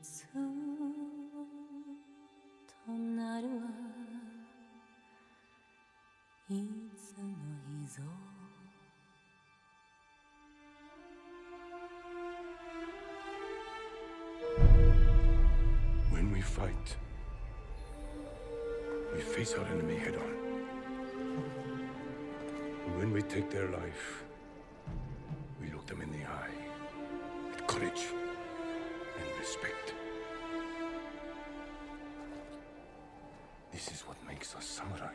つとなるわいつの日ぞWhen we fight, we face our enemy head on. And when we take their life, we look them in the eye with courage and respect. This is what makes us samurai.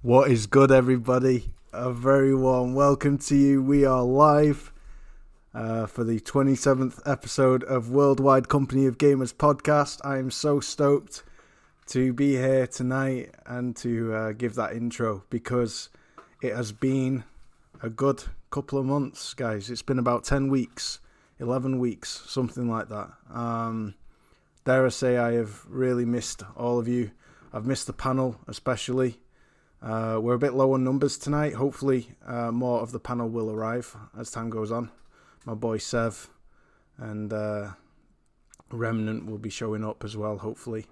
What is good, everybody? A very warm welcome to you. We are live for the 27th episode of Worldwide Company of Gamers podcast. I am so stoked to be here tonight and to give that intro because it has been a good couple of months, guys. It's been about 10 weeks, 11 weeks, something like that. Dare I say I have really missed all of you. I've missed the panel especially. We're a bit low on numbers tonight. Hopefully more of the panel will arrive as time goes on. My boy Sev and Remnant will be showing up as well, hopefully,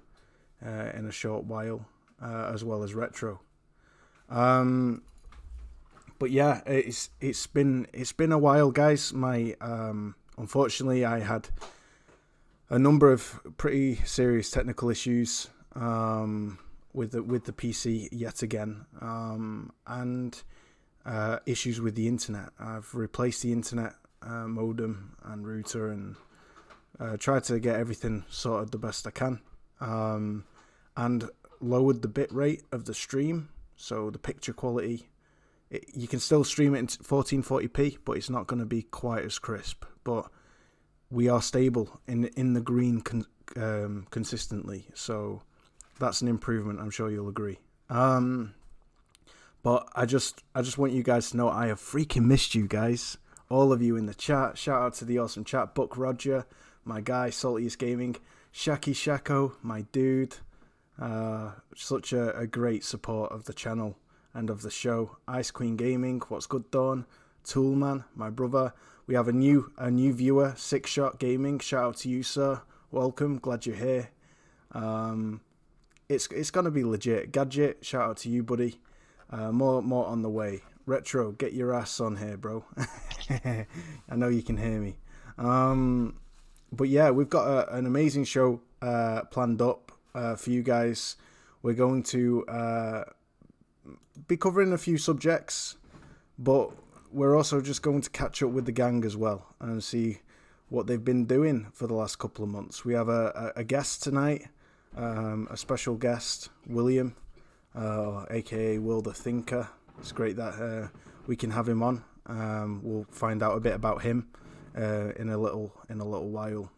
in a short while, as well as Retro. But yeah, it's been a while, guys. Unfortunately, I had a number of pretty serious technical issues with the PC yet again, and issues with the internet. I've replaced the internet modem and router and tried to get everything sorted the best I can, and lowered the bit rate of the stream, so the picture quality. You can still stream it in 1440p, but it's not going to be quite as crisp. But we are stable in the green consistently, so that's an improvement. I'm sure you'll agree. But I just want you guys to know I have freaking missed you guys, all of you in the chat. Shout out to the awesome chat. Buck Roger, my guy, Saltiest Gaming, Shaki Shako, my dude. Such a great support of the channel and of the show. Ice Queen Gaming, what's good, Dawn? Toolman, my brother. We have a new viewer, Six Shot Gaming. Shout out to you, sir. Welcome, glad you're here. It's gonna be legit. Gadget, shout out to you, buddy. More on the way. Retro, get your ass on here, bro. I know you can hear me. But yeah, we've got an amazing show planned up for you guys. We're going to be covering a few subjects, but we're also just going to catch up with the gang as well and see what they've been doing for the last couple of months. We have a guest tonight. A special guest, William, aka Will the Thinker. It's great that we can have him on. We'll find out a bit about him in a little while.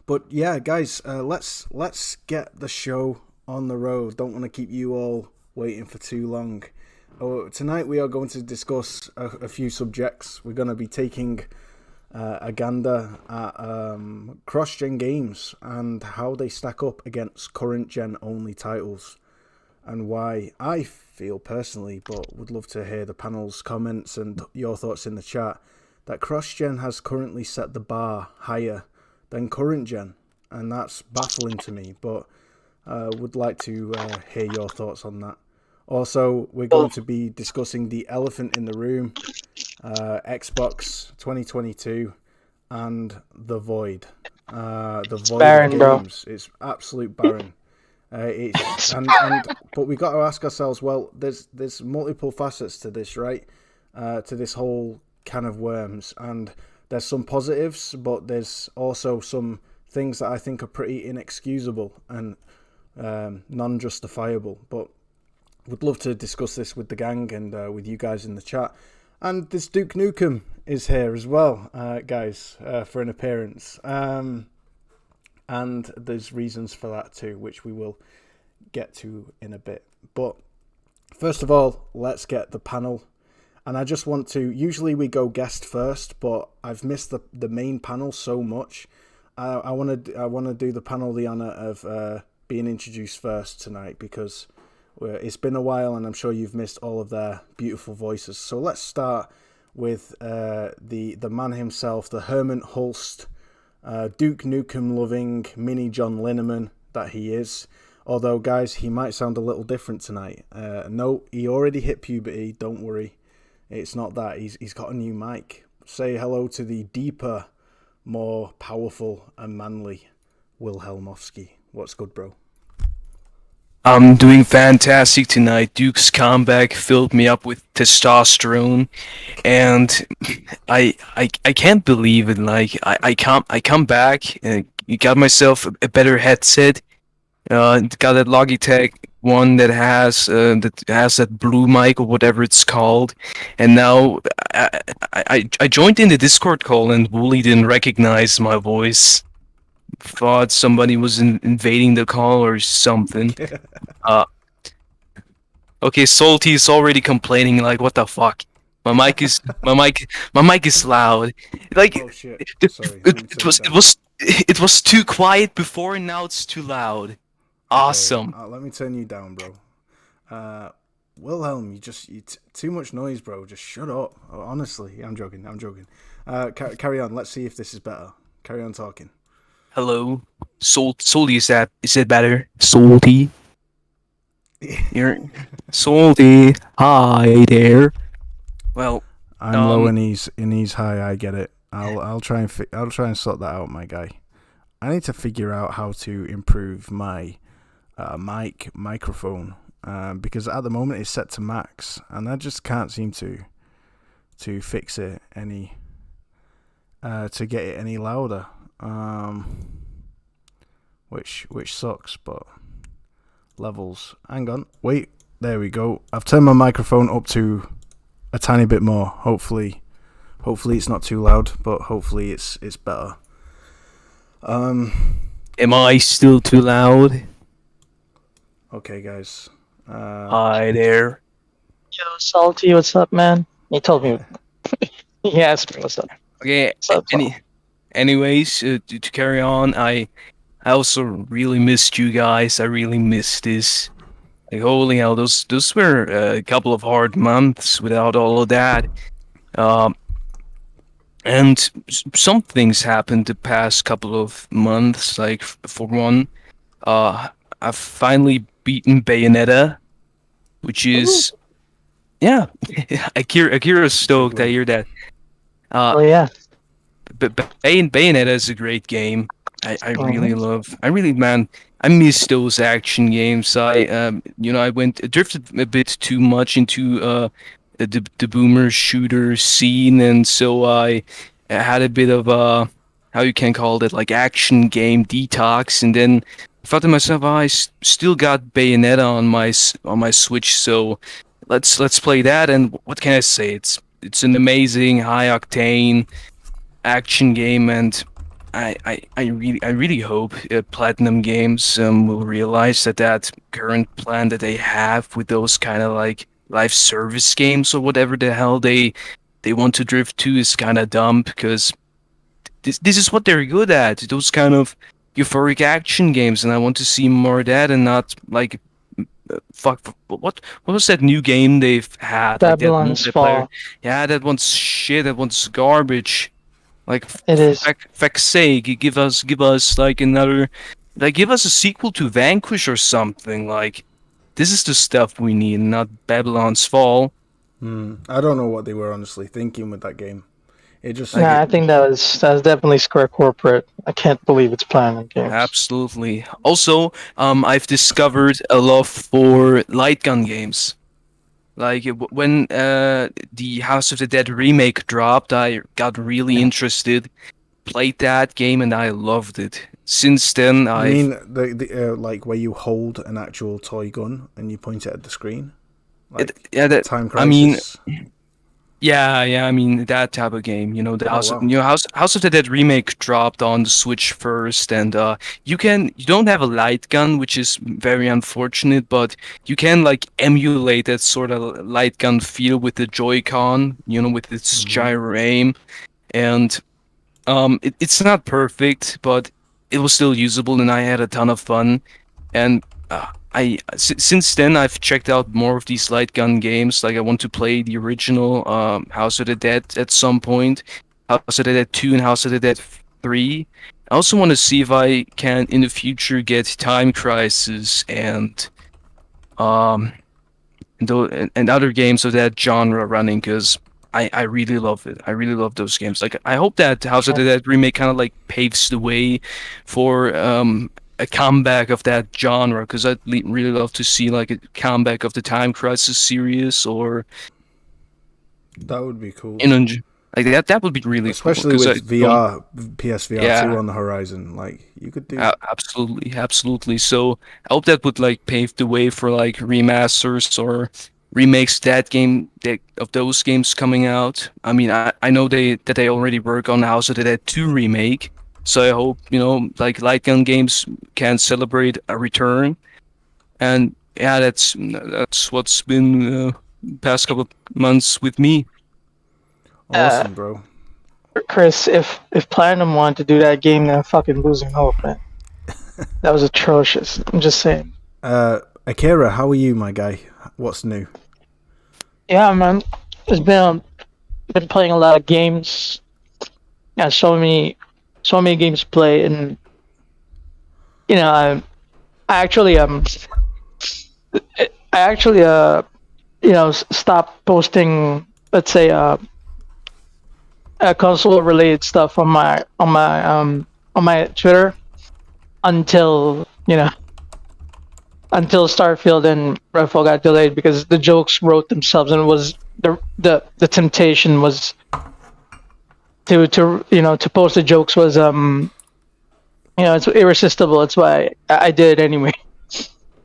But yeah, guys, let's get the show on the road. Don't want to keep you all waiting for too long. Tonight we are going to discuss a few subjects. We're going to be taking a gander at cross-gen games and how they stack up against current-gen only titles, and why I feel personally, but would love to hear the panel's comments and your thoughts in the chat, that cross-gen has currently set the bar higher than current-gen, and that's baffling to me, but would like to hear your thoughts on that. Also, we're going to be discussing the elephant in the room, Xbox 2022 and the Void. The Void barren, of games. Bro. It's absolute barren. But we got to ask ourselves, well, there's multiple facets to this, right? To this whole can of worms, and there's some positives, but there's also some things that I think are pretty inexcusable and non-justifiable. But would love to discuss this with the gang and with you guys in the chat. And this Duke Nukem is here as well, guys, for an appearance. And there's reasons for that too, which we will get to in a bit. But first of all, let's get the panel. And I just want to, usually we go guest first, but I've missed the main panel so much. I want to do the panel the honour of being introduced first tonight, because it's been a while and I'm sure you've missed all of their beautiful voices. So let's start with the man himself, the Herman Hulst, Duke Nukem loving mini John Linneman that he is. Although, guys, he might sound a little different tonight. No, he already hit puberty, don't worry. It's not that. He's got a new mic. Say hello to the deeper, more powerful and manly Wilhelmovsky. What's good, bro? I'm doing fantastic tonight. Duke's comeback filled me up with testosterone, and I can't believe it. Like I come back. You got myself a better headset. Got that Logitech one that has that blue mic or whatever it's called, and now I joined in the Discord call and Wooly didn't recognize my voice. Thought somebody was invading the call or something. Okay, Salty is already complaining. Like, what the fuck? My mic is loud. Like, Oh shit! Sorry. it was too quiet before, and now it's too loud. Awesome. Okay, let me turn you down, bro. Wilhelm, too much noise, bro. Just shut up. Oh, honestly, I'm joking. Carry on. Let's see if this is better. Carry on talking. Hello, Salty. Is that better? Salty. You're Salty. Hi there. Well, I'm low and he's high. I get it. I'll try and sort that out, my guy. I need to figure out how to improve my microphone because at the moment it's set to max, and I just can't seem to fix it any to get it any louder. Which sucks, but levels. Hang on, wait. There we go. I've turned my microphone up to a tiny bit more. Hopefully it's not too loud, but hopefully it's better. Am I still too loud? Okay, guys. Hi there. Yo, Salty, what's up, man? He told me. He asked me what's up. Okay. What's up, Anyways, to carry on, I also really missed you guys. I really missed this. Like, holy hell, those were a couple of hard months without all of that. And some things happened the past couple of months. Like, for one, I've finally beaten Bayonetta, which is, yeah, Akira's stoked. I hear that. Oh yeah. But Bayonetta is a great game. I miss those action games. I drifted a bit too much into the boomer shooter scene, and so I had a bit of how you can call it, like, action game detox, and then I thought to myself, I still got Bayonetta on my Switch, so let's play that. And what can I say? It's an amazing high octane action game, and I really hope Platinum Games will realize that current plan that they have with those kind of like live service games or whatever the hell they want to drift to is kind of dumb, because this is what they're good at, those kind of euphoric action games, and I want to see more of that, and not like what was that new game they've had? Babylon's Fall. Yeah, that one's shit. That one's garbage. Like, it is. Feck's sake, give us like another, like, give us a sequel to Vanquish or something. Like, this is the stuff we need, not Babylon's Fall. I don't know what they were honestly thinking with that game. It just I think that was definitely Square Corporate. I can't believe it's Platinum Games. Absolutely. Also, I've discovered a love for light gun games. Like, when the House of the Dead remake dropped, I got really interested, played that game, and I loved it. Since then, I mean the like where you hold an actual toy gun and you point it at the screen. Like, Time Crisis. Yeah. I mean that type of game. You know, the Oh, wow. House of the Dead remake dropped on the Switch first, and you don't have a light gun, which is very unfortunate, but you can like emulate that sort of light gun feel with the Joy-Con, you know, with its gyro aim, and it's not perfect, but it was still usable, and I had a ton of fun. And since then I've checked out more of these light gun games. Like I want to play the original House of the Dead at some point, House of the Dead 2 and House of the Dead 3. I also want to see if I can in the future get Time Crisis um and other games of that genre running, because I really love it. I really love those games. Like I hope that House of the Dead remake kind of like paves the way for a comeback of that genre, because I'd really love to see like a comeback of the Time Crisis series, or That would be cool. you know, like that would be really Especially cool. with VR, PSVR Yeah. 2 on the horizon. Like, you could do... Absolutely. So I hope that would like pave the way for like remasters or remakes of those games coming out. I mean, I know that they already work on House of the Dead 2 remake, so I hope, you know, like light gun games can celebrate a return. And yeah, that's what's been past couple of months with me. Awesome, bro. Chris, if Platinum wanted to do that game, they're fucking losing hope, man. That was atrocious. I'm just saying. Akira, how are you, my guy? What's new? Yeah, man. It's been playing a lot of games. Yeah, so many games to play, and you know, I actually stopped posting, let's say, console related stuff on my Twitter until Starfield and Redfall got delayed, because the jokes wrote themselves, and it was the temptation was to post the jokes was it's irresistible. That's why I did it anyway.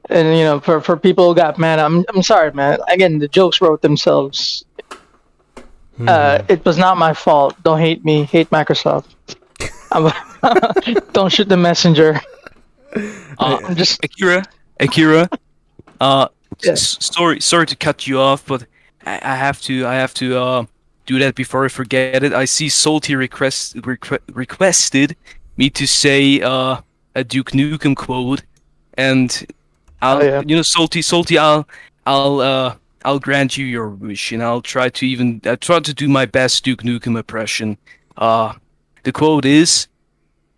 And for people who got mad, I'm sorry, man. Again, the jokes wrote themselves. It was not my fault. Don't hate me. Hate Microsoft. Don't shoot the messenger. I'm just Akira. Yeah. Sorry to cut you off, but I have to do that before I forget it. I see Salty requested me to say a Duke Nukem quote, and Salty, I'll grant you your wish, and I'll try to do my best Duke Nukem impression. The quote is,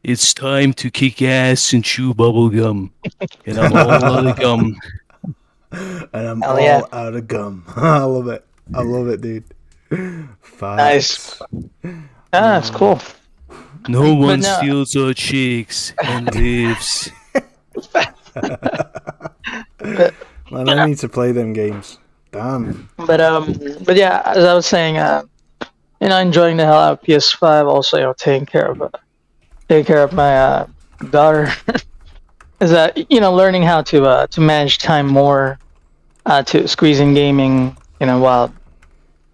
"It's time to kick ass and chew bubblegum, and I'm all out of gum." And I'm Hell all yeah. out of gum. I love it, dude. Facts. Nice. That's cool. No one no. steals our chicks and lives. Man, I need to play them games. Damn. But yeah, as I was saying, enjoying the hell out of PS5. Also, taking care of my daughter. Is that learning how to manage time more, to squeeze in gaming, while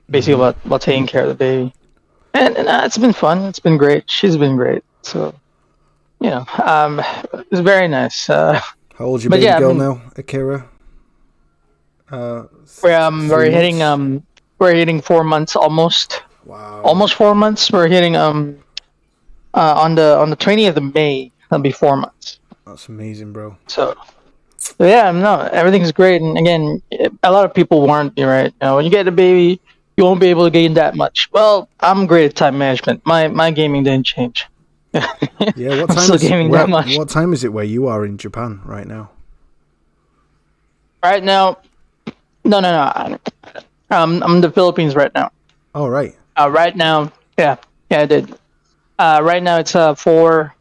basically while taking care of the baby, and it's been fun. It's been great. She's been great. So, it's very nice. How old's your But baby yeah, I girl mean- now, Akira? We're 3 months? we're hitting 4 months almost. Wow. Almost 4 months. We're hitting on the 20th of May. That'll be 4 months. That's amazing, bro. So yeah, no, everything's great. And again, a lot of people warned me, right? When you get a baby, you won't be able to gain that much. Well, I'm great at time management. My gaming didn't change. Yeah, what I'm time still is gaming that much. What time is it where you are in Japan right now? Right now, no. I'm in the Philippines right now. Oh, right. Right now, yeah, I did. Right now it's 4:20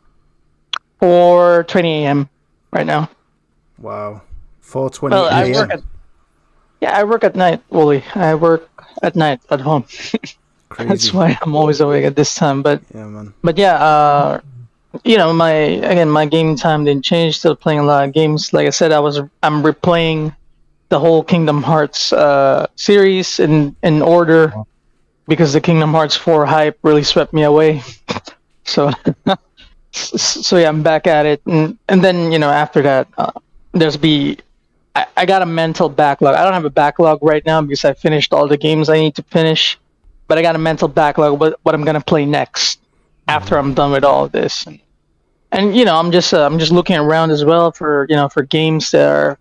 a.m. right now. Wow. 4:20 Well, a.m. I work at night, Wooly. I work at night at home. Crazy. That's why I'm always awake at this time. But Yeah, man. yeah, my gaming time didn't change. Still playing a lot of games. Like I said, I'm replaying the whole Kingdom Hearts series in order. because the Kingdom Hearts 4 hype really swept me away. So, so yeah, I'm back at it, and then after that, I got a mental backlog. I don't have a backlog right now because I finished all the games I need to finish, but I got a mental backlog. What I'm gonna play next after I'm done with all of this, and I'm just looking around as well for for games that are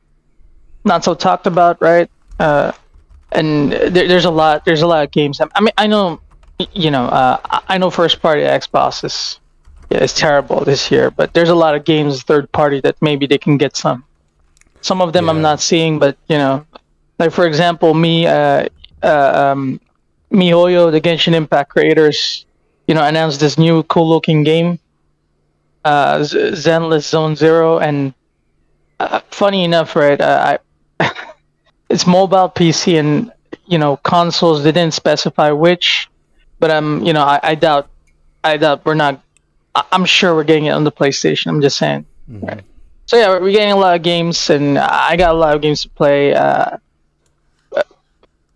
not so talked about, right? And there's a lot of games. I mean, I know I know first party Xbox is terrible this year, but there's a lot of games third party that maybe they can get some. Some of them I'm not seeing, but like for example, MiHoYo, the Genshin Impact creators, announced this new cool looking game, Zenless Zone Zero, and funny enough, right? It's mobile, PC, and consoles. They didn't specify which, but I doubt we're not. I'm sure we're getting it on the PlayStation. I'm just saying. Right. So yeah, we're getting a lot of games, and I got a lot of games to play.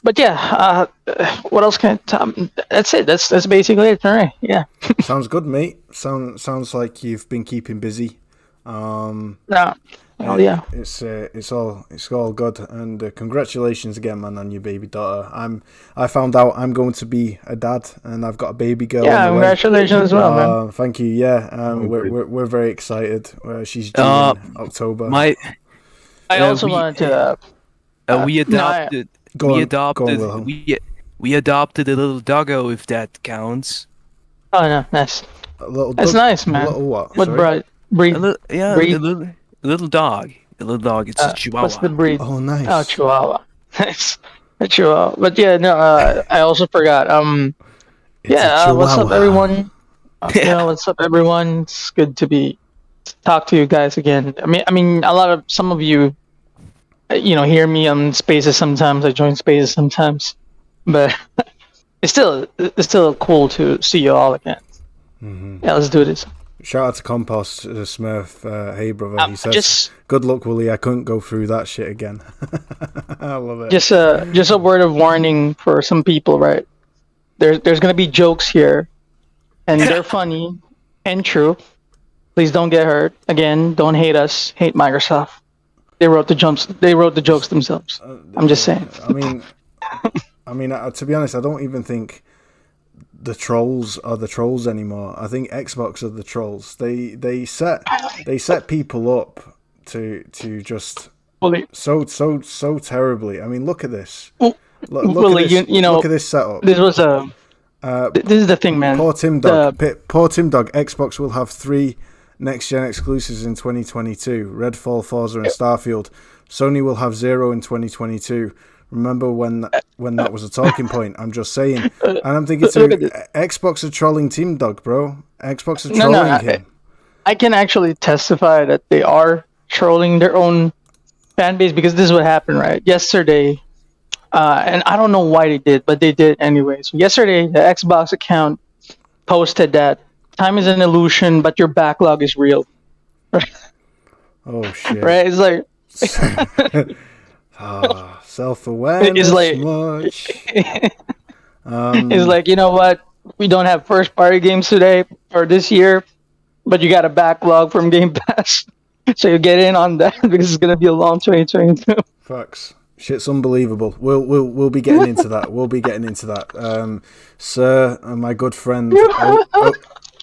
But yeah, what else can that's it. That's basically it. All right. Yeah. Sounds good, mate. Sounds like you've been keeping busy. No. Oh yeah. It's all good, and congratulations again, man, on your baby daughter. I found out I'm going to be a dad, and I've got a baby girl. Yeah, congratulations as well, man. Thank you. Yeah, we're very excited. She's due in October. I also wanted to. We adopted. We adopted a little doggo, if that counts. Oh no, nice. That's nice, man. A little what? What breed? A little dog. A little dog. It's a Chihuahua. What's the breed? Oh, nice. Oh, Chihuahua. Nice. A Chihuahua. But yeah, no. I also forgot. What's up, everyone? What's up, everyone? It's good to talk to you guys again. I mean, some of you, hear me on Spaces sometimes. I join Spaces sometimes, but it's still cool to see you all again. Mm-hmm. Yeah, let's do this. Shout out to Compost Smurf. Hey, brother. He says, "Good luck, Willie. I couldn't go through that shit again." I love it. Just a word of warning for some people, right? There's gonna be jokes here, and they're funny and true. Please don't get hurt. Again, don't hate us. Hate Microsoft. They wrote the jokes themselves. I'm just saying. I mean, to be honest, I don't even think the trolls are the trolls anymore. I think Xbox are the trolls. They set people up to just so terribly. I mean, look at this. Look at this. Look at this setup. This was this is the thing, man. Poor Tim Dog. Xbox will have 3 next-gen exclusives in 2022. Redfall, Forza, and Starfield. Sony will have 0 in 2022. Remember when that was a talking point? I'm just saying. And I'm thinking Xbox are trolling Team Dog, bro. Xbox are trolling him. I can actually testify that they are trolling their own fan base, because this is what happened, right? Yesterday, and I don't know why they did, but they did anyway. So yesterday, the Xbox account posted that time is an illusion, but your backlog is real. Oh, shit. Right? It's like... self-awareness. It's like... much. It's like, you know what? We don't have first-party games today or this year, but you got a backlog from Game Pass. So you get in on that, because it's going to be a long 2022. Facts. Shit's unbelievable. We'll be getting into that. We'll be getting into that. Sir, my good friend,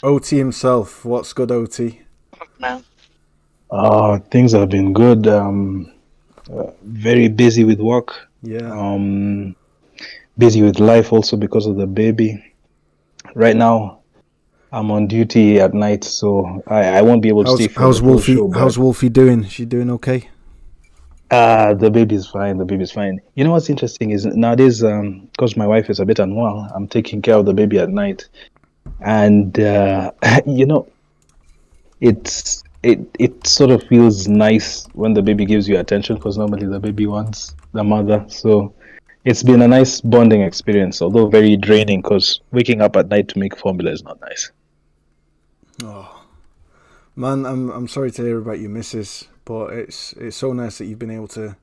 OT himself. What's good, OT? Things have been good. Very busy with work. Yeah. Busy with life also because of the baby. Right now, I'm on duty at night, so I won't be able to stay for how's the whole Wolfie? show, How's Wolfie doing? She doing okay? The baby's fine. The baby's fine. You know what's interesting is nowadays, because my wife is a bit unwell, I'm taking care of the baby at night, and it sort of feels nice when the baby gives you attention, because normally the baby wants the mother. So it's been a nice bonding experience, although very draining, because waking up at night to make formula is not nice. Oh man, I'm sorry to hear about your missus, but it's so nice that you've been able to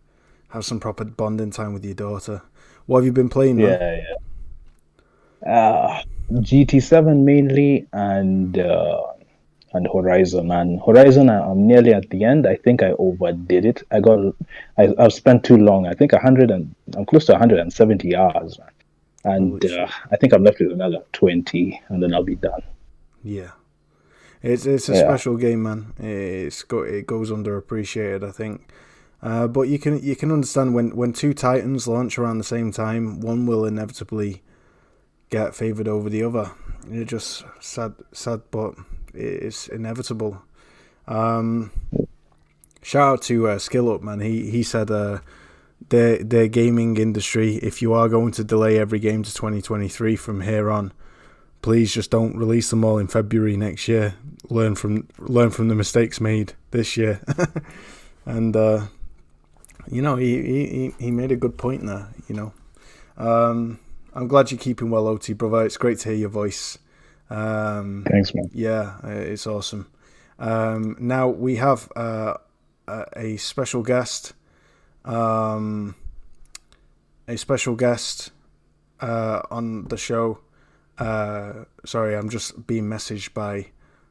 have some proper bonding time with your daughter. What have you been playing, man? GT7 mainly, and Horizon. And Horizon, I'm nearly at the end. I think I overdid it. I've spent too long. I think I'm close to 170 hours, and Holy shit. I think I'm left with another 20, and then I'll be done. Yeah. It's a special game, man. It goes underappreciated, I think. But you can understand when two titans launch around the same time, one will inevitably get favored over the other. It's just sad, but it's inevitable. Shout out to Skill Up, man. He said their gaming industry, if you are going to delay every game to 2023 from here on, please just don't release them all in February next year. Learn from the mistakes made this year. And he made a good point there. I'm glad you're keeping well, OT brother. It's great to hear your voice. Thanks, man. Yeah, it's awesome. Now we have a special guest. On the show. Sorry, I'm just being messaged by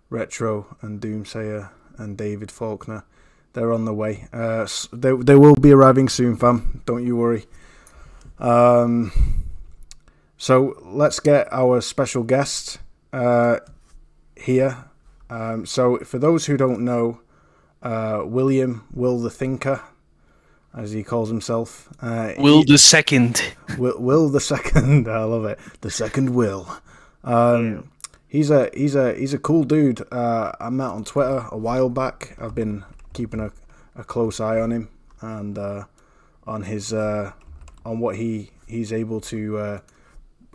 Retro and Doomsayer and David Faulkner. They're on the way. They will be arriving soon, fam. Don't you worry. So let's get our special guest here. So for those who don't know, Will the Thinker, as he calls himself. Will the Second. Will the Second. I love it. The Second Will. He's a cool dude. I met on Twitter a while back. I've been keeping a close eye on him and on his on what he's able to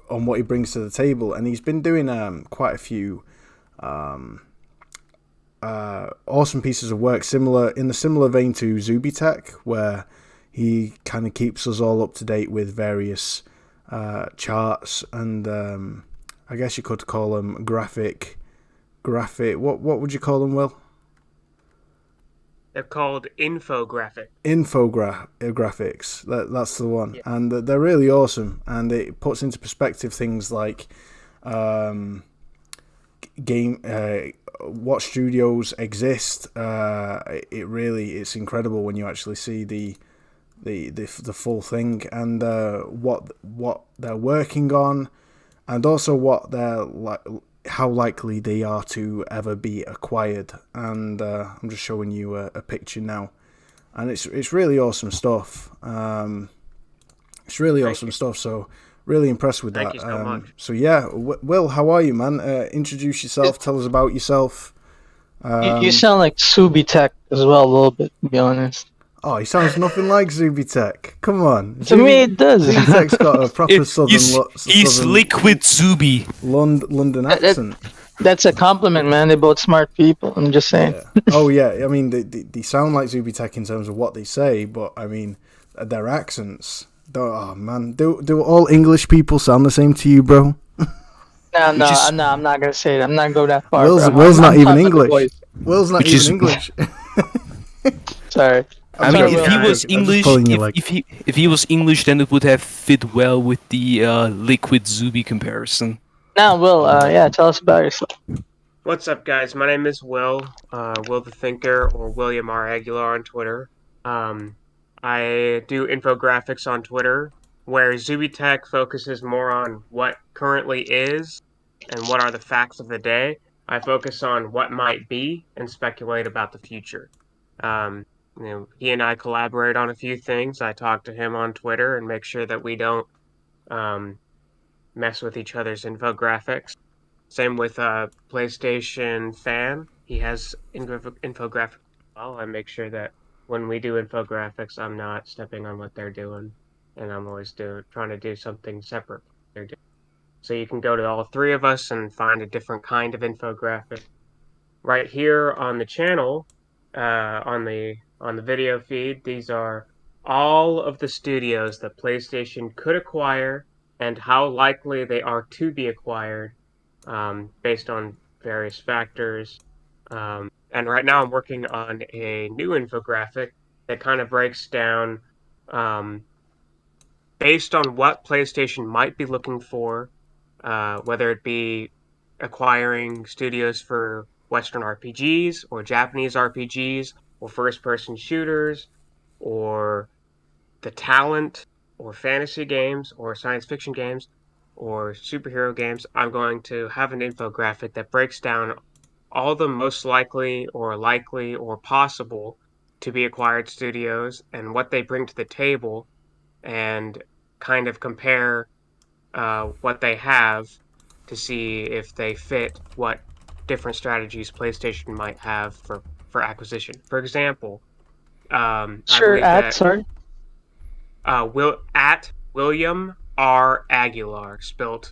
on what he brings to the table, and he's been doing quite a few awesome pieces of work in the similar vein to Zubitech, where he kind of keeps us all up to date with various charts and I guess you could call them graphic. What would you call them, Will? They're called infographics. Graphics. That's the one, yeah. And they're really awesome, and it puts into perspective things like what studios exist. It's incredible when you actually see the full thing, and what they're working on, and also what they're like, how likely they are to ever be acquired. And I'm just showing you a picture now, and it's really awesome stuff. It's really awesome stuff. So really impressed with that. Thank you so much. So yeah, Will, how are you, man? Introduce yourself. Tell us about yourself. You sound like Subitech as well a little bit, to be honest. Oh, he sounds nothing like Zubitech. Come on. To me, it does. Zubitech's got a proper southern... He's liquid Zuby. London accent. That's a compliment, man. They're both smart people. I'm just saying. Yeah. Oh, yeah. I mean, they sound like Zubitech in terms of what they say, but, I mean, their accents... Oh, man. Do all English people sound the same to you, bro? No, I'm not going to say that. I'm not going to go that far. Will's not even English. Will's not even English. Sorry. I mean, if he was English, if he was English, then it would have fit well with the liquid Zuby comparison. Now, Will, tell us about yourself. What's up, guys? My name is Will, Will the Thinker, or William R. Aguilar on Twitter. I do infographics on Twitter, where Zubitech focuses more on what currently is and what are the facts of the day. I focus on what might be and speculate about the future. He and I collaborate on a few things. I talk to him on Twitter and make sure that we don't mess with each other's infographics. Same with PlayStation Fan. He has infographics as well. I make sure that when we do infographics, I'm not stepping on what they're doing, and I'm always trying to do something separate from what they're doing. So you can go to all three of us and find a different kind of infographic. Right here on the channel, on the video feed, these are all of the studios that PlayStation could acquire and how likely they are to be acquired based on various factors. And right now I'm working on a new infographic that kind of breaks down based on what PlayStation might be looking for, whether it be acquiring studios for Western RPGs or Japanese RPGs or first-person shooters or the talent or fantasy games or science fiction games or superhero games. I'm going to have an infographic that breaks down all the most likely or possible to be acquired studios and what they bring to the table, and kind of compare what they have to see if they fit what different strategies PlayStation might have for acquisition. For example, I Sure, believe that sorry. William R. Aguilar, spelt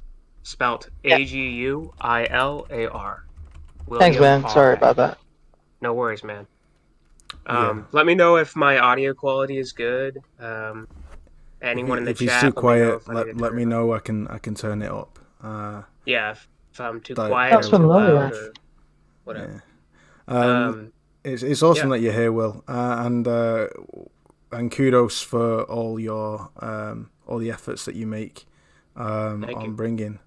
Aguilar. Thanks, William man. R. Sorry about Aguilar. that. No worries, man. Yeah. Let me know if my audio quality is good. Anyone in the If he's chat, too quiet, let me know if I need to let turn me it up. know. I can turn it up. Yeah, if I'm too That- quiet Sounds or too familiar. loud or whatever. It's awesome Yeah. that you're here, Will, and kudos for all your all the efforts that you make Thank on you. bringing.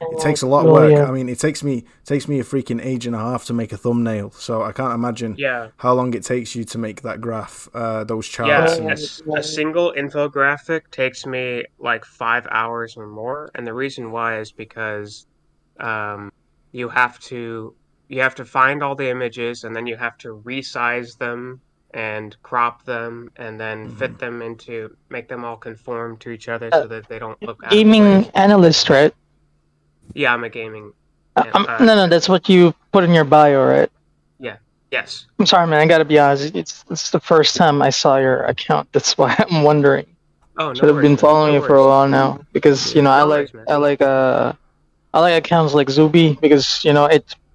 It takes a lot of work. I mean, it takes me a freaking age and a half to make a thumbnail, so I can't imagine Yeah. how long it takes you to make that graph, those Yeah, charts. a single infographic takes me like 5 hours or more, and the reason why is because um, you have to find all the images, and then you have to resize them and crop them, and then fit them into make them all conform to each other so that they don't look out of Gaming place. analyst, right? Yeah, I'm a gaming. No, that's what you put in your bio, right? Yeah. Yes. I'm sorry, man. I gotta be honest. It's the first time I saw your account. That's why I'm wondering. Oh, no Should have worries, been man. following No you for a worries. while now because Yeah. I No like worries, man. I like accounts like Zuby because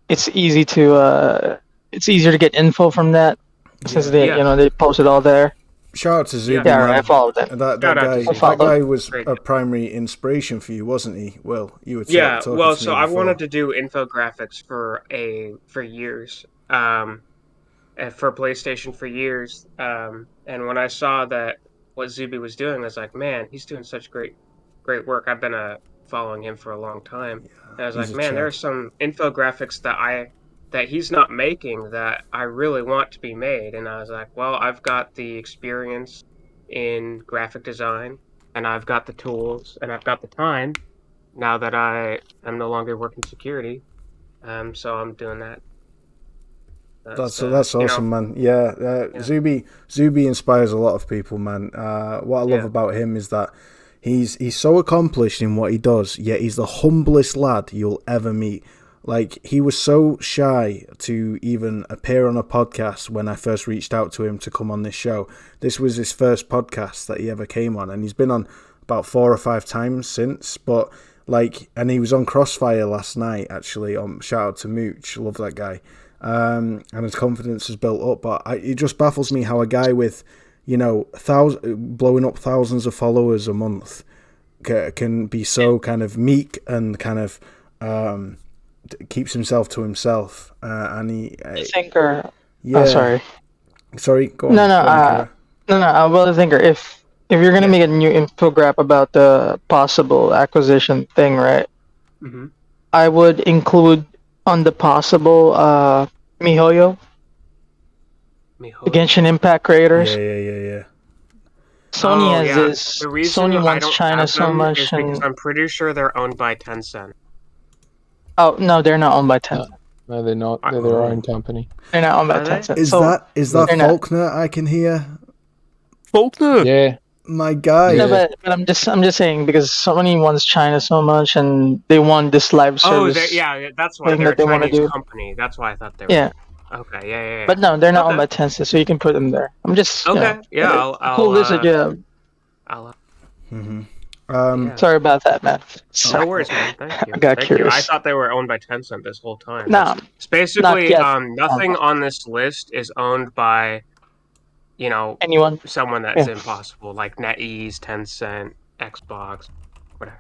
it's easy to it's easier to get info from that since they Yeah. they post it all there. Shout out to Zuby, Yeah. Yeah, right, I man. followed them. That Shout out to guy Zuby. that guy was Great a dude. primary inspiration for you, wasn't he? Will, you were Yeah, talking well, to me so I before. wanted to do infographics for years, and for PlayStation for years. And when I saw that what Zuby was doing, I was like, man, he's doing such great work. I've been following him for a long time, and I was He's like, a man, there are Chad. some infographics that he's not making that I really want to be made. And I was like, well, I've got the experience in graphic design, and I've got the tools, and I've got the time now that I am no longer working security. So I'm doing that. That's You know, awesome, man. Yeah, yeah, Zuby inspires a lot of people, man. What I love yeah, about him is that he's so accomplished in what he does, yet he's the humblest lad you'll ever meet. Like, he was so shy to even appear on a podcast when I first reached out to him to come on this show. This was his first podcast that he ever came on, and he's been on about 4 or 5 times since. But like, and he was on Crossfire last night, actually. Shout out to Mooch, love that guy. And his confidence has built up. But it just baffles me how a guy with, blowing up thousands of followers a month can be so kind of meek and kind of keeps himself to himself. And he, Thinker. yeah. Oh, sorry. Sorry, go on. No, Go on, Kira. I will thinker. If you're gonna make a new infographic about the possible acquisition thing, right? hmm I would include on the possible MiHoYo, the Genshin Impact creators. Yeah. Sony Oh, has yeah. this. The reason Sony I wants don't China have so them much, is because and I'm pretty sure they're owned by Tencent. oh no, they're not owned by Tencent. No, they're not. They're their own company. They're not owned by Are they? Tencent. Is so that they're not. Faulkner I can hear? Faulkner. Yeah, My guy. No, but I'm just saying because Sony wants China so much, and they want this live Oh, service that's why thing they're a that they want to Chinese do. company. That's why I thought they were. Yeah, Okay, yeah. but no, they're not owned Okay. by Tencent, so you can put them there. I'm just Okay, yeah, cool lizard. Yeah, I'll Mm-hmm. sorry about that, man. No worries, man. Thank you. I got Thank you. I curious. thought they were owned by Tencent this whole time. No, It's basically not yet. nothing on this list is owned by, Anyone? someone that's Yeah. impossible, like NetEase, Tencent, Xbox, whatever.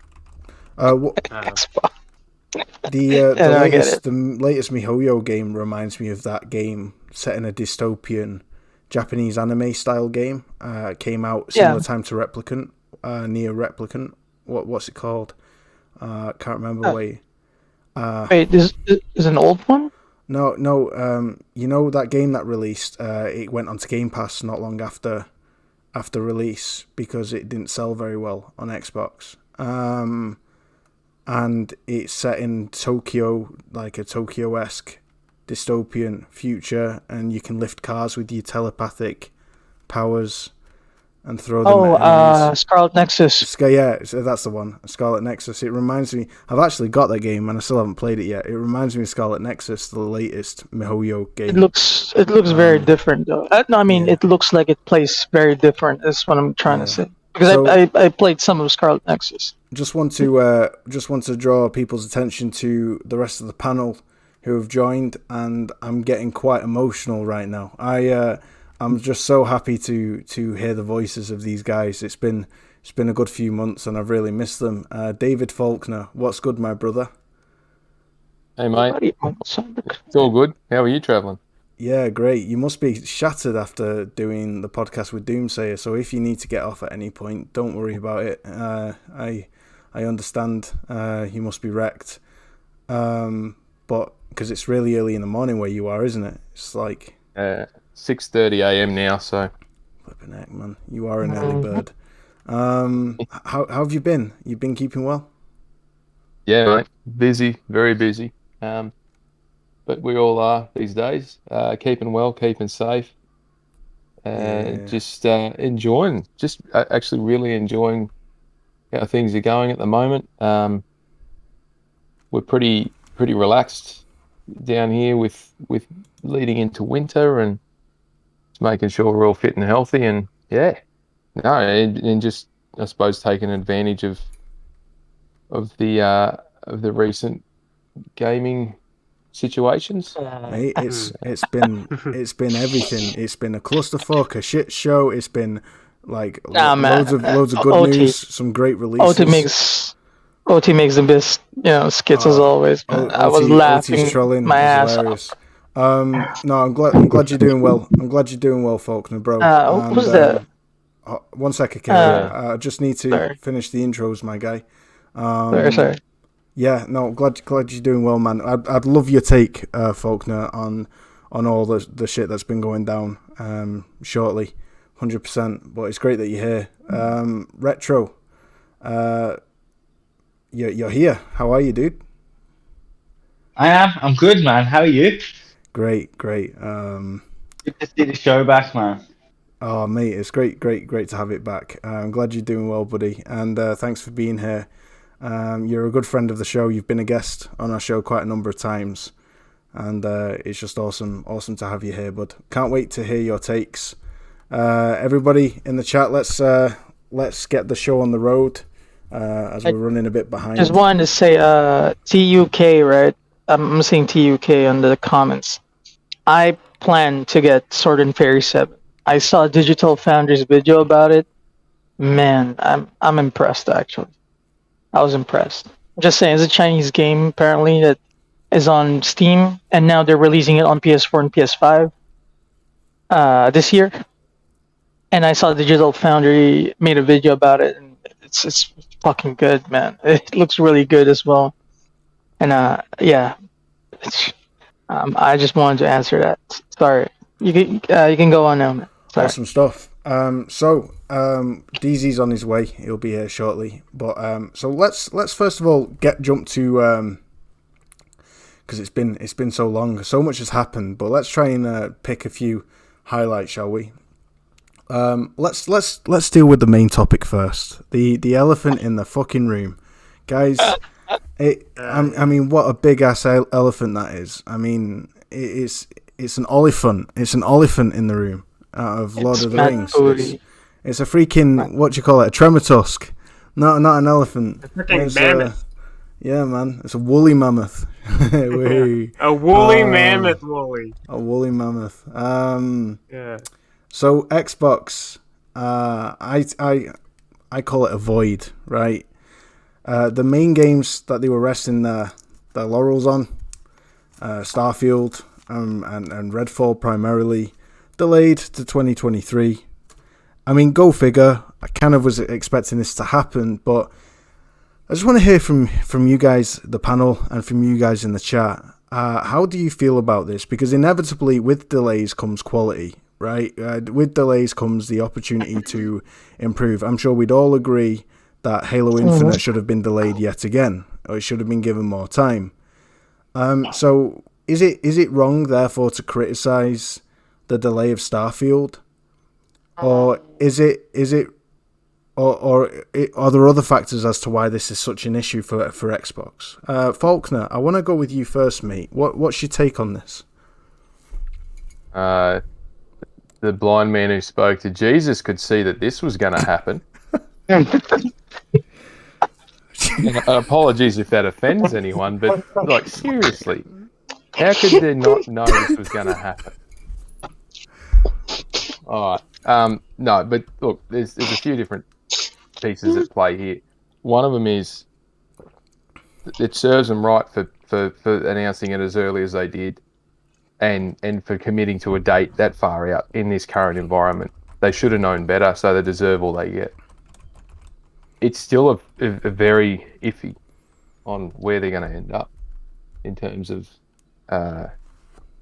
Xbox. The no, I get latest MiHoYo game reminds me of that game set in a dystopian Japanese anime style game. Came out similar time to Replicant, near Replicant. What's it called? Can't remember wait. Wait, this is an old one? No. You know that game that released? It went onto Game Pass not long after release because it didn't sell very well on Xbox. And it's set in Tokyo, like a Tokyo-esque dystopian future, and you can lift cars with your telepathic powers and throw them at enemies. Scarlet Nexus. Yeah, so that's the one, Scarlet Nexus. It reminds me, I've actually got that game and I still haven't played it yet. It reminds me of Scarlet Nexus, the latest MiHoYo game. It looks very different though. No, I mean, it looks like it plays very different. That's what I'm trying to say. Because So- I played some of Scarlet Nexus. Just want to draw people's attention to the rest of the panel who have joined, and I'm getting quite emotional right now. I'm just so happy to hear the voices of these guys. It's been a good few months, and I've really missed them. David Faulkner, what's good, my brother? Hey, mate. It's all good. How are you travelling? Yeah, great. You must be shattered after doing the podcast with Doomsayer. So if you need to get off at any point, don't worry about it. I understand. You must be wrecked. But because it's really early in the morning where you are, isn't it? It's like 6:30 a.m. now, so flipping heck, man. You are an early bird. How have you been? You've been keeping well? yeah, mate. Busy, very busy. But we all are these days. Keeping well, keeping safe, and just enjoying. Just actually really enjoying how things are going at the moment. We're pretty relaxed down here with leading into winter and just making sure we're all fit and healthy, and and just I suppose taking advantage of the recent gaming situations. Mate, it's been everything. It's been a clusterfuck, a shit show. It's been like loads of good OT. news, some great releases. OT makes the best, skits as always. Man. I was laughing OT's trolling my is ass hilarious. No, I'm glad you're doing well. I'm glad you're doing well, Faulkner, bro. What was that? One second, Kevin. I just need to finish the intros, my guy. Sorry. Yeah, no, glad you're doing well, man. I'd love your take, Faulkner, on all the shit that's been going down shortly, 100%. But it's great that you're here. Retro, you're here. How are you, dude? I am. I'm good, man. How are you? Great. Good to see the show back, man. Oh, mate, it's great to have it back. I'm glad you're doing well, buddy, and thanks for being here. You're a good friend of the show. You've been a guest on our show quite a number of times, and it's just awesome to have you here, bud. Can't wait to hear your takes. Everybody in the chat, let's get the show on the road as we're running a bit behind. Just wanted to say, TUK, right? I'm seeing TUK under the comments. I plan to get Sword and Fairy 7. I saw Digital Foundry's video about it. Man, I'm impressed actually. I was impressed. Just saying, it's a Chinese game apparently that is on Steam, and now they're releasing it on PS4 and PS5 this year. And I saw Digital Foundry made a video about it, and it's fucking good, man. It looks really good as well. And I just wanted to answer that. Sorry, you can go on now, man. Sorry. Awesome stuff. So DZ's on his way. He'll be here shortly. But so let's first of all jump to because it's been so long. So much has happened. But let's try and pick a few highlights, shall we? Let's deal with the main topic first. The elephant in the fucking room, guys. I mean, what a big ass elephant that is. I mean, it's an oliphant. It's an oliphant in the room out of Lord of the Rings. It's a freaking, what do you call it? A Tremortusk. Not an elephant. A freaking mammoth. Yeah, man. It's a woolly mammoth. A woolly mammoth, woolly. A woolly mammoth. Yeah. So Xbox, I call it a void, right? The main games that they were resting their laurels on, Starfield and Redfall primarily, delayed to 2023. I mean, go figure. I kind of was expecting this to happen, but I just want to hear from you guys, the panel, and from you guys in the chat. How do you feel about this? Because inevitably, with delays comes quality, right? With delays comes the opportunity to improve. I'm sure we'd all agree that Halo Infinite should have been delayed yet again, or it should have been given more time. So is it wrong, therefore, to criticize the delay of Starfield, or are there other factors as to why this is such an issue for Xbox? Faulkner, I want to go with you first, mate. What's your take on this? The blind man who spoke to Jesus could see that this was going to happen. Apologies if that offends anyone, but like seriously, how could they not know this was going to happen? All right. No, but look, there's a few different pieces at play here. One of them is it serves them right for announcing it as early as they did, and for committing to a date that far out in this current environment. They should have known better, so they deserve all they get. It's still a very iffy on where they're going to end up in terms of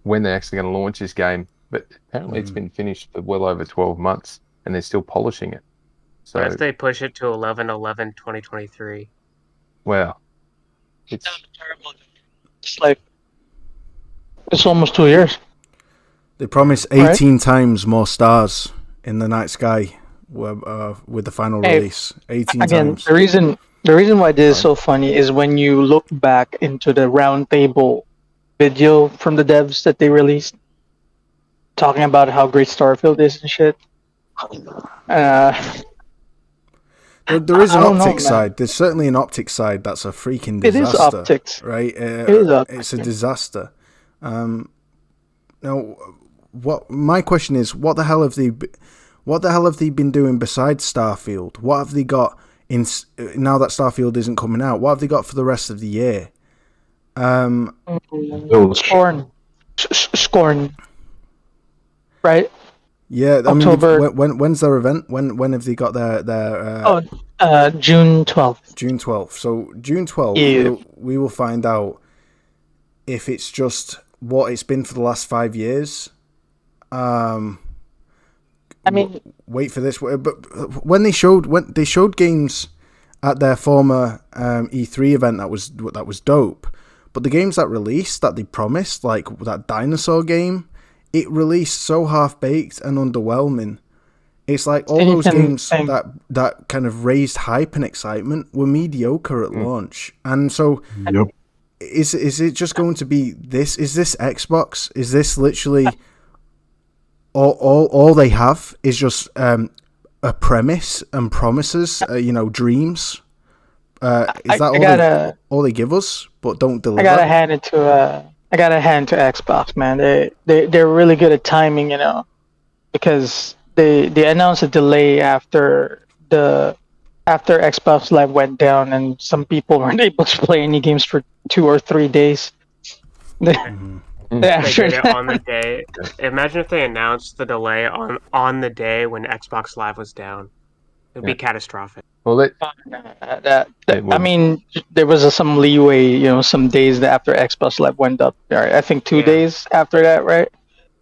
when they're actually going to launch this game. But apparently it's been finished for well over 12 months, and they're still polishing it. So what if they push it to 11/11/2023? Well, It's like it's almost 2 years. They promise 18 times more stars in the night sky with the final release. 18 times. The reason why this is so funny is when you look back into the roundtable video from the devs that they released, talking about how great Starfield is and shit. There is an optics side. There's certainly an optics side that's a freaking disaster. It is optics, right? It is optics. It's a disaster. Now, my question is, what the hell have they been doing besides Starfield? What have they got in now that Starfield isn't coming out? What have they got for the rest of the year? Scorn. Right? Yeah, October. I mean, when's their event? When have they got their June 12th. June 12th. So June 12th, we will find out if it's just what it's been for the last 5 years. I mean, wait for this. But when they showed games at their former E3 event, that was dope. But the games that released that they promised, like that dinosaur game, it released so half-baked and underwhelming. It's like all those games that kind of raised hype and excitement were mediocre at launch. And so is it just going to be this? Is this Xbox? Is this literally all they have is just a premise and promises, dreams? Is that all they give us, but don't deliver? I gotta hand it to Xbox, man. They're really good at timing, because they announced a delay after Xbox Live went down, and some people weren't able to play any games for 2 or 3 days. They did it on the day. Imagine if they announced the delay on the day when Xbox Live was down. It would be catastrophic. Well, I mean, there was some leeway, some days after Xbox Live went up. I think 2 days after that, right?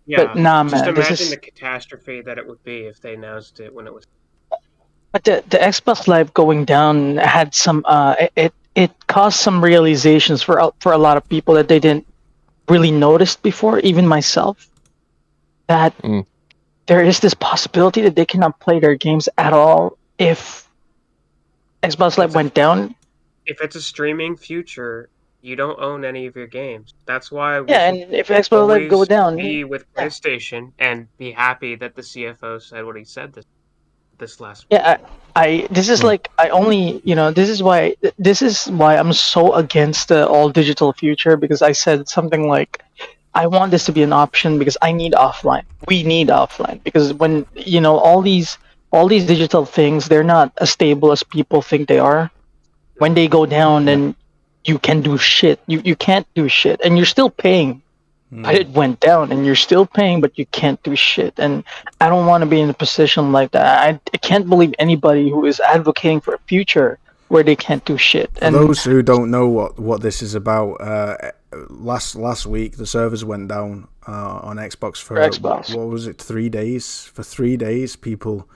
Yeah. But nah, man. Just imagine the catastrophe that it would be if they announced it when it was. But the Xbox Live going down had some. It caused some realizations for a lot of people that they didn't really notice before, even myself. That there is this possibility that they cannot play their games at all if Xbox Live went down. If it's a streaming future, you don't own any of your games. That's why and if Xbox Live go down, be with PlayStation and be happy that the CFO said what he said this last week. This is like this is why I'm so against the all digital future, because I said something like, I want this to be an option because I need offline. We need offline because when all these digital things, they're not as stable as people think they are. When they go down, then you can do shit. You can't do shit, and you're still paying. But it went down, and you're still paying, but you can't do shit. And I don't want to be in a position like that. I can't believe anybody who is advocating for a future where they can't do shit. For those who don't know what this is about, last week the servers went down on Xbox for Xbox. What was it? 3 days. For 3 days, people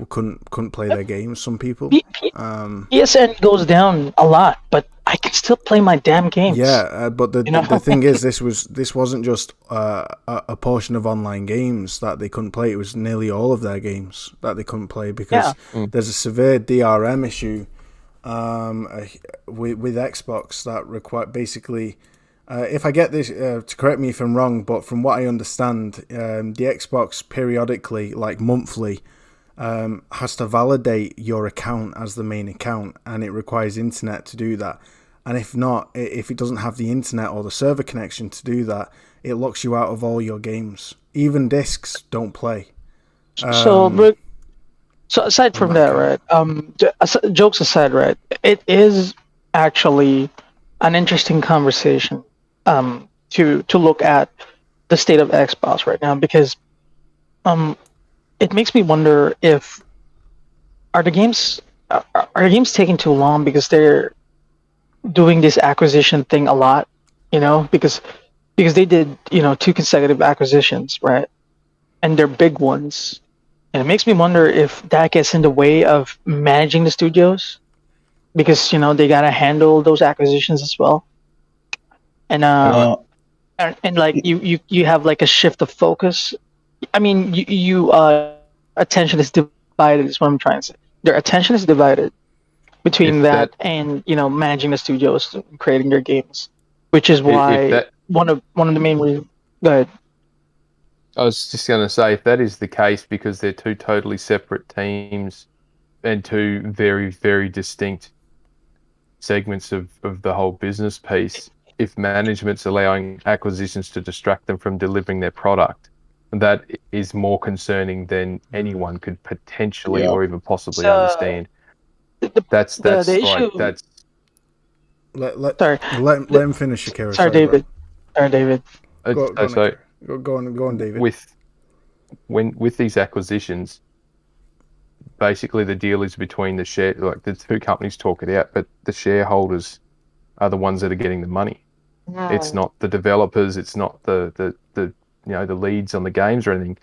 couldn't play their games. Some people. PSN goes down a lot, but I can still play my damn games. Yeah, but the thing is, this wasn't just a portion of online games that they couldn't play. It was nearly all of their games that they couldn't play because there's a severe DRM issue with Xbox that require basically. If I get this, to correct me if I'm wrong, but from what I understand, the Xbox periodically, like monthly, has to validate your account as the main account, and it requires internet to do that. And if not, if it doesn't have the internet or the server connection to do that, it locks you out of all your games. Even discs don't play. So aside from that, right? Jokes aside, right? It is actually an interesting conversation to look at the state of Xbox right now, because it makes me wonder if are the games taking too long because they're doing this acquisition thing a lot, because they did 2 consecutive acquisitions, right? And they're big ones. And it makes me wonder if that gets in the way of managing the studios, because they gotta handle those acquisitions as well. And and like you have like a shift of focus. I mean, you attention is divided. Is what I'm trying to say. Their attention is divided between that and managing the studios and creating their games, which is why one of the main reasons. Go ahead. I was just going to say, if that is the case, because they're 2 totally separate teams and 2 very, very distinct segments of the whole business piece, if management's allowing acquisitions to distract them from delivering their product, that is more concerning than anyone could potentially or even possibly understand. That's the issue. Let him finish, Akira. Sorry, David. Sorry, David. Go on, David. With these acquisitions, basically the deal is between the the 2 companies talk it out, but the shareholders are the ones that are getting the money. It's not the developers. It's not the leads on the games or anything.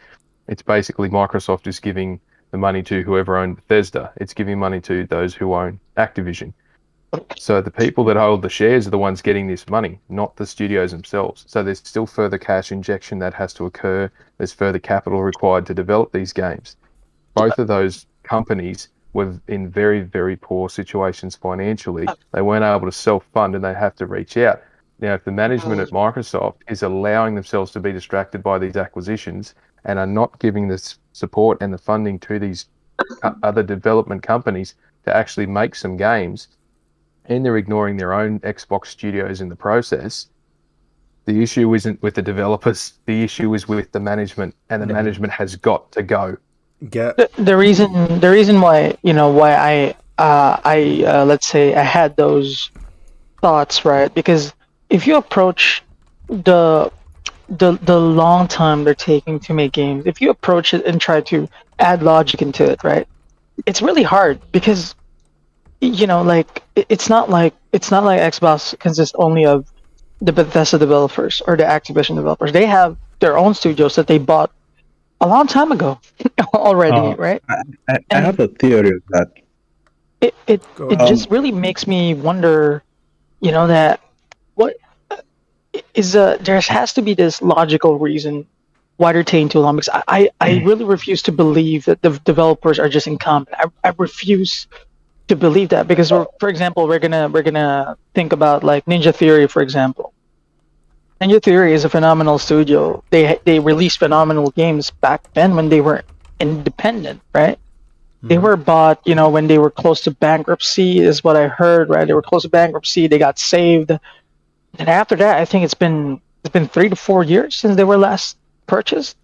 It's basically Microsoft is giving the money to whoever owned Bethesda. It's giving money to those who own Activision. So the people that hold the shares are the ones getting this money, not the studios themselves. So there's still further cash injection that has to occur. There's further capital required to develop these games. Both of those companies were in very, very poor situations financially. They weren't able to self-fund and they have to reach out. Now, if the management at Microsoft is allowing themselves to be distracted by these acquisitions and are not giving the support and the funding to these other development companies to actually make some games, and they're ignoring their own Xbox studios in the process, the issue isn't with the developers. The issue is with the management, and the management has got to go. The reason why I let's say I had those thoughts, right? Because if you approach the long time they're taking to make games, if you approach it and try to add logic into it, right, it's really hard because like it's not like Xbox consists only of the Bethesda developers or the Activision developers. They have their own studios that they bought a long time ago already, right? I have a theory of that. It just really makes me wonder, that what is there has to be this logical reason why they're taking too long, because I really refuse to believe that the developers are just incompetent. I refuse to believe that, because for example, we're gonna think about like Ninja Theory, for example. Ninja Theory is a phenomenal studio. They released phenomenal games back then when they were independent, right? They were bought, when they were close to bankruptcy, is what I heard, right? They were close to bankruptcy. They got saved, and after that, I think it's been 3 to 4 years since they were last purchased.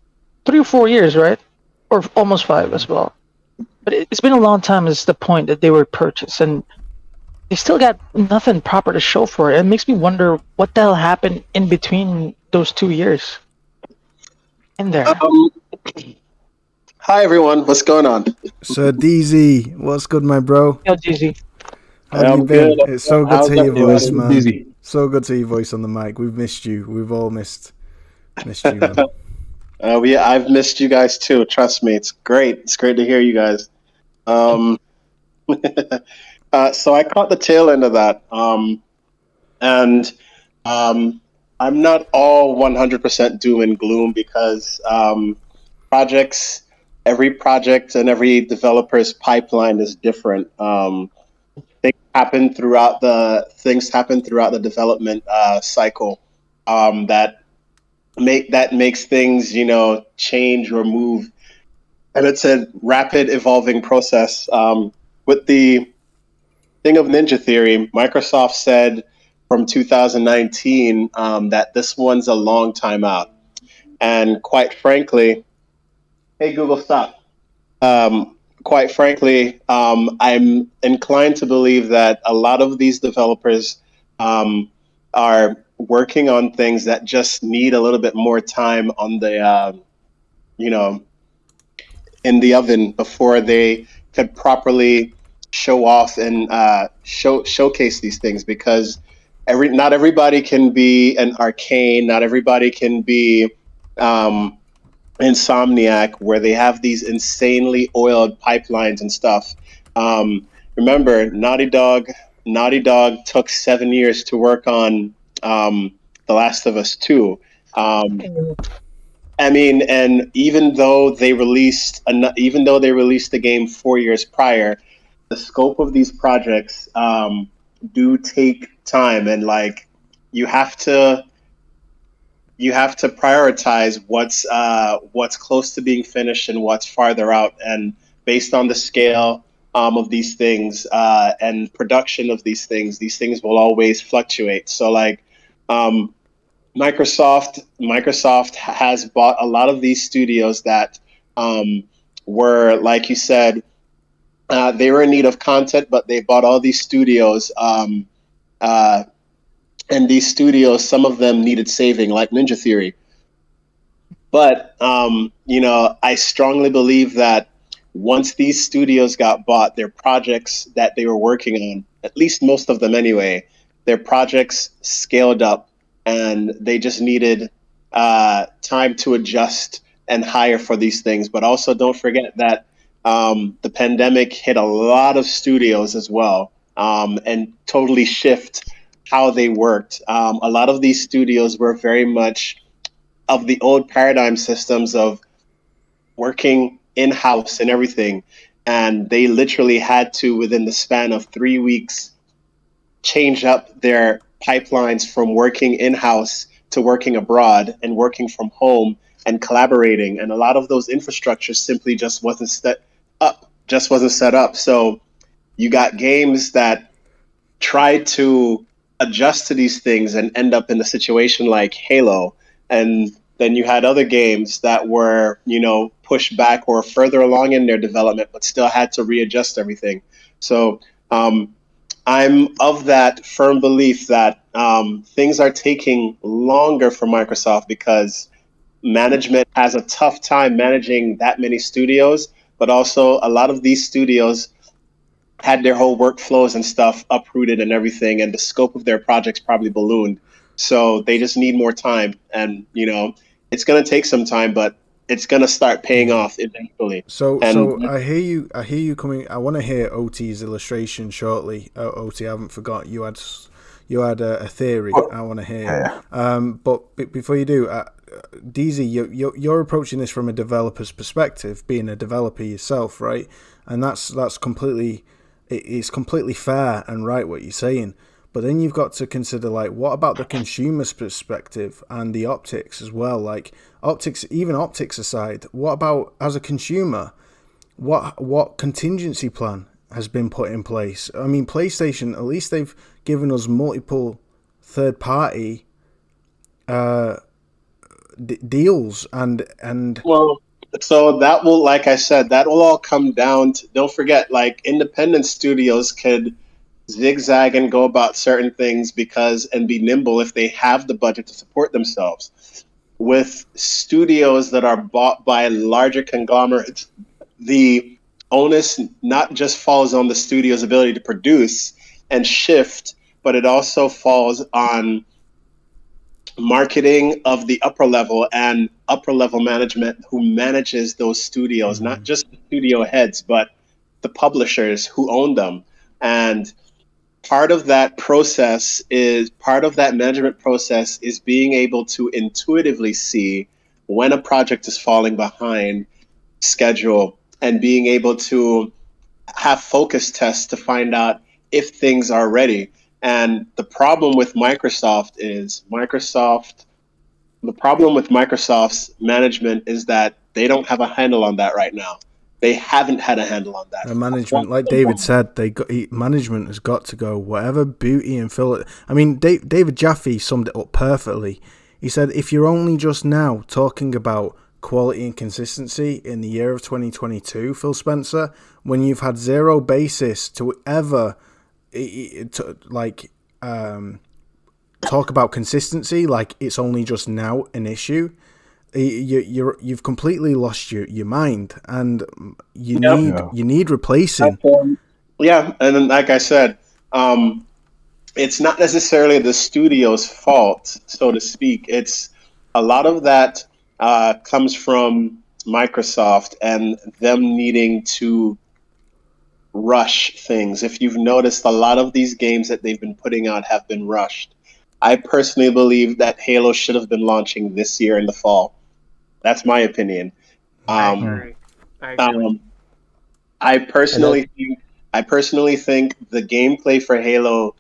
3 or 4 years, right? Or almost 5 as well. But it's been a long time. Is the point that they were purchased, and they still got nothing proper to show for it. It makes me wonder what the hell happened in between those 2 years. In there. Hi everyone, what's going on? Sir DZ, what's good, my bro? Yo, DZ. How have you I'm been? good. It's so good to How's hear your It was voice, everybody? man. busy. So good to hear your voice on the mic. We've missed you. We've all missed you, man. I've missed you guys too. Trust me, it's great. It's great to hear you guys. Um, so I caught the tail end of that, and um, I'm not all 100% doom and gloom because projects, every project and every developer's pipeline is different. Things happen throughout the development cycle that makes things change or move, and it's a rapid evolving process. With the thing of Ninja Theory, Microsoft said from 2019 that this one's a long time out, and quite frankly, hey Google, stop. Quite frankly, I'm inclined to believe that a lot of these developers are working on things that just need a little bit more time on the, you know, in the oven before they could properly show off and showcase these things. Because not everybody can be an Arcane, not everybody can be um, Insomniac, where they have these insanely oiled pipelines and stuff. Remember, Naughty Dog took 7 years to work on The Last of Us 2. I mean, and even though they released the game 4 years prior, the scope of these projects do take time, and like you have to you have to prioritize what's close to being finished and what's farther out, and based on the scale of these things and production of these things will always fluctuate. So like um, Microsoft has bought a lot of these studios that were, like you said, they were in need of content, but they bought all these studios. Uh, and these studios, some of them needed saving, like Ninja Theory. But I strongly believe that once these studios got bought, their projects that they were working on, at least most of them anyway, their projects scaled up, and they just needed time to adjust and hire for these things. But also, don't forget that the pandemic hit a lot of studios as well, and totally shift how they worked. A lot of these studios were very much of the old paradigm systems of working in house and everything. And they literally had to, within the span of 3 weeks, change up their pipelines from working in house to working abroad and working from home and collaborating. And a lot of those infrastructures simply just wasn't set up. So you got games that tried to adjust to these things and end up in a situation like Halo. And then you had other games that were, pushed back or further along in their development, but still had to readjust everything. So I'm of that firm belief that things are taking longer for Microsoft because management has a tough time managing that many studios, but also a lot of these studios had their whole workflows and stuff uprooted and everything, and the scope of their projects probably ballooned. So they just need more time, and it's going to take some time, but it's going to start paying off eventually. So And I hear you coming. I want to hear OT's illustration shortly. OT, I haven't forgot you had a theory. I want to hear. But before you do, DZ, you're approaching this from a developer's perspective, being a developer yourself, right? And that's completely. It's completely fair and right what you're saying, but then you've got to consider, like, what about the consumer's perspective and the optics as well? Like, even optics aside, what about as a consumer? What contingency plan has been put in place? I mean, PlayStation, at least they've given us multiple third-party deals and well, so that will, like I said, that will all come down to, don't forget, like, independent studios could zigzag and go about certain things and be nimble if they have the budget to support themselves. With studios that are bought by larger conglomerates, the onus not just falls on the studio's ability to produce, and shift, but it also falls on marketing of the upper level and upper level management who manages those studios, not just the studio heads, but the publishers who own them. And part of that management process is being able to intuitively see when a project is falling behind schedule and being able to have focus tests to find out if things are ready. And the problem with Microsoft's management is that they don't have a handle on that right now. They haven't had a handle on that. The management, like David said, management has got to go. Whatever Booty and Phil. I mean, David Jaffe summed it up perfectly. He said, if you're only just now talking about quality and consistency in the year of 2022, Phil Spencer, when you've had zero basis to ever talk about consistency, like it's only just now an issue, you've completely lost your mind, and you need replacing. Yeah, and then, like I said, it's not necessarily the studio's fault, so to speak. It's a lot of that comes from Microsoft and them needing to rush things. If you've noticed, a lot of these games that they've been putting out have been rushed. I personally believe that Halo should have been launching this year in the fall. That's my opinion. I agree. I personally think the gameplay for Halo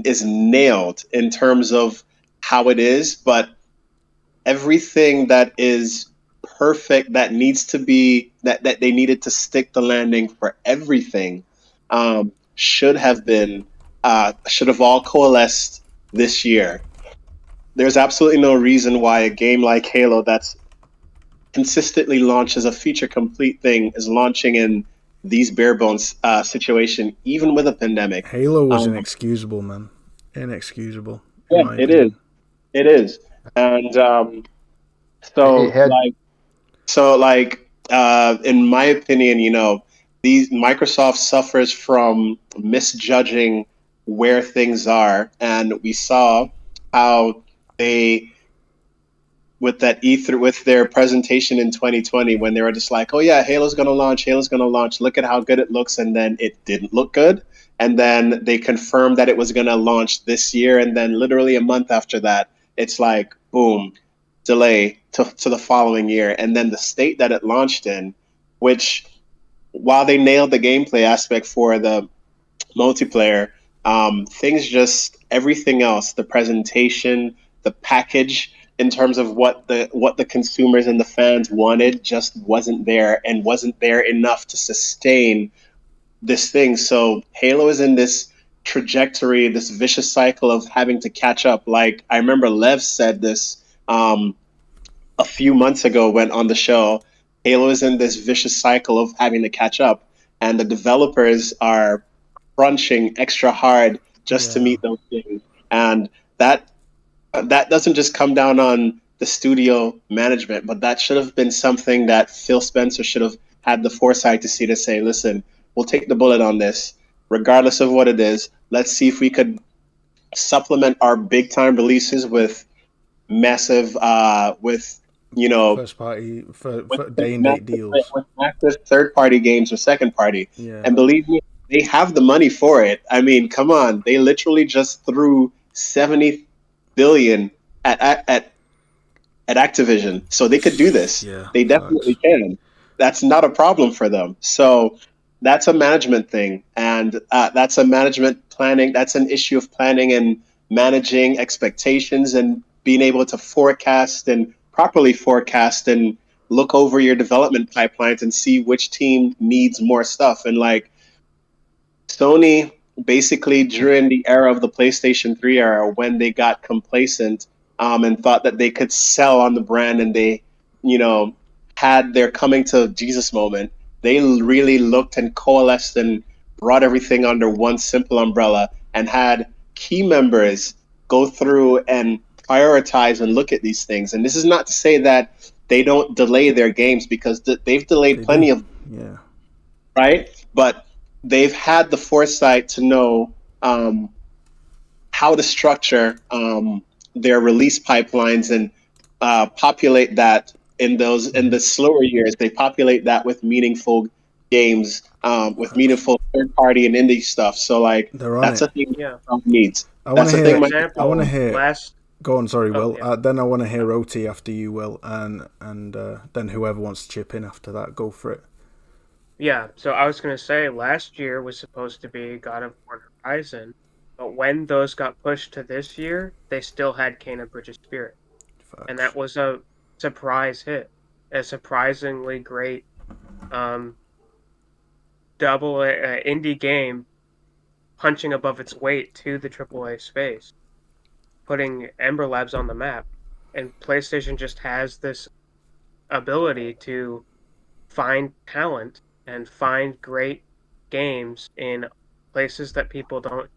is nailed in terms of how it is, but everything that is perfect, that needs to be, that they needed to stick the landing for everything, should have all coalesced this year. There's absolutely no reason why a game like Halo that's consistently launched as a feature complete thing is launching in these bare bones situation, even with a pandemic. Halo was inexcusable, man. Inexcusable. Yeah, it is. It is. And in my opinion, these Microsoft suffers from misjudging where things are, and we saw how they, with that E3, with their presentation in 2020, when they were just like, oh yeah, Halo's gonna launch, look at how good it looks, and then it didn't look good, and then they confirmed that it was gonna launch this year, and then literally a month after that, it's like, boom, delay to the following year. And then the state that it launched in, which, while they nailed the gameplay aspect for the multiplayer, everything else, the presentation, the package, in terms of what the consumers and the fans wanted, just wasn't there, and wasn't there enough to sustain this thing. So Halo is in this trajectory, this vicious cycle of having to catch up. Like, I remember Lev said this a few months ago when on the show. Halo is in this vicious cycle of having to catch up, and the developers are crunching extra hard just to meet those things. And that doesn't just come down on the studio management, but that should have been something that Phil Spencer should have had the foresight to see, to say, listen, we'll take the bullet on this, regardless of what it is. Let's see if we could supplement our big time releases with massive, first party for day and date deals, with massive third party games or second party. Yeah. And believe me, they have the money for it. I mean, come on, they literally just threw $70 billion at Activision, so they could do this. Yeah, they definitely can. That's not a problem for them. So that's a management thing, and that's a management planning. That's an issue of planning and managing expectations and being able to forecast and properly forecast and look over your development pipelines and see which team needs more stuff. And like Sony, basically during the era of the PlayStation 3 era, when they got complacent and thought that they could sell on the brand, and they, had their coming to Jesus moment, they really looked and coalesced and brought everything under one simple umbrella and had key members go through and prioritize and look at these things. And this is not to say that they don't delay their games, because they've delayed plenty of, right? But they've had the foresight to know how to structure their release pipelines and populate that in the slower years. They populate that with meaningful games, with meaningful third party and indie stuff. So like that's a thing Microsoft needs. I want to hear. I want to hear. Last. Go on, sorry, Will. Yeah. Then I want to hear OT after you, Will, and then whoever wants to chip in after that, go for it. Yeah, so I was going to say last year was supposed to be God of War Horizon, but when those got pushed to this year, they still had Kena Bridge of Spirit. Facts. And that was a surprise hit. A surprisingly great double indie game punching above its weight to the AAA space, putting Ember Labs on the map. And PlayStation just has this ability to find talent and find great games in places that people don't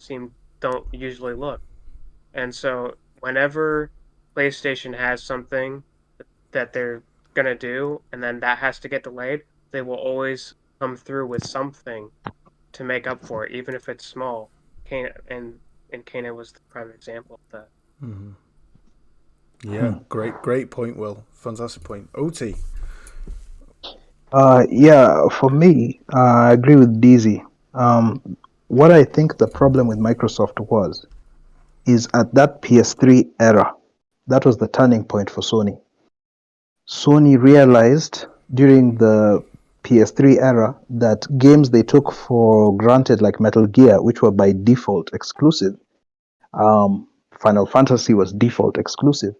usually look. And so whenever PlayStation has something that they're gonna do and then that has to get delayed, they will always come through with something to make up for it, even if it's small. And Kena was the prime example of that. Mm-hmm. Yeah, great point, Will. Fantastic point. OT. Yeah, for me, I agree with DZ. What I think the problem with Microsoft is at that PS3 era, that was the turning point for Sony. Sony realized during the PS3 era that games they took for granted, like Metal Gear, which were by default exclusive, Final Fantasy was default exclusive,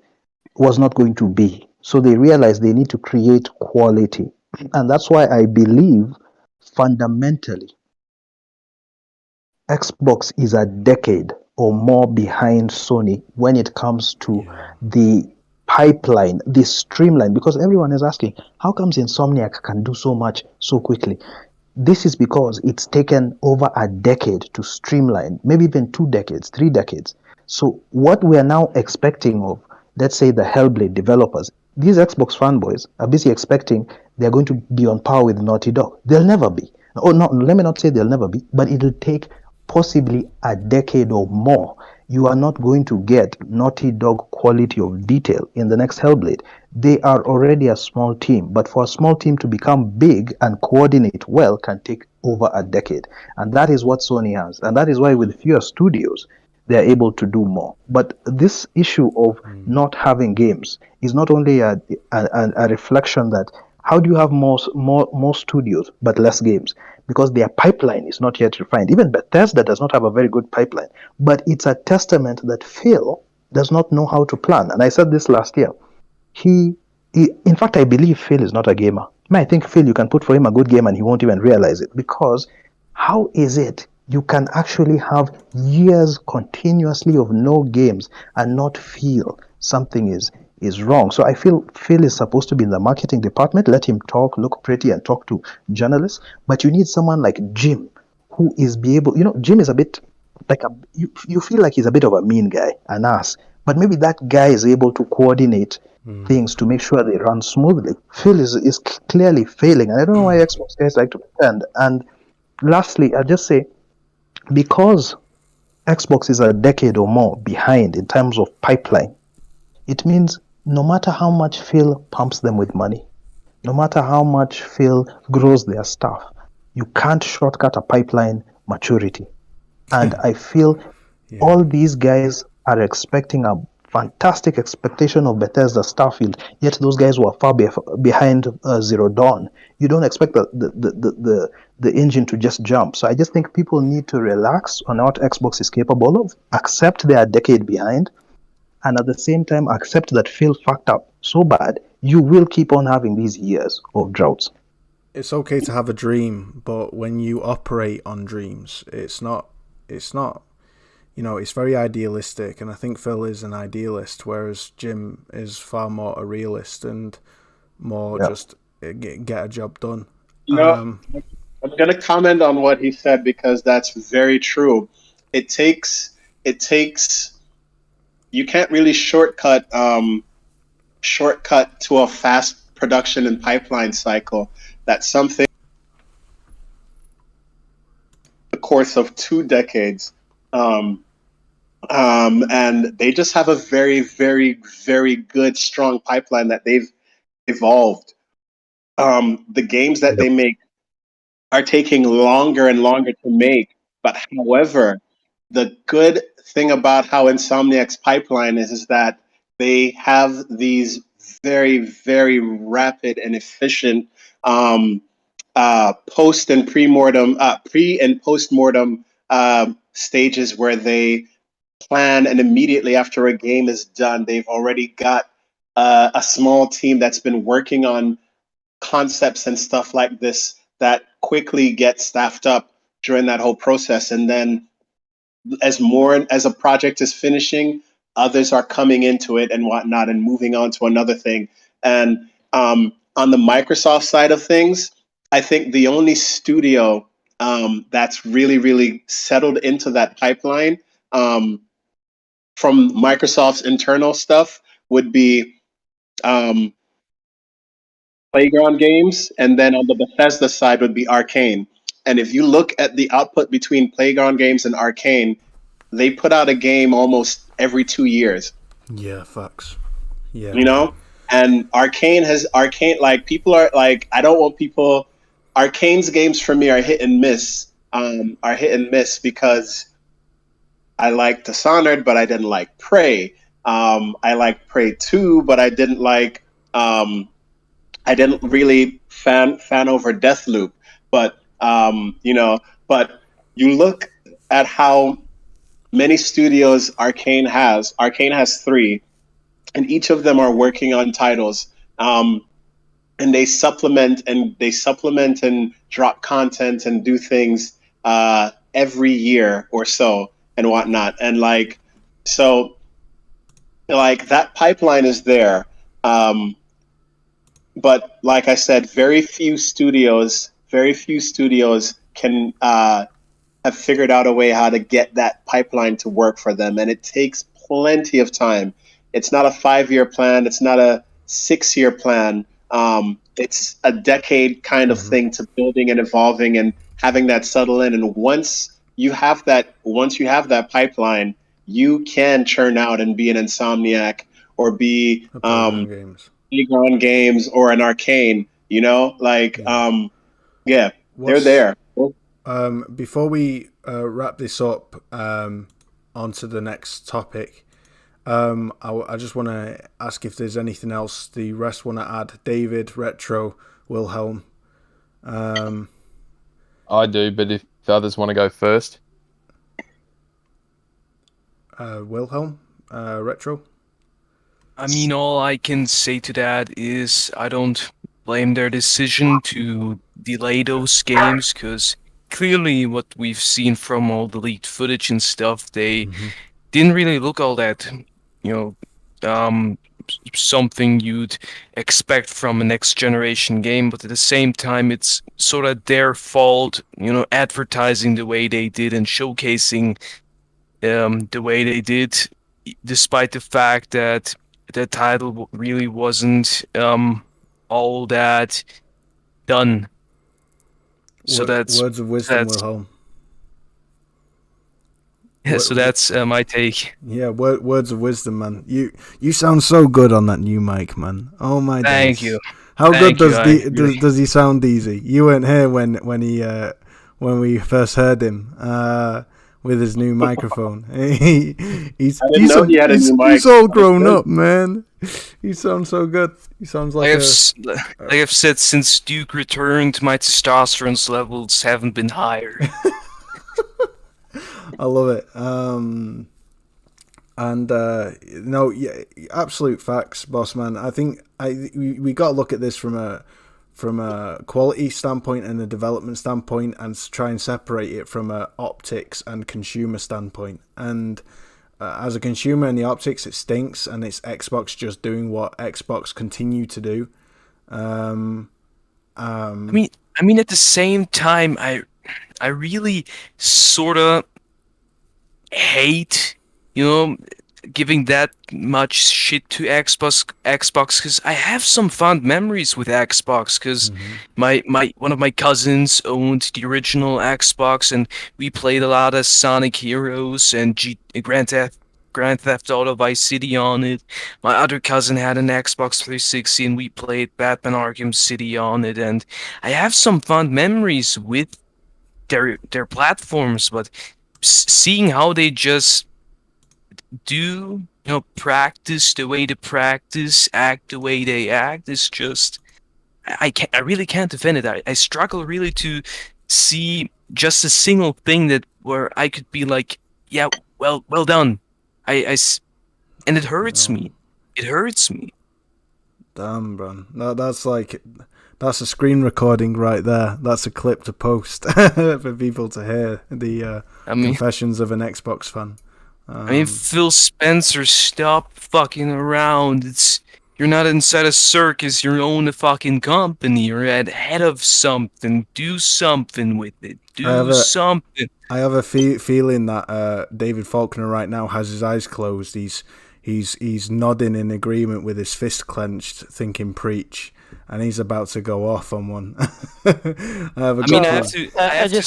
was not going to be. So they realized they need to create quality. And that's why I believe fundamentally Xbox is a decade or more behind Sony when it comes to the pipeline, the streamline, because everyone is asking, how comes Insomniac can do so much so quickly? This is because it's taken over a decade to streamline, maybe even 2 decades, 3 decades. So what we are now expecting of, let's say, the Hellblade developers, these Xbox fanboys are busy expecting they're going to be on par with Naughty Dog. They'll never be. Oh, no, let me not say they'll never be, but it'll take possibly a decade or more. You are not going to get Naughty Dog quality of detail in the next Hellblade. They are already a small team, but for a small team to become big and coordinate well can take over a decade. And that is what Sony has. And that is why with fewer studios, they're able to do more. But this issue of not having games is not only a reflection that how do you have more studios but less games? Because their pipeline is not yet refined. Even Bethesda does not have a very good pipeline. But it's a testament that Phil does not know how to plan. And I said this last year. In fact, I believe Phil is not a gamer. I think Phil, you can put for him a good game and he won't even realize it. Because how is it you can actually have years continuously of no games and not feel something is wrong? So I feel Phil is supposed to be in the marketing department. Let him talk, look pretty, and talk to journalists. But you need someone like Jim, who is be able. Jim is a bit like you feel like he's a bit of a mean guy, an ass. But maybe that guy is able to coordinate things to make sure they run smoothly. Phil is clearly failing, and I don't know why Xbox guys like to pretend. And lastly, I'll just say, because Xbox is a decade or more behind in terms of pipeline, it means no matter how much Phil pumps them with money, no matter how much Phil grows their staff, you can't shortcut a pipeline maturity. And I feel all these guys are expecting a fantastic expectation of Bethesda Starfield, yet those guys were far behind Zero Dawn. You don't expect the engine to just jump. So I just think people need to relax on what Xbox is capable of, accept they are a decade behind, and at the same time accept that Phil fucked up so bad, you will keep on having these years of droughts. It's okay to have a dream, but when you operate on dreams, it's not it's very idealistic, and I think Phil is an idealist, whereas Jim is far more a realist and more just get a job done. I'm going to comment on what he said because that's very true. It takes you can't really shortcut to a fast production and pipeline cycle. That's something the course of 2 decades And they just have a very, very, very good, strong pipeline that they've evolved. The games that they make are taking longer and longer to make. But however, the good thing about how Insomniac's pipeline is that they have these very, very rapid and efficient post and pre and post mortem stages where they plan, and immediately after a game is done, they've already got a small team that's been working on concepts and stuff like this that quickly get staffed up during that whole process. And then as a project is finishing, others are coming into it and whatnot and moving on to another thing. And on the Microsoft side of things, I think the only studio that's really, really settled into that pipeline from Microsoft's internal stuff would be Playground Games, and then on the Bethesda side would be Arcane. And if you look at the output between Playground Games and Arcane, they put out a game almost every 2 years. Yeah, facts. Yeah, you know, and Arcane like people are like I don't want people. Arcane's games for me are hit and miss. Are hit and miss because I liked Dishonored, but I didn't like Prey. I liked Prey 2, but I didn't like. I didn't really fan over Deathloop. But but you look at how many studios Arcane has. Arcane has 3, and each of them are working on titles. And they supplement and drop content and do things every year or so and whatnot. And like that pipeline is there. But like I said, very few studios can have figured out a way how to get that pipeline to work for them, and it takes plenty of time. It's not a 5-year plan. It's not a 6-year plan. It's a decade kind of thing to building and evolving and having that settle in. And once you have that pipeline, you can churn out and be an Insomniac or be Playground Games or an Arcane. They're there. Before we wrap this up onto the next topic, I just want to ask if there's anything else the rest want to add. David, Retro, Wilhelm. I do, but if the others want to go first. Wilhelm, Retro. I mean, all I can say to that is I don't blame their decision to delay those games, because clearly what we've seen from all the leaked footage and stuff, they didn't really look all that, something you'd expect from a next generation game. But at the same time, it's sort of their fault, advertising the way they did and showcasing the way they did, despite the fact that the title really wasn't all that done. So that's words of wisdom, Wilhelm. So that's my take. Yeah, words of wisdom, man. You sound so good on that new mic, man. Oh my days. Thank you. How good does he sound, Easy? You weren't here when we first heard him with his new microphone. He's all grown up, man. He sounds so good. He sounds like I've said, since Duke returned, my testosterone levels haven't been higher. I love it. Absolute facts, boss man. I think we got to look at this from a quality standpoint and a development standpoint, and try and separate it from a optics and consumer standpoint. And as a consumer in the optics, it stinks, and it's Xbox just doing what Xbox continue to do. I mean, at the same time, I really sort of hate, giving that much shit to Xbox because I have some fond memories with Xbox because my one of my cousins owned the original Xbox and we played a lot of Sonic Heroes and Grand Theft Auto Vice City on it. My other cousin had an Xbox 360 and we played Batman Arkham City on it, and I have some fond memories with their platforms, but seeing how they just do practice the way they practice, act the way they act is just I really can't defend it. I struggle really to see just a single thing that where I could be like, yeah, well done. And it hurts me. It hurts me. Damn, bro. No, that's a screen recording right there. That's a clip to post for people to hear the confessions of an Xbox fan. Phil Spencer, stop fucking around. You're not inside a circus. You own a fucking company. You're at head of something. Do something with it. Something. I have a feeling that David Faulkner right now has his eyes closed. He's nodding in agreement with his fist clenched, thinking "preach," and he's about to go off on one. I have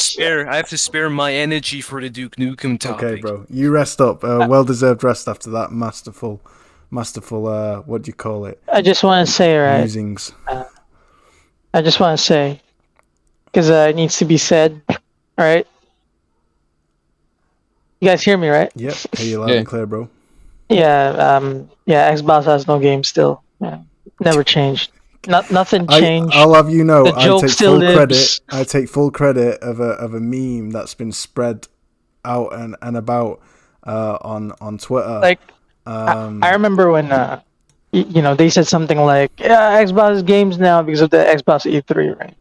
to spare my energy for the Duke Nukem topic. Okay, bro, you rest up. Well-deserved rest after that masterful. What do you call it? I just want to say, right? Musings. I just want to say, because it needs to be said, all right? You guys hear me, right? Yep, hear you loud and clear, bro. Yeah, Xbox has no game still. Yeah, never changed. Nothing changed. I'll have you know, the joke still lives. I take full credit of a meme that's been spread out and about on Twitter. Like, I remember when they said something like, "Yeah, Xbox games now because of the Xbox E3, right?"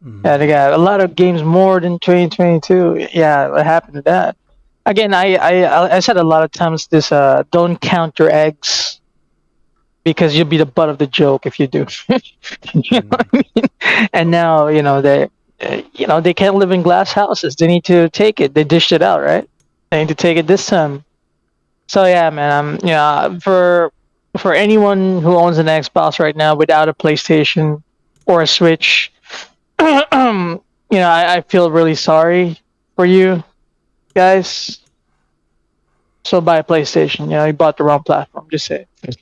Mm-hmm. Yeah, they got a lot of games more than 2022. Yeah, what happened to that? Again, I said a lot of times this, don't count your eggs because you'll be the butt of the joke if you do. You know what I mean? And now, they can't live in glass houses. They need to take it. They dished it out, right? They need to take it this time. So yeah, man, for anyone who owns an Xbox right now without a PlayStation or a Switch, I feel really sorry for you guys. So buy a PlayStation. You bought the wrong platform. Just say it.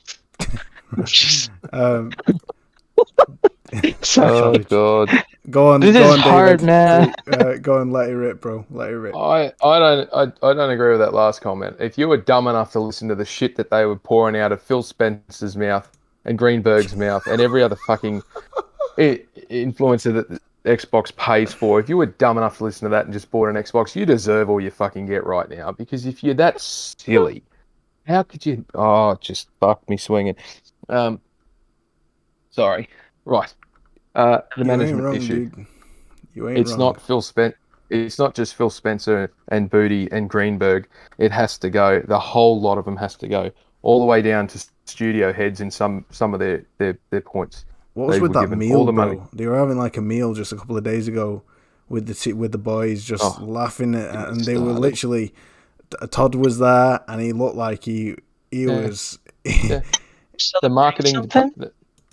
Oh God. Go on. This is hard, David. Man. Go on, let it rip, bro. Let it rip. I don't agree with that last comment. If you were dumb enough to listen to the shit that they were pouring out of Phil Spencer's mouth and Greenberg's mouth and every other fucking influencer that Xbox pays for, if you were dumb enough to listen to that and just bought an Xbox, you deserve all you fucking get right now. Because if you're that silly, how could you? Oh, just fuck me swinging. Sorry. Right. The management issue. Dude. You ain't wrong. Not Phil Spencer. It's not just Phil Spencer and Booty and Greenberg. It has to go. The whole lot of them has to go, all the way down to studio heads in some of their points. What was with that meal, bro? They were having like a meal just a couple of days ago with the boys, just laughing at, and they were literally. Todd was there, and he looked like he was. The marketing.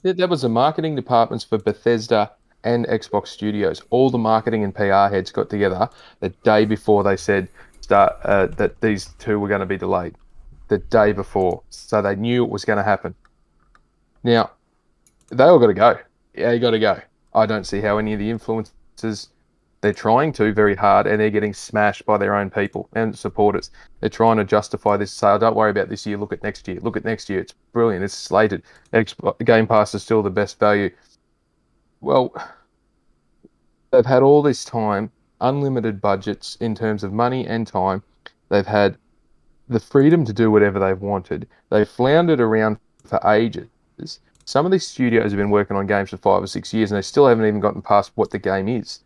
There was the marketing departments for Bethesda and Xbox Studios. All the marketing and PR heads got together the day before they said that these two were going to be delayed. The day before, so they knew it was going to happen. Now, they all got to go. Yeah, you got to go. I don't see how any of the influencers, they're trying to very hard, and they're getting smashed by their own people and supporters. They're trying to justify this, say, don't worry about this year, look at next year. Look at next year, it's brilliant, it's slated. Game Pass is still the best value. Well, they've had all this time, unlimited budgets in terms of money and time. They've had the freedom to do whatever they've wanted. They've floundered around for ages. Some of these studios have been working on games for 5 or 6 years, and they still haven't even gotten past what the game is.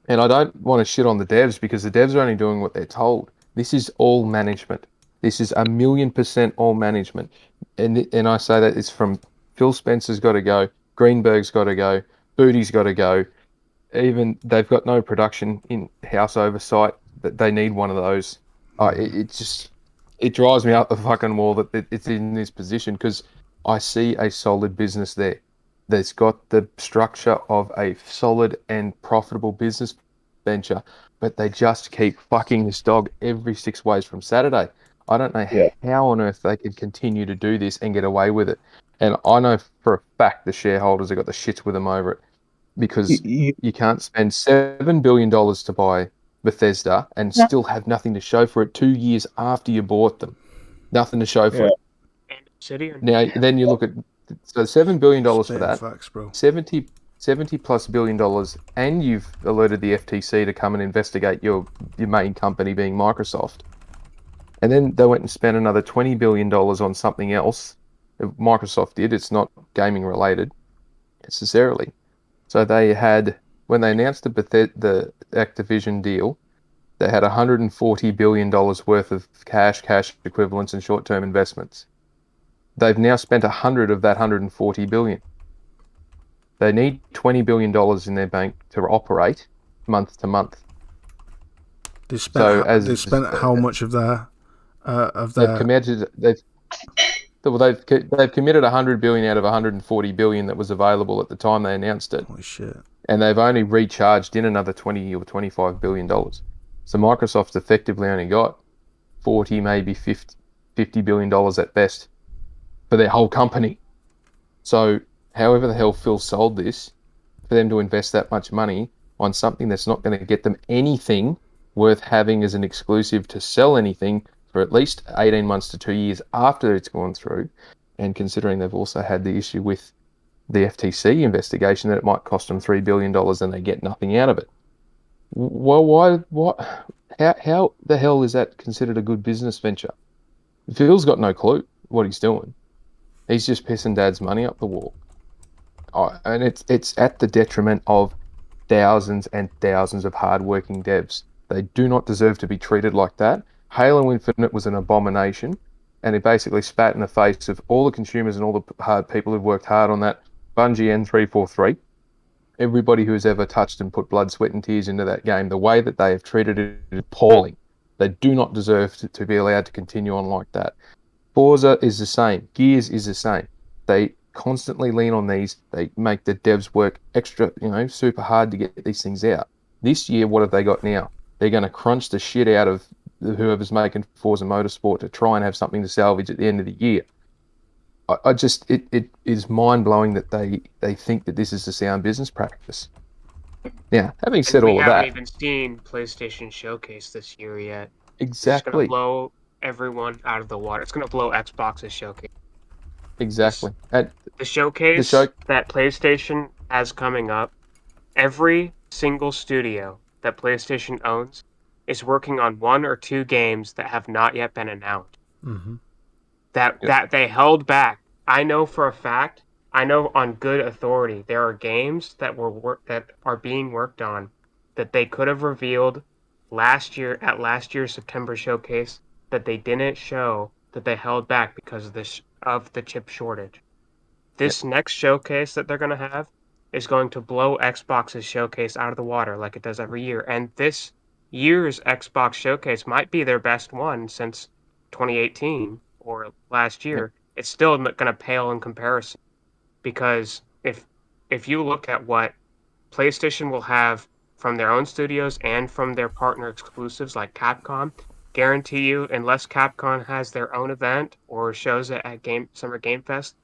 And I don't want to shit on the devs because the devs are only doing what they're told. This is all management. This is 1,000,000% all management. And I say that it's from Phil Spencer's got to go, Greenberg's got to go, Booty's got to go. Even they've got no production in-house oversight. That they need one of those. It's it drives me up the fucking wall that it's in this position, because I see a solid business there. That's got the structure of a solid and profitable business venture, but they just keep fucking this dog every 6 ways from Saturday. I don't know how on earth they can continue to do this and get away with it. And I know for a fact the shareholders have got the shits with them over it, because you can't spend $7 billion to buy Bethesda and still have nothing to show for it 2 years after you bought them. Nothing to show for it. Now, then you look at, so $7 billion for that, facts, bro. 70 plus billion dollars, and you've alerted the FTC to come and investigate your main company being Microsoft. And then they went and spent another $20 billion on something else. Microsoft did. It's not gaming related necessarily. So they had, when they announced the Activision deal, they had $140 billion worth of cash equivalents, and short-term investments. They've now spent 100 of that 140 billion. They need $20 billion in their bank to operate month to month. They spent how much of their They've committed. They've committed 100 billion out of 140 billion that was available at the time they announced it. Holy shit! And they've only recharged in another 20 or 25 billion dollars. So Microsoft's effectively only got 40, maybe 50 billion dollars at best for their whole company. So however the hell Phil sold this, for them to invest that much money on something that's not going to get them anything worth having as an exclusive to sell anything for at least 18 months to 2 years after it's gone through, and considering they've also had the issue with the FTC investigation that it might cost them $3 billion and they get nothing out of it. Well, how the hell is that considered a good business venture? Phil's got no clue what he's doing. He's just pissing Dad's money up the wall. And it's at the detriment of thousands and thousands of hardworking devs. They do not deserve to be treated like that. Halo Infinite was an abomination, and it basically spat in the face of all the consumers and all the hard people who've worked hard on that. Bungie and 343, everybody who's ever touched and put blood, sweat, and tears into that game, the way that they have treated it is appalling. They do not deserve to be allowed to continue on like that. Forza is the same. Gears is the same. They constantly lean on these. They make the devs work extra, super hard to get these things out. This year, what have they got now? They're going to crunch the shit out of whoever's making Forza Motorsport to try and have something to salvage at the end of the year. It is mind-blowing that they think that this is a sound business practice. Now, having said all of that... We haven't even seen PlayStation Showcase this year yet. Exactly. It's going to blow everyone out of the water. It's going to blow Xbox's Showcase. Exactly. The showcase that PlayStation has coming up, every single studio that PlayStation owns is working on 1 or 2 games that have not yet been announced. Mm-hmm. That they held back. I know for a fact, I know on good authority, there are games that are being worked on that they could have revealed last year's September showcase that they didn't show, that they held back because of the chip shortage. This next showcase that they're going to have is going to blow Xbox's showcase out of the water like it does every year. And this year's Xbox showcase might be their best one since 2018 or last year. It's still going to pale in comparison, because if you look at what PlayStation will have from their own studios and from their partner exclusives like Capcom, guarantee you, unless Capcom has their own event or shows it at Summer Game Fest,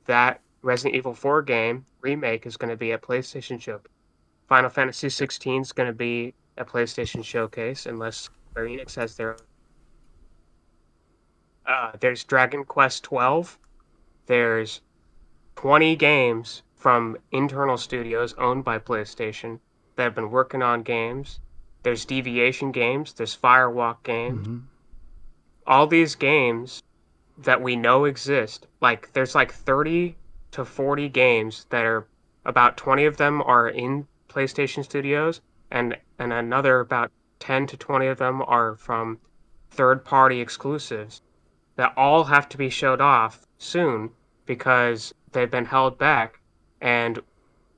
that Resident Evil 4 game remake is going to be at PlayStation Showcase. Final Fantasy 16 is going to be a PlayStation Showcase unless Square Enix has their own. There's Dragon Quest 12. There's 20 games from internal studios owned by PlayStation that have been working on games. There's Deviation games. There's Firewalk games. Mm-hmm. All these games that we know exist. There's 30 to 40 games that are about 20 of them are in PlayStation Studios, and another about 10 to 20 of them are from third-party exclusives that all have to be showed off soon because they've been held back. And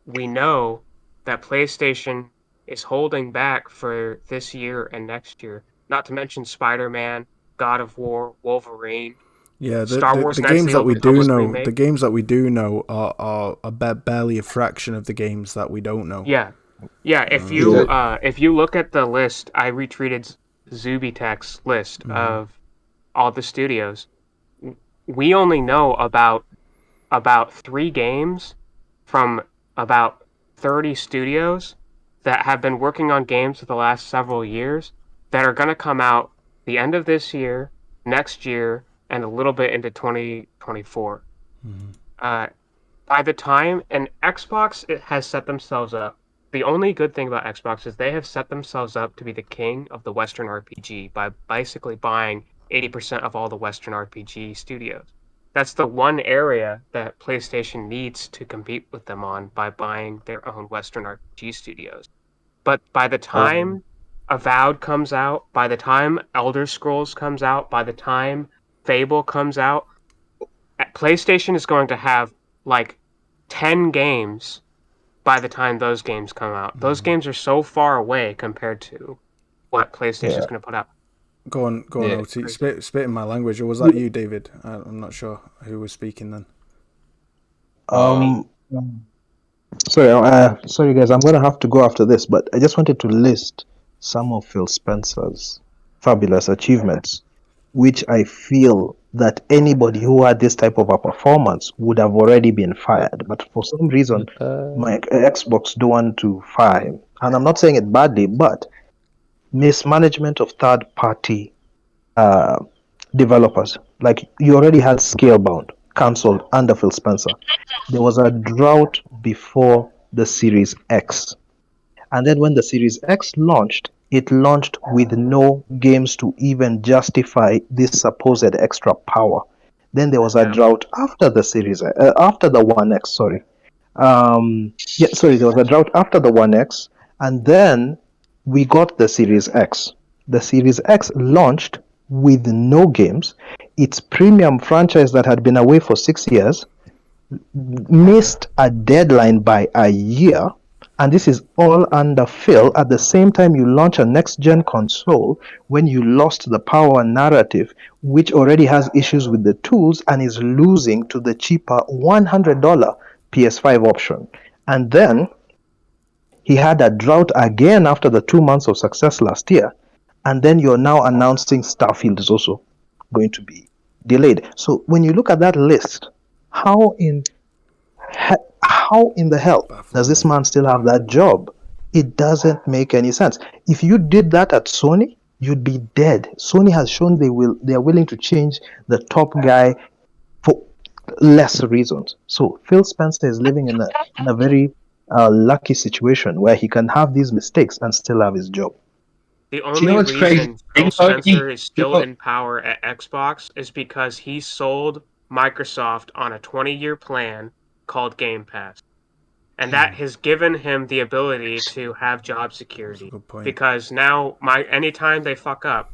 we know that PlayStation is holding back for this year and next year. Not to mention Spider-Man, God of War, Wolverine. Yeah, Star Wars the Knights games of the that we Old do Republic know, remake. the games that we do know are barely a fraction of the games that we don't know. Yeah. If you look at the list, I retweeted Zubitek's list of all the studios. We only know about 3 games from about 30 studios that have been working on games for the last several years that are going to come out the end of this year, next year, and a little bit into 2024. By the time, and Xbox has set themselves up. The only good thing about Xbox is they have set themselves up to be the king of the Western RPG by basically buying 80% of all the Western RPG studios. That's the one area that PlayStation needs to compete with them on by buying their own Western RPG studios. But by the time Avowed comes out, by the time Elder Scrolls comes out, by the time Fable comes out, PlayStation is going to have like 10 games by the time those games come out. Those games are so far away compared to what PlayStation is going to put out. Go on, Yeah. OT. Spit in my language. Or was that you, David? I'm not sure who was speaking then. Sorry guys, I'm gonna have to go after this, but I just wanted to list some of Phil Spencer's fabulous achievements, which I feel that anybody who had this type of a performance would have already been fired. But for some reason, my Xbox don't want to fire him. And I'm not saying it badly, but mismanagement of third-party developers. Like, you already had Scalebound cancelled under Phil Spencer. There was a drought before the Series X. And then when the Series X launched, it launched with no games to even justify this supposed extra power. Then there was a drought after the Series, after the One X. Sorry, there was a drought after the One X, and then we got the Series X. The Series X launched with no games. Its premium franchise that had been away for 6 years missed a deadline by a year. And this is all under Phil. At the same time, you launch a next-gen console when you lost the power narrative, which already has issues with the tools and is losing to the cheaper $100 PS5 option. And then he had a drought again after the 2 months of success last year. And then you're now announcing Starfield is also going to be delayed. So when you look at that list, how in the hell does this man still have that job? It doesn't make any sense. If you did that at Sony, you'd be dead. Sony has shown they are willing to change the top guy for less reasons. So Phil Spencer is living in a very lucky situation where he can have these mistakes and still have his job. The only reason Phil Spencer is still in power at Xbox is because he sold Microsoft on a 20-year plan called Game Pass. And that has given him the ability to have job security. Because now, anytime they fuck up,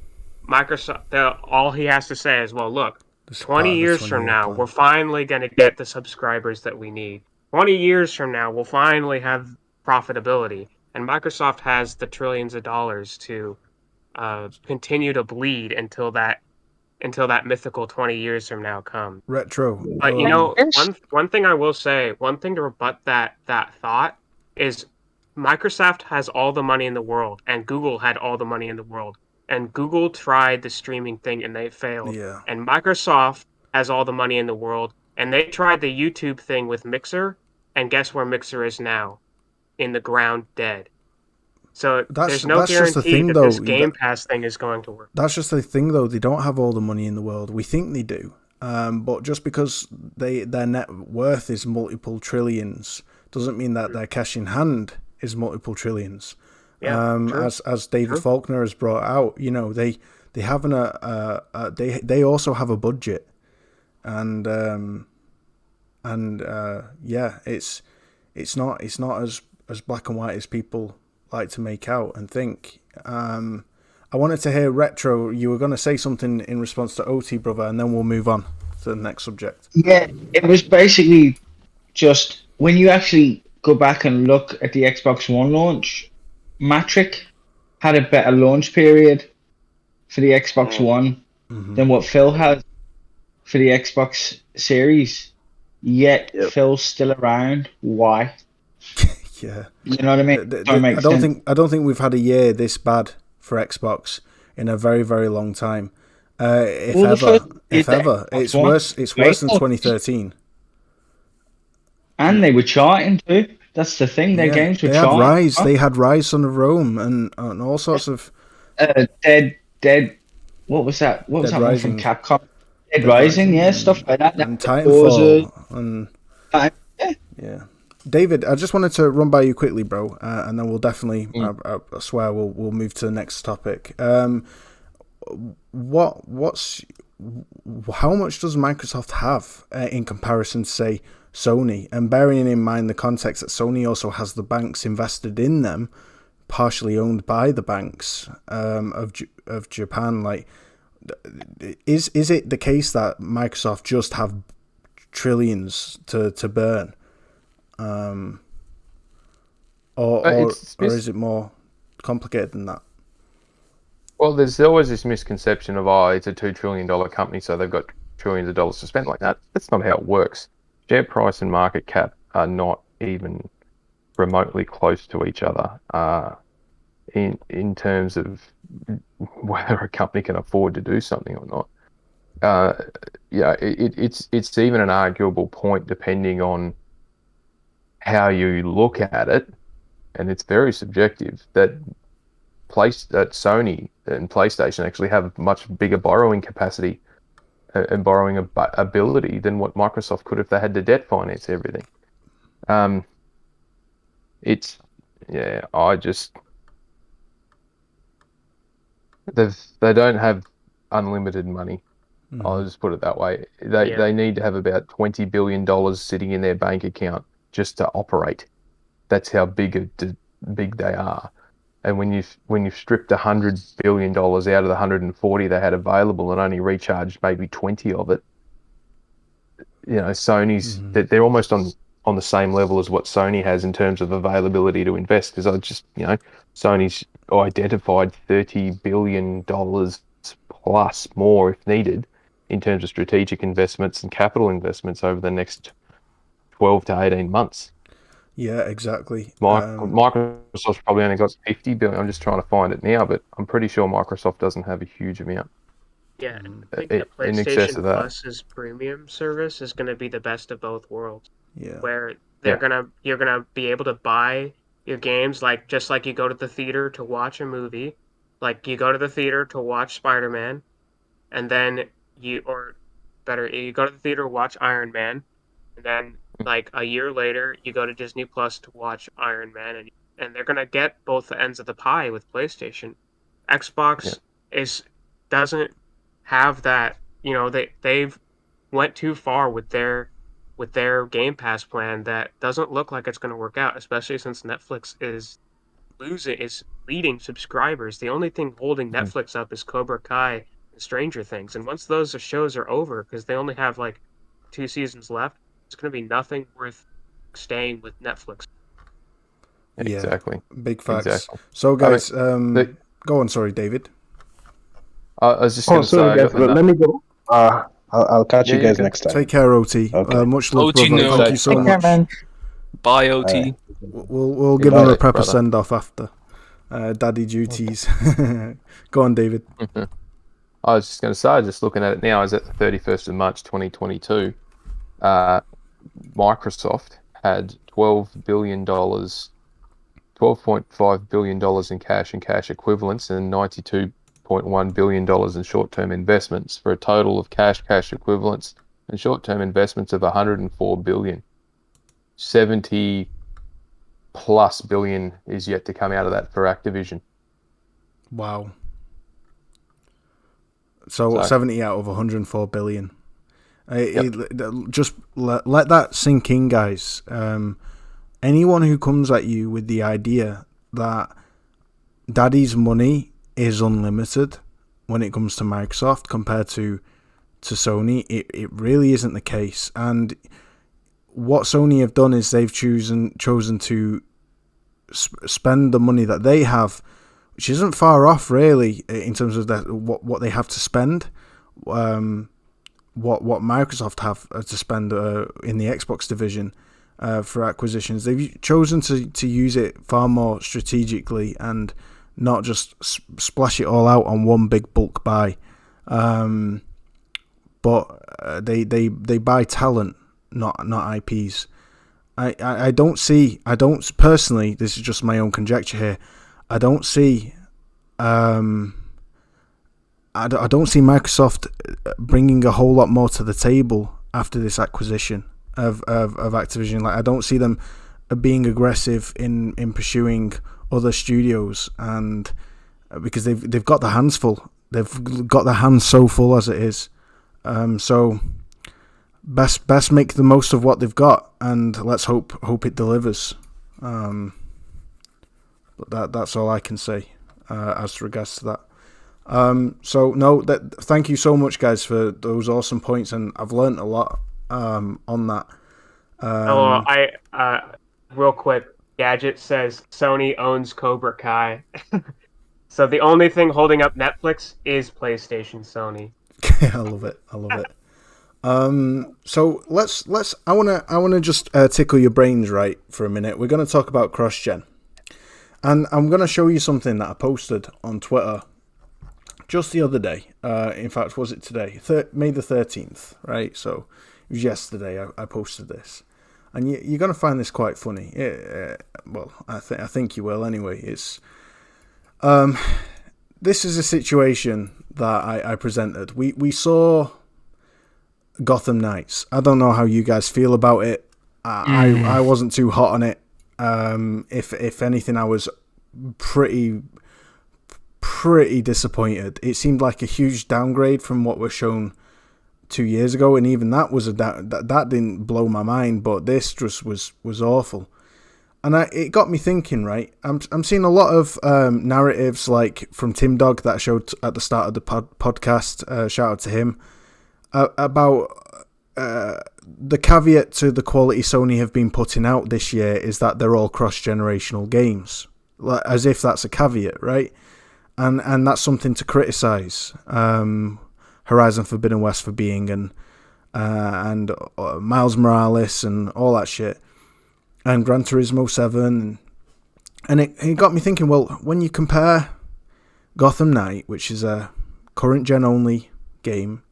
Microsoft, all he has to say is, well, look, 20 years from now, we're finally going to get the subscribers that we need. 20 years from now, we'll finally have profitability. And Microsoft has the trillions of dollars to continue to bleed until that mythical 20 years from now comes. Retro. But one thing I will say, one thing to rebut that thought is Microsoft has all the money in the world, and Google had all the money in the world, and Google tried the streaming thing and they failed. Yeah. And Microsoft has all the money in the world, and they tried the YouTube thing with Mixer, and guess where Mixer is now? In the ground, dead. So there's no guarantee that this Game Pass thing is going to work. That's just the thing, though. They don't have all the money in the world. We think they do. But just because their net worth is multiple trillions doesn't mean that their cash in hand is multiple trillions. Yeah, as David Faulkner has brought out, they have they also have a budget, and it's not as black and white as people like to make out and think. I wanted to hear Retro. You were going to say something in response to OT, brother, and then we'll move on to the next subject. Yeah, it was basically just when you actually go back and look at the Xbox One launch, Matrix had a better launch period for the Xbox One than what Phil has for the Xbox Series. Yet Phil's still around. Why? Yeah. You know what I mean? I don't think we've had a year this bad for Xbox in a very, very long time. If ever, it's worse. It's worse than 2013. And they were charting too. That's the thing. Their games were charting. Rise. They had Rise, Son of Rome, and all sorts of. Dead. What was that? What was that one from Capcom? Dead Rising, stuff like that. And Titanfall, and yeah. David, I just wanted to run by you quickly, bro, and then we'll definitely. I swear we'll move to the next topic. How much does Microsoft have in comparison to, say, Sony? And bearing in mind the context that Sony also has the banks invested in them, partially owned by the banks of Japan. Like, is it the case that Microsoft just have trillions to burn, or is it more complicated than that? Well, there's always this misconception of, it's a $2 trillion company, so they've got trillions of dollars to spend. Like that. That's not how it works. Share price and market cap are not even remotely close to each other in terms of whether a company can afford to do something or not. It's even an arguable point depending on how you look at it, and it's very subjective that Sony and PlayStation actually have much bigger borrowing capacity and borrowing ability than what Microsoft could if they had to debt finance everything. They don't have unlimited money. I'll just put it that way. They need to have about $20 billion sitting in their bank account just to operate. That's how big they are. And when you've stripped $100 billion out of the 140 they had available and only recharged maybe 20 of it, Sony's they're almost on the same level as what Sony has in terms of availability to invest. Because Sony's identified $30 billion plus more if needed in terms of strategic investments and capital investments over the next 12 to 18 months. Yeah, exactly. Microsoft's probably only got 50 billion. I'm just trying to find it now, but I'm pretty sure Microsoft doesn't have a huge amount. Yeah, and I think the PlayStation Plus's premium service is going to be the best of both worlds. Yeah. Where you're gonna be able to buy your games just like you go to the theater to watch a movie, like you go to the theater to watch Spider-Man, and then you go to the theater to watch Iron Man, and then like a year later you go to Disney Plus to watch Iron Man, and they're gonna get both ends of the pie with PlayStation. Xbox doesn't have that. They've went too far with their Game Pass plan that doesn't look like it's going to work out, especially since Netflix is leading subscribers. The only thing holding Netflix up is Cobra Kai and Stranger Things, and once those shows are over, because they only have like 2 seasons left, it's going to be nothing worth staying with Netflix. Yeah, exactly. Big facts. Exactly. So, guys, go on. Sorry, David. I was just going to say, guys, let me go. I'll catch you guys next time. Take care, OT. Okay. Much love, OT, brother. no. Thank you so much. Care, man. Bye, OT. We'll give him a proper send off after daddy duties. Go on, David. I was just going to say, just looking at it now, is at the 31st of March 2022. Microsoft had $12.5 billion in cash and cash equivalents and $92.1 billion in short-term investments, for a total of cash equivalents and short-term investments of $104 billion. 70 plus billion is yet to come out of that for Activision. Wow. So 70 out of 104 billion. Just let that sink in, guys. Anyone who comes at you with the idea that daddy's money is unlimited when it comes to Microsoft compared to Sony, it really isn't the case. And what Sony have done is they've chosen to spend the money that they have, which isn't far off really in terms of what they have to spend what Microsoft have to spend in the Xbox division for acquisitions. They've chosen to use it far more strategically and not just splash it all out on one big bulk buy. But they buy talent, not IPs. I don't personally, this is just my own conjecture here, I don't see Microsoft bringing a whole lot more to the table after this acquisition of Activision. Like, I don't see them being aggressive in pursuing other studios, and because they've got their hands full. They've got their hands so full as it is. So best make the most of what they've got, and let's hope it delivers. But that's all I can say as regards to that. Thank you so much, guys, for those awesome points, and I've learned a lot on that. Real quick, Gadget says Sony owns Cobra Kai. So the only thing holding up Netflix is PlayStation Sony. I love it. So I wanna just tickle your brains right for a minute. We're gonna talk about cross-gen, and I'm gonna show you something that I posted on Twitter just the other day. In fact, was it today? May the 13th, right? So it was yesterday I posted this, and you're gonna find this quite funny. Well, I think you will anyway. It's this is a situation that I presented. We saw Gotham Knights. I don't know how you guys feel about it. I wasn't too hot on it. If anything, I was pretty disappointed. It seemed like a huge downgrade from what was shown 2 years ago, and even that was that didn't blow my mind. But this just was awful. And it got me thinking, right? I'm seeing a lot of narratives, like from Tim Dog that I showed at the start of the podcast. Shout out to him about the caveat to the quality Sony have been putting out this year is that they're all cross-generational games, like, as if that's a caveat, right? And that's something to criticize Horizon Forbidden West for being, and Miles Morales and all that shit. And Gran Turismo 7, and it got me thinking, well, when you compare Gotham Knight, which is a current gen only game,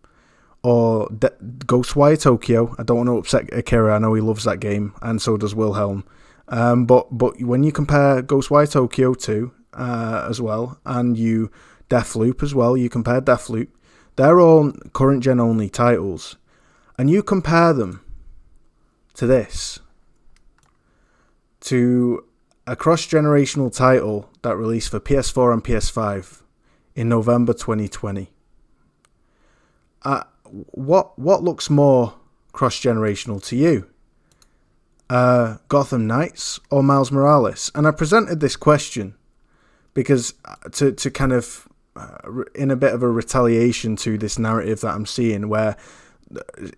or Ghostwire Tokyo, I don't want to upset Akira, I know he loves that game, and so does Wilhelm, but when you compare Ghostwire Tokyo 2 as well, and you Deathloop as well, you compare Deathloop, they're all current gen only titles, and you compare them to this, to a cross-generational title that released for PS4 and PS5 in November 2020. What looks more cross-generational to you? Gotham Knights or Miles Morales? And I presented this question because to kind of in a bit of a retaliation to this narrative that I'm seeing, where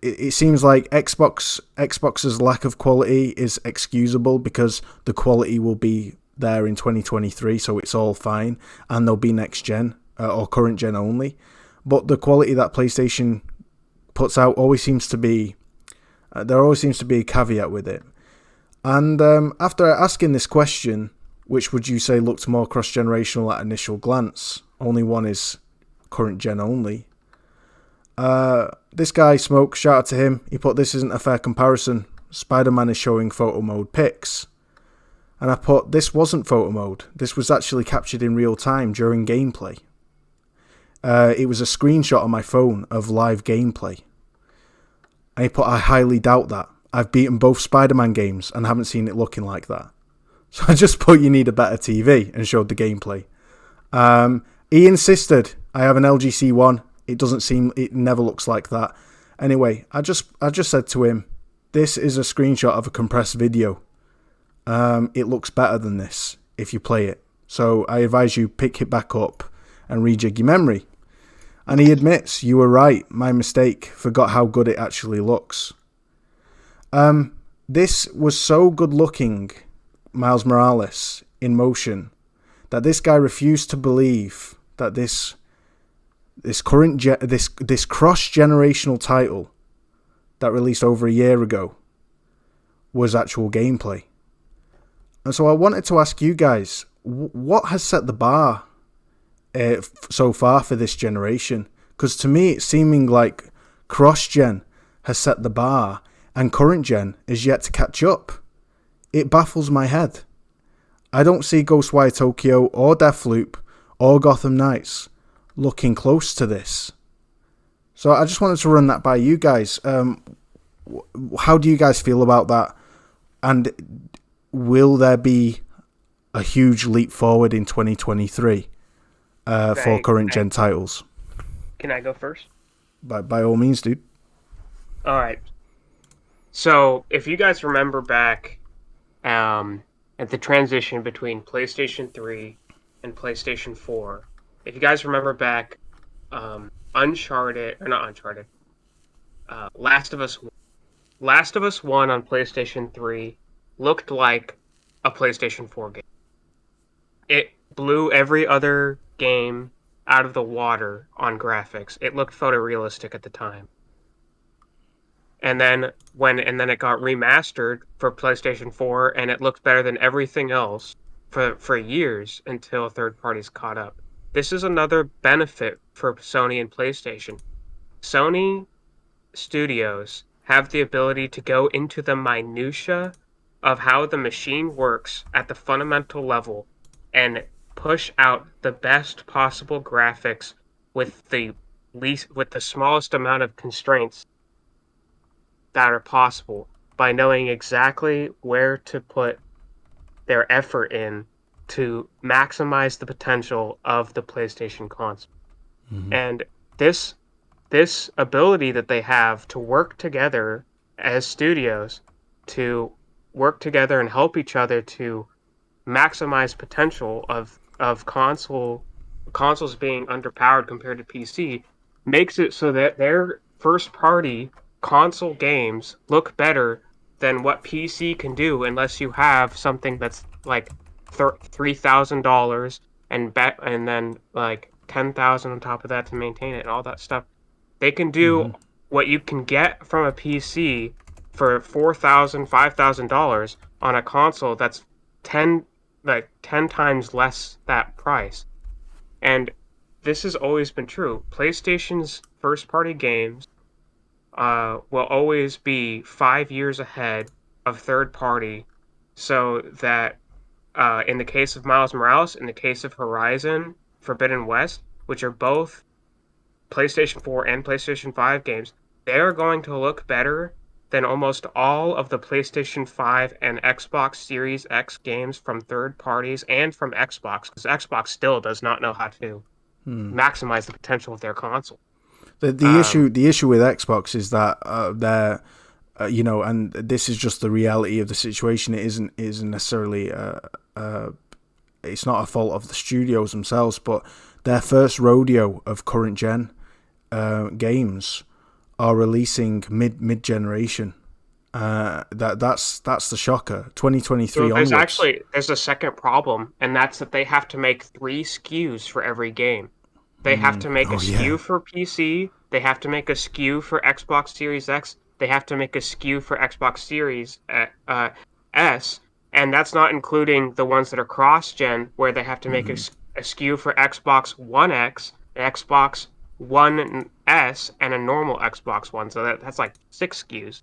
it seems like Xbox's lack of quality is excusable because the quality will be there in 2023, so it's all fine, and they'll be next gen or current gen only. But the quality that PlayStation puts out always seems to be there always seems to be a caveat with it. And after asking this question, which would you say looked more cross-generational at initial glance? Only one is current gen only. This guy, Smoke, shout out to him. He put, this isn't a fair comparison. Spider-Man is showing photo mode pics. And I put, this wasn't photo mode. This was actually captured in real time during gameplay. It was a screenshot on my phone of live gameplay. And he put, I highly doubt that. I've beaten both Spider-Man games and haven't seen it looking like that. So I just put, you need a better TV, and showed the gameplay. He insisted, I have an LG C1. It never looks like that. Anyway, I just said to him, this is a screenshot of a compressed video. It looks better than this if you play it. So I advise you pick it back up and rejig your memory. And he admits, you were right, my mistake, forgot how good it actually looks. This was so good looking, Miles Morales, in motion, that this guy refused to believe that this this this cross-generational title that released over a year ago was actual gameplay. And so I wanted to ask you guys, what has set the bar so far for this generation? Because to me, it's seeming like cross-gen has set the bar and current gen is yet to catch up. It baffles my head. I don't see Ghostwire Tokyo or Deathloop or Gotham Knights looking close to this. So I just wanted to run that by you guys. How do you guys feel about that? And will there be a huge leap forward in 2023 for current gen titles? Can I go first? By all means, dude. All right. So if you guys remember back at the transition between PlayStation 3 and PlayStation 4, if you guys remember back, Last of Us 1 on PlayStation 3 looked like a PlayStation 4 game. It blew every other game out of the water on graphics. It looked photorealistic at the time. And then it got remastered for PlayStation 4, and it looked better than everything else for years until third parties caught up. This is another benefit for Sony and PlayStation. Sony studios have the ability to go into the minutia of how the machine works at the fundamental level and push out the best possible graphics with the smallest amount of constraints that are possible, by knowing exactly where to put their effort in to maximize the potential of the PlayStation console. Mm-hmm. And this ability that they have to work together as studios, to work together and help each other to maximize potential of consoles being underpowered compared to PC, makes it so that their first party console games look better than what PC can do, unless you have something that's like $3,000 and then like $10,000 on top of that to maintain it and all that stuff. They can do what you can get from a PC for $4,000, $5,000 on a console that's 10 times less that price. And this has always been true. PlayStation's first party games will always be 5 years ahead of third party, so that in the case of Miles Morales, in the case of Horizon Forbidden West, which are both PlayStation 4 and PlayStation 5 games, they are going to look better than almost all of the PlayStation 5 and Xbox Series X games from third parties and from Xbox, because Xbox still does not know how to maximize the potential of their console. The issue with Xbox is that they're and this is just the reality of the situation. It isn't necessarily it's not a fault of the studios themselves, but their first rodeo of current gen games are releasing mid generation. That's the shocker. 2023 so onwards. There's a second problem, and that's that they have to make 3 SKUs for every game. They have to make a SKU for PC, they have to make a SKU for Xbox Series X, they have to make a SKU for Xbox Series S, and that's not including the ones that are cross-gen, where they have to make a SKU for Xbox One X, Xbox One S, and a normal Xbox One. So that's like 6 SKUs.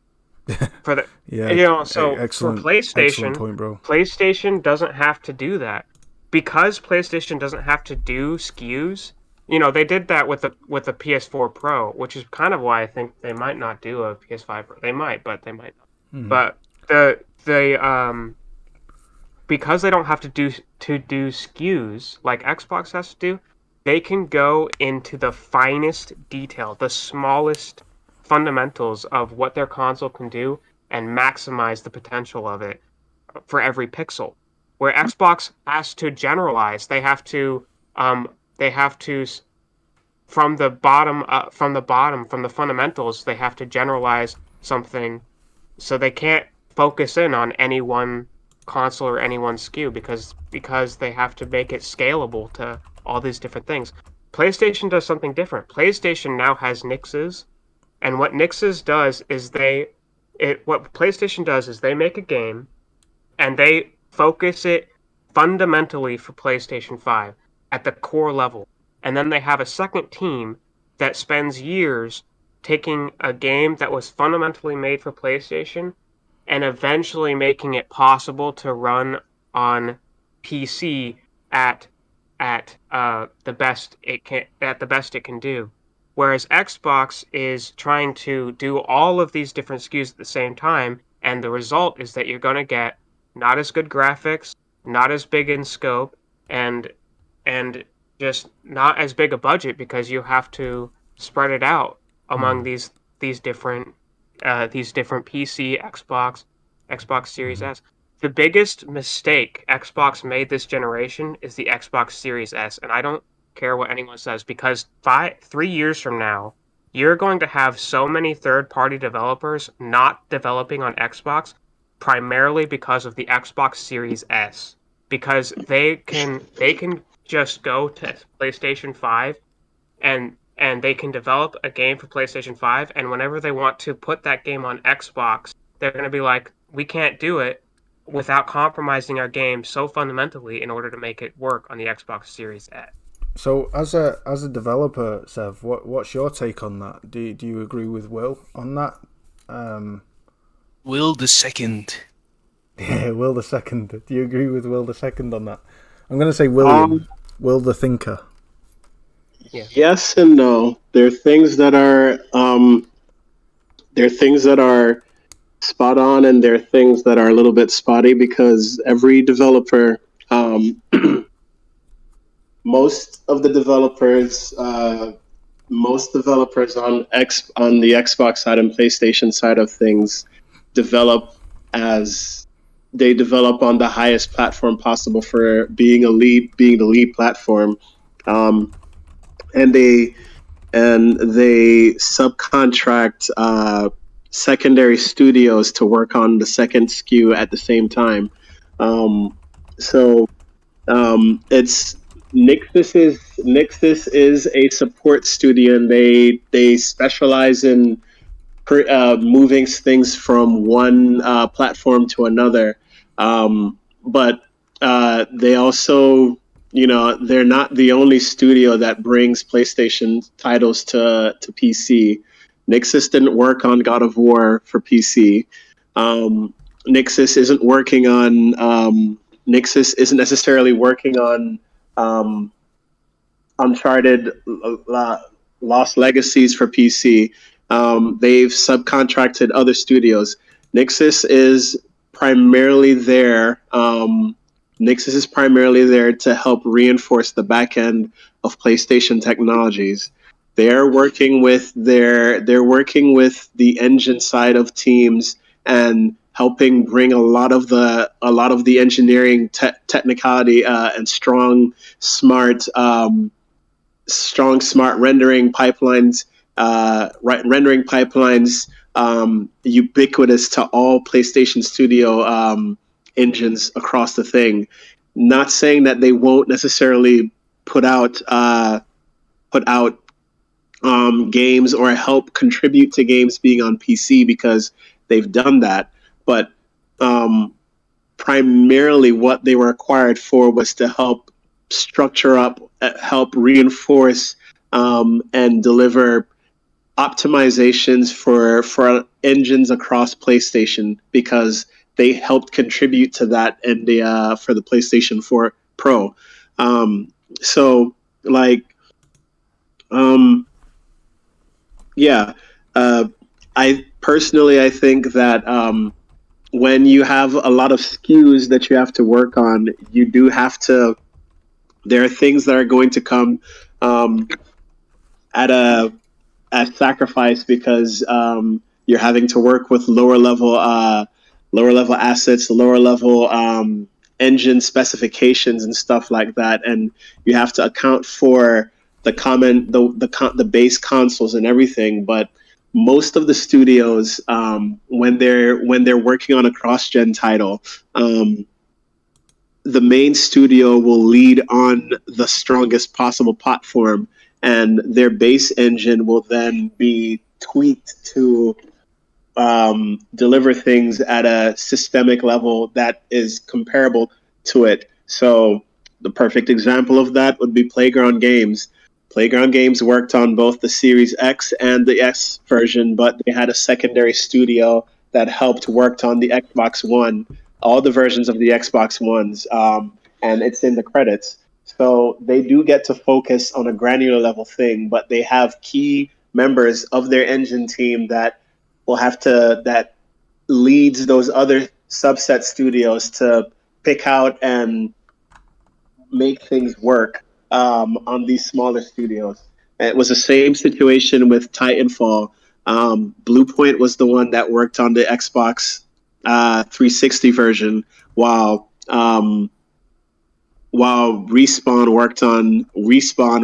For the excellent, for PlayStation, excellent point, bro. PlayStation doesn't have to do that. Because PlayStation doesn't have to do SKUs, they did that with the PS4 Pro, which is kind of why I think they might not do a PS5 Pro. They might, but they might not. But because they don't have to do SKUs like Xbox has to do, they can go into the finest detail, the smallest fundamentals of what their console can do, and maximize the potential of it for every pixel. Where Xbox has to generalize, they have to from the fundamentals, they have to generalize something, so they can't focus in on any one console or any one SKU because they have to make it scalable to all these different things. PlayStation does something different. PlayStation now has Nixes, and what Nixes does is what PlayStation does is they make a game and they focus it fundamentally for PlayStation 5 at the core level. And then they have a second team that spends years taking a game that was fundamentally made for PlayStation and eventually making it possible to run on PC at the best it can do. Whereas Xbox is trying to do all of these different SKUs at the same time, and the result is that you're going to get not as good graphics, not as big in scope, and just not as big a budget because you have to spread it out among these different PC, Xbox Series S. The biggest mistake Xbox made this generation is the Xbox Series S, and I don't care what anyone says because 3 years from now, you're going to have so many third-party developers not developing on Xbox primarily because of the Xbox Series S, because they can just go to PlayStation 5 and they can develop a game for PlayStation 5, and whenever they want to put that game on Xbox, they're going to be like, we can't do it without compromising our game so fundamentally in order to make it work on the Xbox Series S. So, as a developer, Sev, what's your take on that? Do you agree with Will on that? Will the second. Yeah, Will the second. Do you agree with Will the second on that? I'm going to say William. Will the thinker. Yeah. Yes and no. There are things that are spot on, and there are things that are a little bit spotty because every developer, most developers on the Xbox side and PlayStation side of things develop on the highest platform possible for being the lead platform, and they subcontract secondary studios to work on the second SKU at the same time. It's Nixis is a support studio, and they specialize in moving things from one platform to another. But they also, they're not the only studio that brings PlayStation titles to PC. Nixis didn't work on God of War for PC. Nixis isn't necessarily working on Uncharted Lost Legacies for PC. They've subcontracted other studios. Nixis is primarily there. Nixis is primarily there to help reinforce the back end of PlayStation technologies. They're working with the engine side of teams and helping bring a lot of the engineering technicality and strong smart rendering pipelines. Rendering pipelines ubiquitous to all PlayStation Studio engines across the thing. Not saying that they won't necessarily put out games or help contribute to games being on PC, because they've done that, but primarily what they were acquired for was to help structure up, help reinforce, and deliver optimizations for engines across PlayStation, because they helped contribute to that for the PlayStation 4 Pro. I think that when you have a lot of SKUs that you have to work on, you do have to. There are things that are going to come at sacrifice, because you're having to work with lower level assets, lower level engine specifications and stuff like that, and you have to account for the base consoles and everything. But most of the studios, when they're working on a cross-gen title, the main studio will lead on the strongest possible platform, and their base engine will then be tweaked to deliver things at a systemic level that is comparable to it. So the perfect example of that would be Playground Games. Playground Games worked on both the Series X and the S version, but they had a secondary studio that helped worked on the Xbox One, all the versions of the Xbox Ones, and it's in the credits. So they do get to focus on a granular level thing, but they have key members of their engine team that will have to, that leads those other subset studios to pick out and make things work on these smaller studios. And it was the same situation with Titanfall. Bluepoint was the one that worked on the Xbox 360 version, while Respawn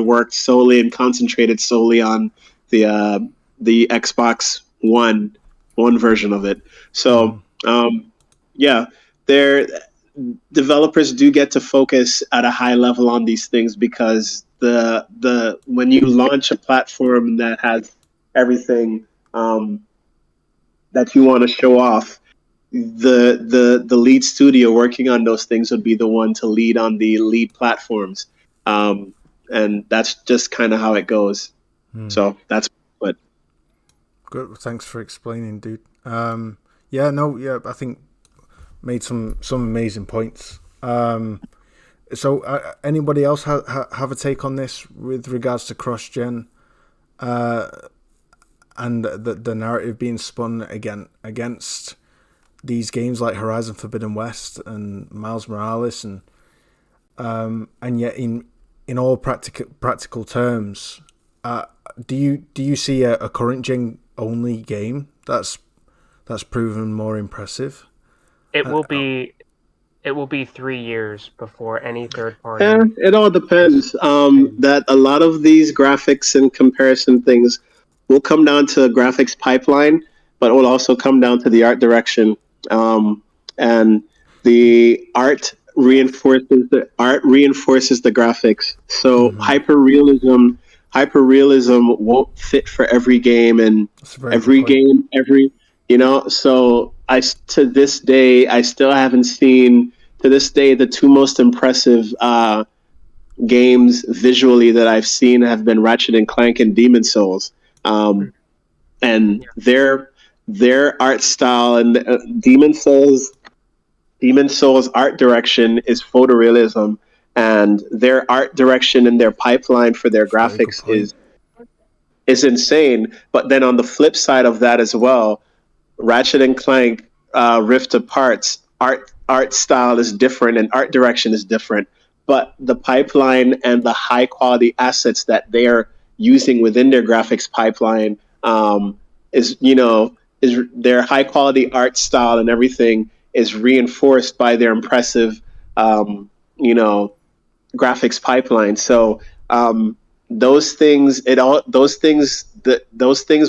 worked solely and concentrated solely on the Xbox One version of it. So yeah, developers do get to focus at a high level on these things, because the when you launch a platform that has everything that you want to show off, the lead studio working on those things would be the one to lead on the lead platforms, and that's just kind of how it goes. So that's what. Good. Thanks for explaining, dude. I think made some amazing points. So anybody else have a take on this with regards to cross-gen and the narrative being spun against these games like Horizon Forbidden West and Miles Morales, and yet in all practical terms, do you see a current gen only game that's proven more impressive? It will be 3 years before any third party. Yeah, it all depends. That a lot of these graphics and comparison things will come down to a graphics pipeline, but it will also come down to the art direction. And the art reinforces the graphics. So hyperrealism won't fit for every game, and so to this day I still haven't seen, to this day, the two most impressive games visually that I've seen have been Ratchet and Clank and Demon Souls, and their art style, and Demon Souls art direction is photorealism, and their art direction and their pipeline for their graphics is insane. But then on the flip side of that as well, Ratchet and Clank Rift Apart's art style is different and art direction is different, but the pipeline and the high quality assets that they are using within their graphics pipeline is their high quality art style and everything is reinforced by their impressive graphics pipeline. So those things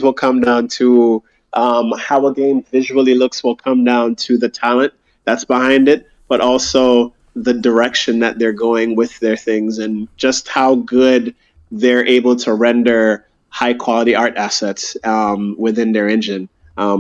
will come down to how a game visually looks, will come down to the talent that's behind it, but also the direction that they're going with their things, and just how good they're able to render high quality art assets within their engine. They're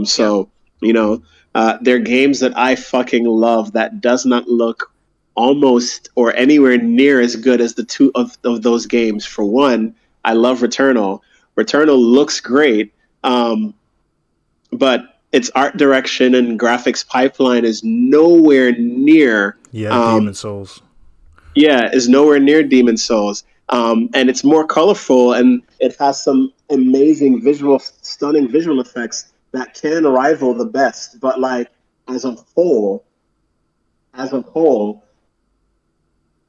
games that I fucking love that does not look almost or anywhere near as good as the two of those games. For one, I love Returnal. Returnal looks great, but its art direction and graphics pipeline is nowhere near Demon Souls. Yeah, is nowhere near Demon Souls. And it's more colorful, and it has some amazing stunning visual effects that can rival the best. But like as a whole,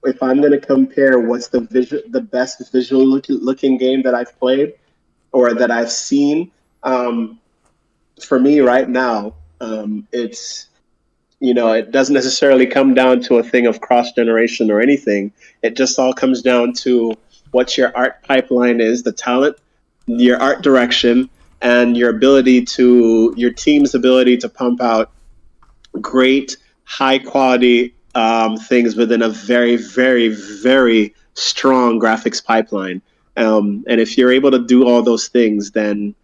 if I'm going to compare what's the best visual looking game that I've played or that I've seen, for me right now, it's, it doesn't necessarily come down to a thing of cross-generation or anything. It just all comes down to what your art pipeline is, the talent, your art direction, and your team's ability to pump out great, high-quality things within a very, very, very strong graphics pipeline. And if you're able to do all those things, then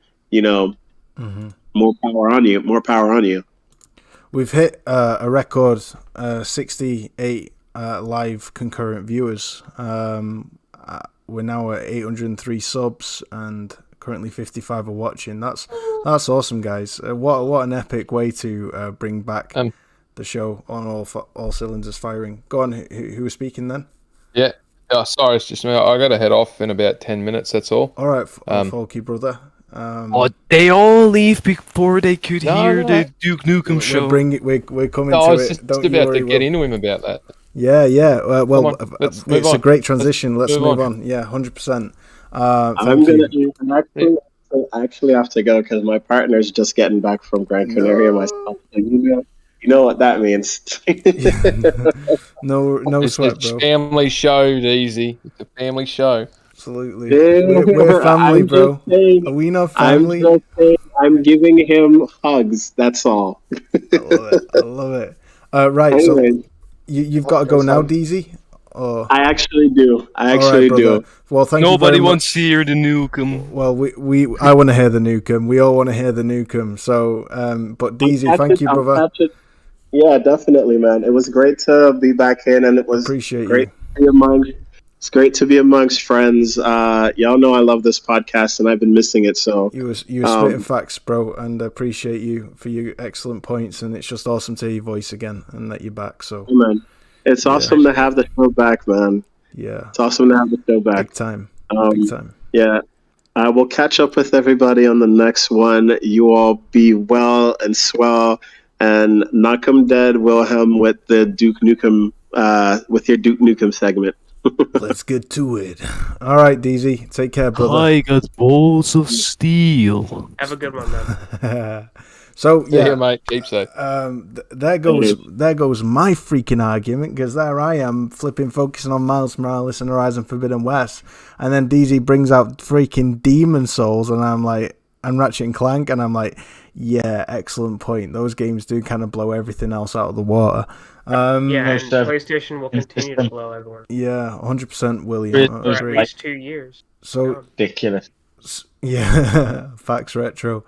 more power on you. More power on you. We've hit a record 68 live concurrent viewers. We're now at 803 subs and currently 55 are watching. That's awesome, guys. What an epic way to bring back the show on all cylinders firing. Go on, who was speaking then? Yeah. Oh, sorry, it's just me. I got to head off in about 10 minutes, that's all. All right, Folky brother. They all leave before they could hear the Duke Nukem show. We're coming to I was it. just Don't about worry, to get into him about that. Yeah. Well, let's it's move a on. great transition. Let's move on. Yeah, 100%. I actually have to go because my partner's just getting back from Gran Canaria myself. You know what that means. No It's sweat, a bro. family show, Easy. It's a family show. Absolutely. We're family, bro. Are we not family? I'm giving him hugs. That's all. I love it. Right, Anyways, so you've got to go now, DZ? Or... I actually do. do. Well, thank you Nobody very wants much. to hear the Nukem. Well, I want to hear the Nukem. We all want to hear the Nukem. So, but DZ, thank you, brother. Yeah, definitely, man. It was great to be back in, and it was great to be among. It's great to be amongst friends. Y'all know I love this podcast, and I've been missing it. So you were spitting facts, bro, and I appreciate you for your excellent points. And it's just awesome to hear your voice again and that you're back. So, man, it's awesome to have the show back, man. Yeah, it's awesome to have the show back. Big time. Big time. Yeah. We'll catch up with everybody on the next one. You all be well and swell. And knock 'em dead, Wilhelm, with the Duke Nukem, with your Duke Nukem segment. Let's get to it. All right, DZ, take care, brother. I got balls of steel. Have a good one, man. So yeah, mate. Keep safe. There goes my freaking argument, because there I am focusing on Miles Morales and Horizon Forbidden West, and then DZ brings out freaking Demon Souls, and I'm like, and Ratchet and Clank, and I'm like, yeah, excellent point. Those games do kind of blow everything else out of the water. And PlayStation will continue to blow everyone. Yeah, 100%, William. For at least 2 years. So ridiculous. Yeah, facts retro.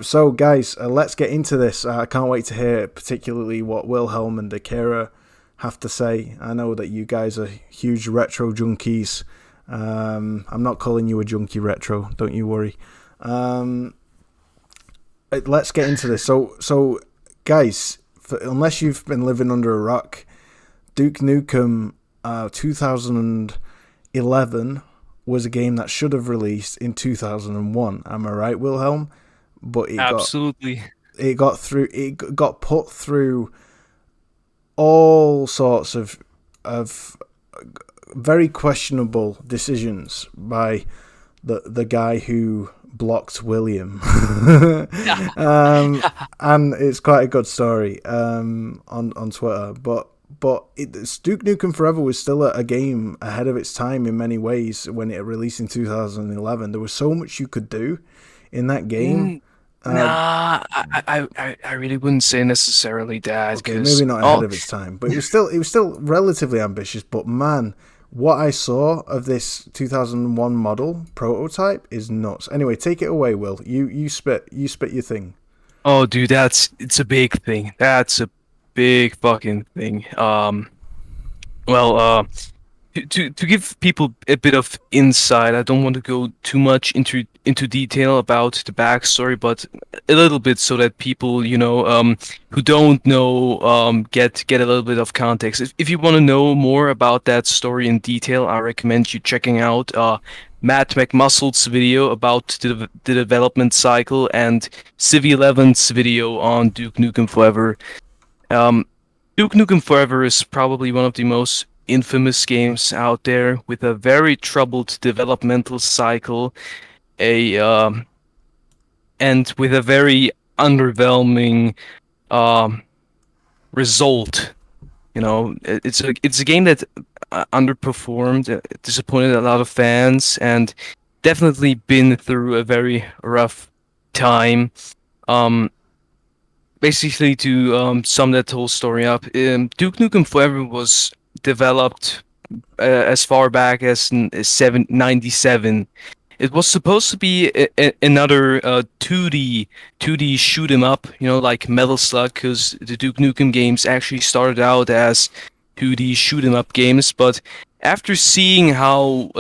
So guys, let's get into this. I can't wait to hear particularly what Wilhelm and Akira have to say. I know that you guys are huge retro junkies. I'm not calling you a junkie retro, don't you worry. Let's get into this. So guys, unless you've been living under a rock, Duke Nukem 2011 was a game that should have released in 2001. Am I right, Wilhelm? But Absolutely. It got put through all sorts of very questionable decisions by the guy who blocked William. And it's quite a good story on Twitter. But Duke Nukem Forever was still a game ahead of its time in many ways when it released in 2011. There was so much you could do in that game. I really wouldn't say necessarily that. Okay, maybe not ahead of its time, but it was still relatively ambitious. But man, what I saw of this 2001 model prototype is nuts. Anyway, take it away, Will. You spit your thing. Oh, dude, it's a big thing. That's a big fucking thing. To give people a bit of insight, I don't want to go too much into detail about the backstory, but a little bit so that people, who don't know, get a little bit of context. If you want to know more about that story in detail, I recommend you checking out Matt McMuscle's video about the development cycle and Civ11's video on Duke Nukem Forever. Duke Nukem Forever is probably one of the most infamous games out there, with a very troubled developmental cycle, and with a very underwhelming result. It's a game that underperformed, disappointed a lot of fans, and definitely been through a very rough time. Basically, to sum that whole story up, Duke Nukem Forever was developed as far back as 97. It was supposed to be another 2D shoot 'em up, like Metal Slug, because the Duke Nukem games actually started out as 2D shoot 'em up games. But after seeing how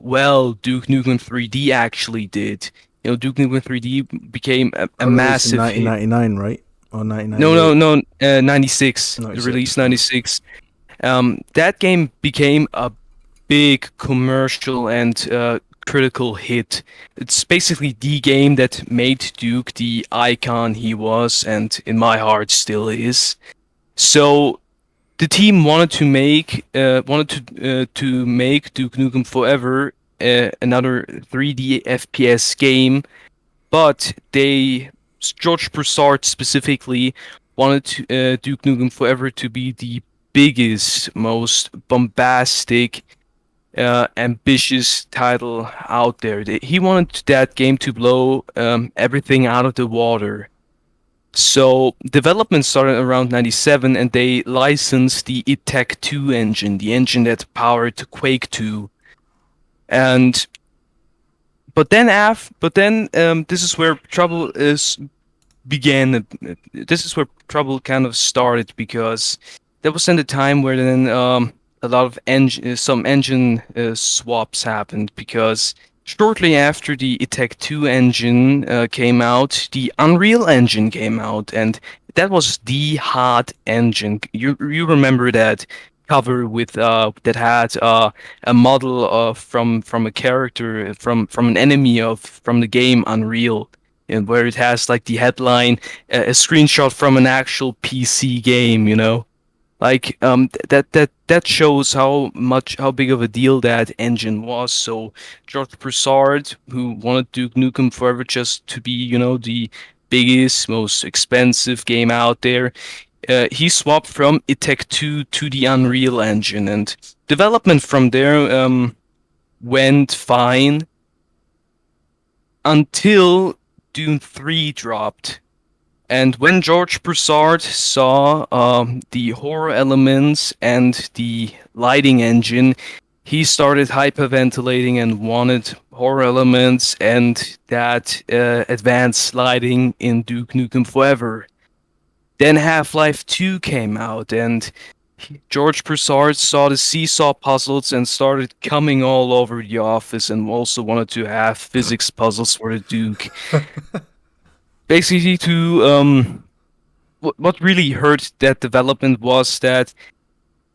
well Duke Nukem 3D actually did, Duke Nukem 3D became a Released in massive hit. 1999, right? Or No, 1998? 96. 96. Released 96. That game became a big commercial and critical hit. It's basically the game that made Duke the icon he was, and in my heart still is. So the team wanted to make Duke Nukem Forever another 3D FPS game, but George Broussard specifically wanted Duke Nukem Forever to be the biggest, most bombastic, ambitious title out there. He wanted that game to blow everything out of the water. So development started around 97, and they licensed the It Take Two engine, the engine that powered Quake 2. But then this is where trouble began. This is where trouble kind of started, because there was then the time where then a lot of some engine swaps happened, because shortly after the It Take Two engine came out, the Unreal Engine came out, and that was the hot engine. You remember that cover with that had a model from a character from an enemy from the game Unreal, and where it has like the headline, a screenshot from an actual PC game, like that shows how big of a deal that engine was. So George Broussard, who wanted Duke Nukem Forever just to be, the biggest, most expensive game out there, he swapped from It Take Two to the Unreal Engine, and development from there went fine until Doom 3 dropped. And when George Broussard saw the horror elements and the lighting engine, he started hyperventilating and wanted horror elements and that advanced lighting in Duke Nukem Forever. Then Half-Life 2 came out, and George Broussard saw the seesaw puzzles and started coming all over the office, and also wanted to have physics puzzles for the Duke. Basically, what really hurt that development was that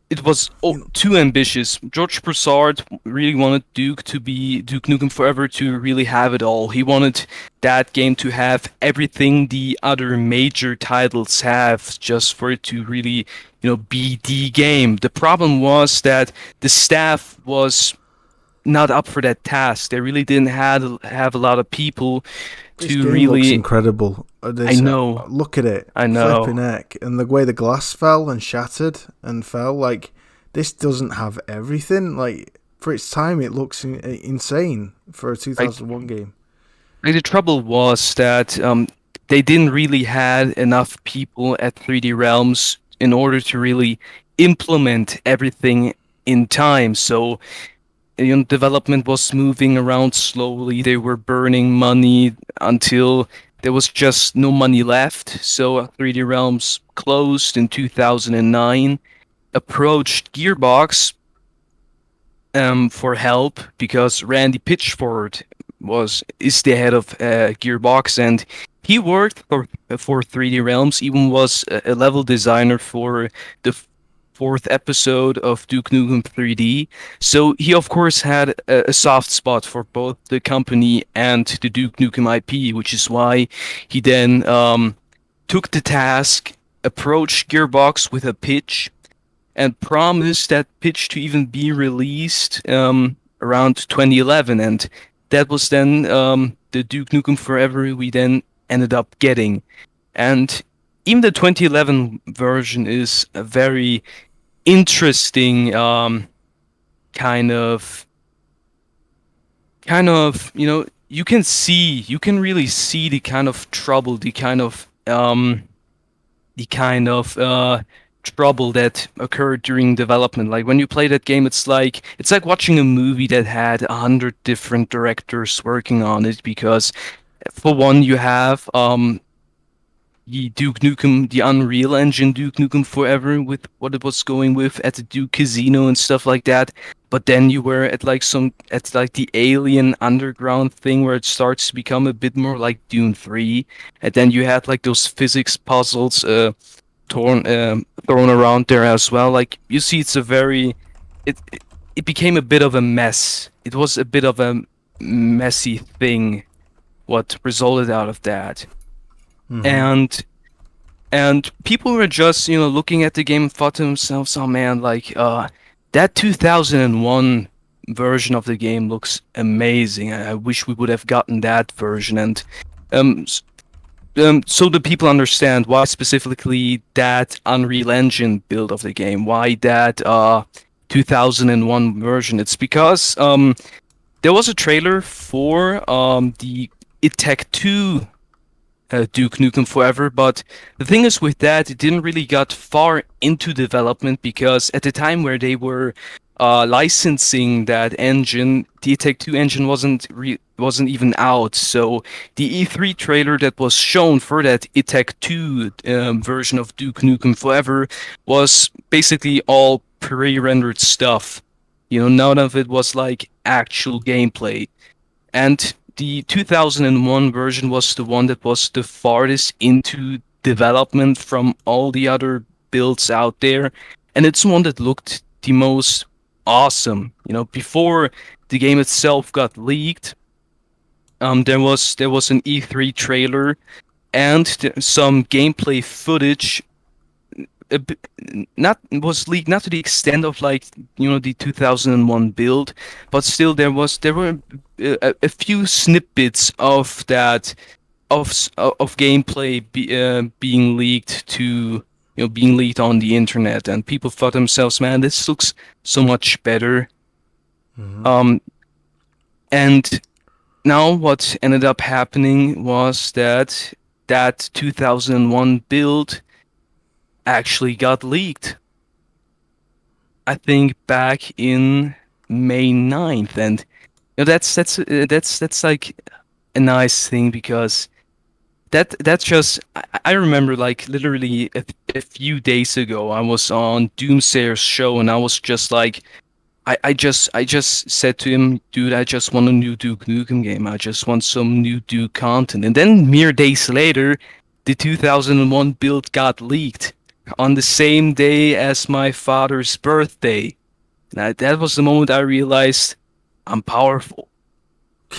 it was too ambitious. George Broussard really wanted Duke Nukem Forever to really have it all. He wanted that game to have everything the other major titles have, just for it to really, be the game. The problem was that the staff was not up for that task. They really didn't have a lot of people This to game really. looks incredible. I know. Look at it. I know. Flipping heck. And the way the glass fell and shattered and fell, like, this doesn't have everything. Like, for its time, it looks insane for a 2001 game. Like, the trouble was that they didn't really had enough people at 3D Realms in order to really implement everything in time. So development was moving around slowly. They were burning money until there was just no money left. So 3D Realms closed in 2009, approached Gearbox for help, because Randy Pitchford is the head of Gearbox, and he worked for 3D Realms, even was a level designer for the fourth episode of Duke Nukem 3D. So he, of course, had a soft spot for both the company and the Duke Nukem IP, which is why he then took the task, approached Gearbox with a pitch, and promised that pitch to even be released around 2011. And that was then the Duke Nukem Forever we then ended up getting. And even the 2011 version is a very interesting kind of you can really see the kind of trouble, the kind of trouble that occurred during development. Like when you play that game, it's like watching a movie that had 100 different directors working on it, because for one, you have the Duke Nukem, the Unreal Engine Duke Nukem Forever, with what it was going with at the Duke Casino and stuff like that. But then you were at like the Alien Underground thing, where it starts to become a bit more like Dune 3, and then you had like those physics puzzles thrown around there as well. Like you see, it became a bit of a mess. It was a bit of a messy thing, what resulted out of that. And people were just, looking at the game and thought to themselves, oh man, like that 2001 version of the game looks amazing. I wish we would have gotten that version. And so the people understand why specifically that Unreal Engine build of the game, why that 2001 version. It's because there was a trailer for the It Take Two Duke Nukem Forever, but the thing is with that, it didn't really got far into development, because at the time where they were licensing that engine, the It Take Two engine wasn't even out. So the E3 trailer that was shown for that It Take Two version of Duke Nukem Forever was basically all pre-rendered stuff. None of it was like actual gameplay. And the 2001 version was the one that was the farthest into development from all the other builds out there, and it's one that looked the most awesome. Before the game itself got leaked, there was an E3 trailer and some gameplay footage. Was leaked, not to the extent of like the 2001 build, but still there were a few snippets of that of gameplay being leaked to being leaked on the internet, and people thought themselves, man, this looks so much better. And now what ended up happening was that 2001 build actually got leaked, I think back in May 9th, and that's like a nice thing, because that's just I remember, like, literally a few days ago I was on Doomsayer's show, and I was just like, I just said to him, dude, I just want a new Duke Nukem game, I just want some new Duke content. And then mere days later, the 2001 build got leaked on the same day as my father's birthday. Now, that was the moment I realized I'm powerful.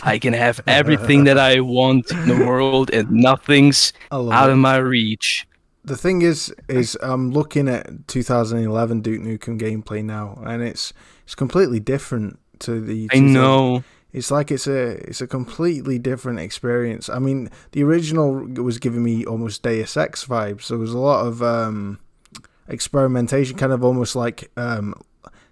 I can have everything that I want in the world, and nothing's out of my reach. The thing is I'm looking at 2011 Duke Nukem gameplay now, and it's completely different to the. I know. It's like it's a completely different experience. I mean, the original was giving me almost Deus Ex vibes. There was a lot of experimentation, kind of almost like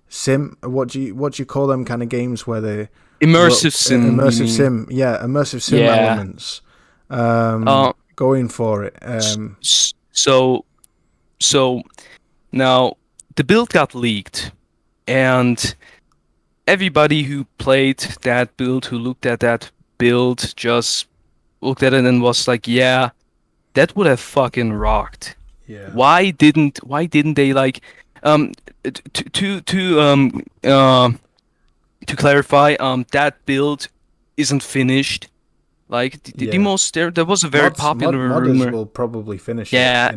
sim. What do you call them kind of games where they immersive sim? Immersive sim, yeah, immersive sim elements. Going for it. So now the build got leaked, and everybody who played that build, who looked at that build, just looked at it and was like, yeah, that would have fucking rocked. Yeah. Why didn't they, like, to clarify, that build isn't finished. Like the most there was a very popular rumor. Modders will probably finish it. Yeah,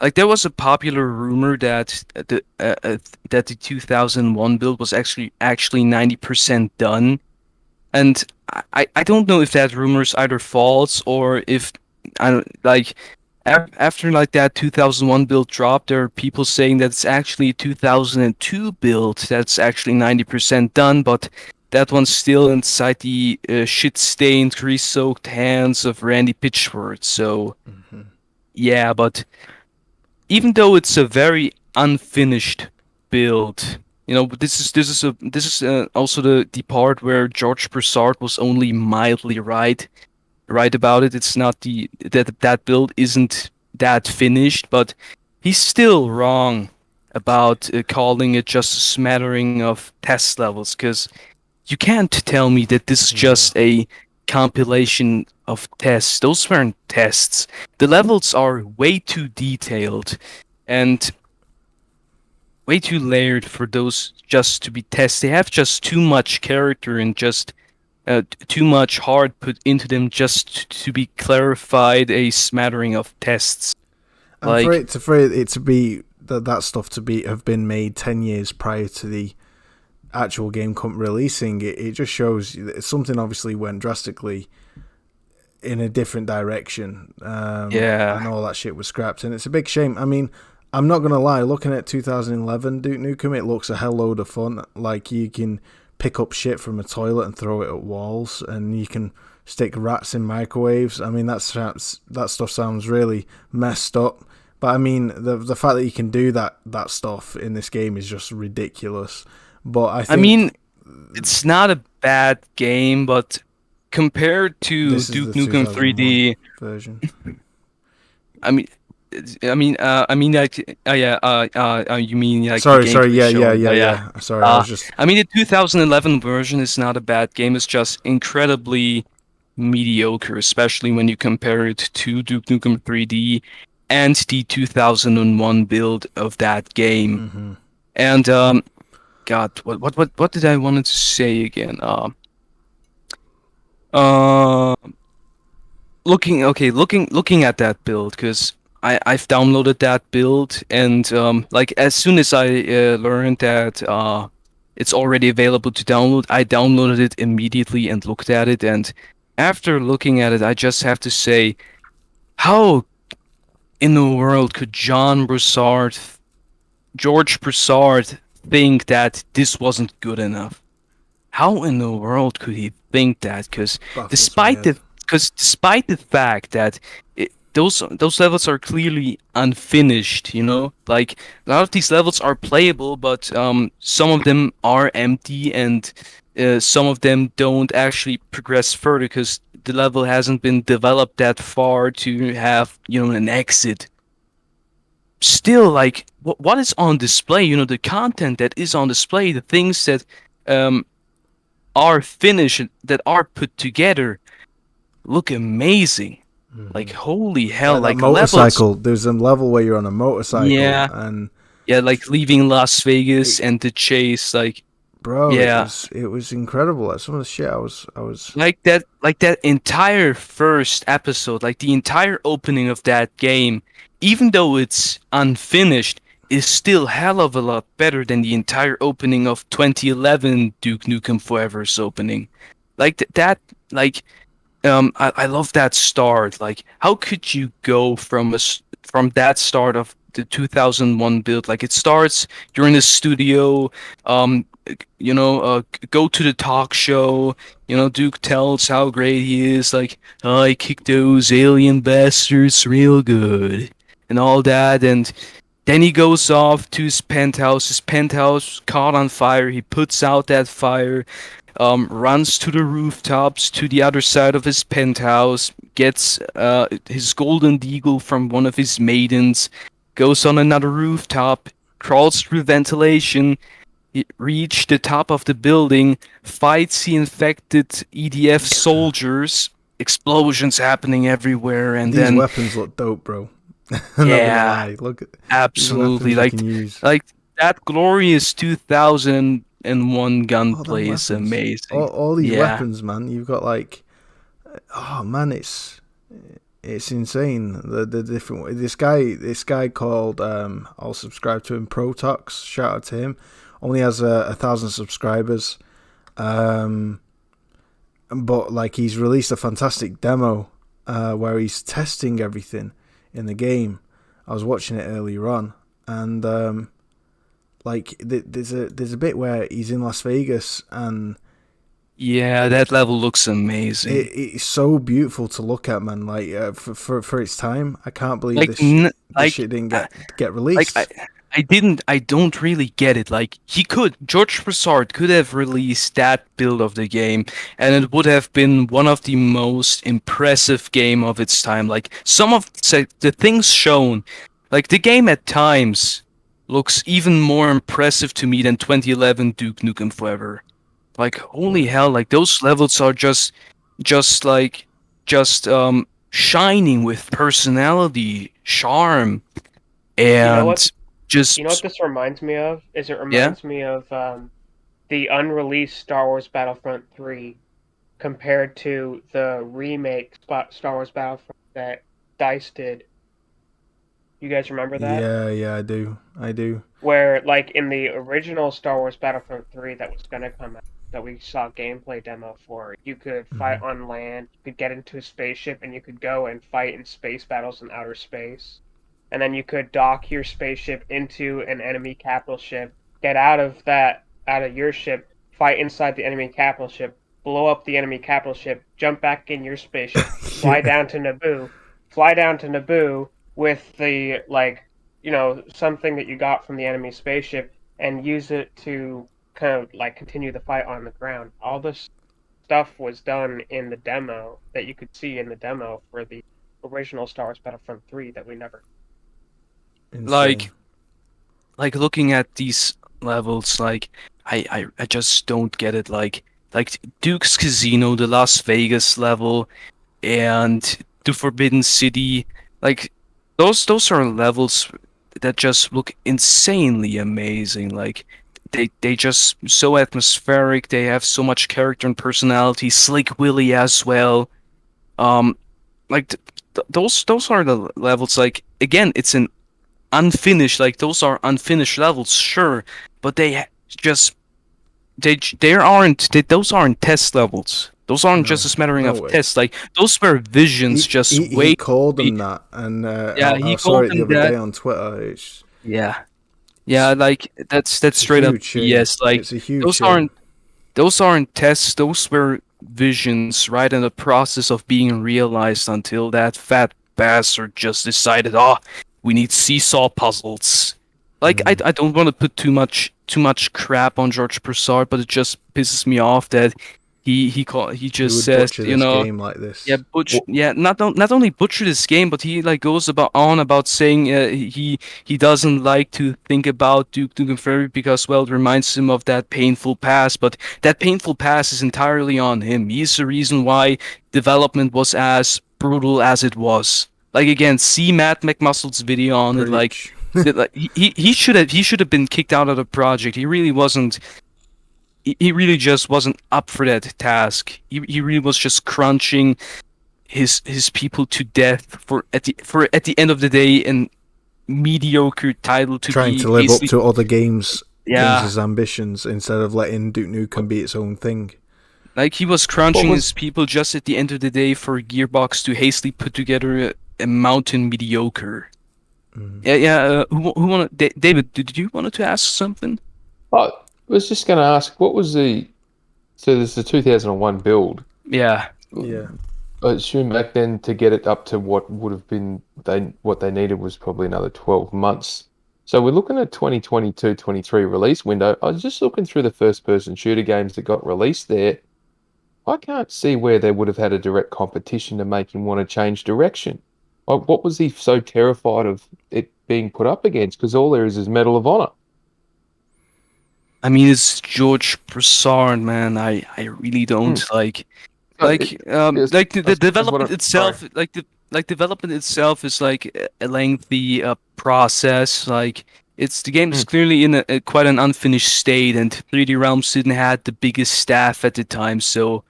like there was a popular rumor that the 2001 build was actually 90% done, and I don't know if that rumor is either false, or if after like that 2001 build dropped, there are people saying that it's actually 2002 build that's actually 90% done, but that one's still inside the shit-stained, grease-soaked hands of Randy Pitchford. So, yeah, but even though it's a very unfinished build, this is also the part where George Broussard was only mildly right about it. It's not that build isn't that finished, but he's still wrong about calling it just a smattering of test levels, because you can't tell me that this is just a compilation of tests. Those weren't tests. The levels are way too detailed and way too layered for those just to be tests. They have just too much character and just too much heart put into them just to be clarified a smattering of tests. And like for it to be that stuff to be have been made 10 years prior to the actual game releasing, it just shows that something obviously went drastically in a different direction. And all that shit was scrapped, and it's a big shame. I mean, I'm not gonna lie, looking at 2011 Duke Nukem, it looks a hell load of fun. Like, you can pick up shit from a toilet and throw it at walls, and you can stick rats in microwaves. I mean, that stuff sounds really messed up, but I mean, the fact that you can do that stuff in this game is just ridiculous. But I mean, it's not a bad game, but compared to Duke Nukem 3D version, you mean like sorry, yeah. Sorry, I was just. I mean, the 2011 version is not a bad game. It's just incredibly mediocre, especially when you compare it to Duke Nukem 3D and the 2001 build of that game. Mm-hmm. And God, what did I wanted to say again? Looking at that build, because I've downloaded that build, and like, as soon as I learned that it's already available to download, I downloaded it immediately and looked at it. And after looking at it, I just have to say, how in the world could George Broussard think that this wasn't good enough? How in the world could he think that? Because despite the fact that those levels are clearly unfinished, like, a lot of these levels are playable, but some of them are empty, and some of them don't actually progress further because the level hasn't been developed that far to have, an exit. Still, like, what is on display, the content that is on display, the things that are finished, that are put together, look amazing. Mm-hmm. Like, holy hell, like motorcycle levels. There's a level where you're on a motorcycle, and like leaving Las Vegas and the chase, like, bro, it was incredible. Like, some of the shit I was like that entire first episode, like the entire opening of that game, even though it's unfinished, is still hell of a lot better than the entire opening of 2011 Duke Nukem Forever's opening. Like that, like, I love that start. Like, how could you go from that start of the 2001 build? Like, it starts, you're in the studio, go to the talk show, Duke tells how great he is, like, oh, I kicked those alien bastards real good, and all that, and then he goes off to his penthouse caught on fire, he puts out that fire, runs to the rooftops to the other side of his penthouse, gets his golden deagle from one of his maidens, goes on another rooftop, crawls through ventilation, reach the top of the building, fights the infected EDF soldiers, explosions happening everywhere, and these then weapons look dope, bro. Yeah, look at absolutely, like that glorious 2001 gunplay is amazing. All these weapons, man. You've got, like, oh man, it's insane. The different this guy called I'll subscribe to him, Protox. Shout out to him. Only has 1,000 subscribers, but like, he's released a fantastic demo where he's testing everything in the game. I was watching it earlier on, and like, there's a bit where he's in Las Vegas, and that level looks amazing. It's so beautiful to look at, man. Like, for its time, I can't believe this shit didn't get released. Like, I don't really get it. Like, George Broussard could have released that build of the game, and it would have been one of the most impressive game of its time. Like, some of the things shown, Like the game at times looks even more impressive to me than 2011 Duke Nukem Forever. Like holy hell, like those levels are just like just shining with personality, charm, You know what? and You know what just this reminds me of? Is it yeah. reminds me of the unreleased Star Wars Battlefront 3 compared to the remake Star Wars Battlefront that DICE did. You guys remember that? Yeah, I do. Where, like, in the original Star Wars Battlefront 3 that was going to come out, that we saw gameplay demo for, you could fight on land, you could get into a spaceship, and you could go and fight in space battles in outer space. And then you could dock your spaceship into an enemy capital ship, get out of your ship, fight inside the enemy capital ship, blow up the enemy capital ship, jump back in your spaceship, fly down to Naboo with the, like, something that you got from the enemy spaceship and use it to kind of like continue the fight on the ground. All this stuff was done in the demo that you could see in the demo for the original Star Wars Battlefront 3 that we never. Insane. Like looking at these levels, like I just don't get it. Like Duke's Casino, the Las Vegas level, and the Forbidden City, like those are levels that just look insanely amazing. Like they just so atmospheric. They have so much character and personality. Slick Willy as well. Like those are the levels. Like again, it's an unfinished. Like those are unfinished levels, sure, but just those aren't test levels. Those aren't just a smattering no of way. tests. Like those were visions. He called them that, and he I saw called it the them other that. day on Twitter. It's Like that's straight up BS. Like it's a huge those shame. aren't tests. Those were visions, right, in the process of being realized until that fat bastard just decided, we need seesaw puzzles. Like I don't want to put too much crap on George Broussard, but it just pisses me off that he just would says, butcher this game like this. not only butcher this game, but he like goes about saying he doesn't like to think about Duke Nukem Forever because, well, it reminds him of that painful past, but that painful past is entirely on him. He's the reason why development was as brutal as it was. Like again, see Matt McMuscle's video on it. Like he should have been kicked out of the project. He really wasn't. He really just wasn't up for that task. He really was just crunching his people to death for at the end of the day an mediocre title to trying be to live up to other games' ambitions instead of letting Duke Nukem be its own thing. Like he was crunching his people just at the end of the day for Gearbox to hastily put together a mountain mediocre. Who wanted? David, did you want to ask something? I was just going to ask, what was so there's the 2001 build. Yeah. I assume back then to get it up to what would have been what they needed was probably another 12 months. So we're looking at 2022-23 release window. I was just looking through the first-person shooter games that got released there. I can't see where they would have had a direct competition to make him want to change direction. Like, what was he so terrified of it being put up against? Because all there is Medal of Honor. I mean, it's George Broussard, man. I really don't like the development itself. Development itself is like a lengthy process. Like the game is clearly in a quite an unfinished state, and 3D Realms didn't have the biggest staff at the time. So,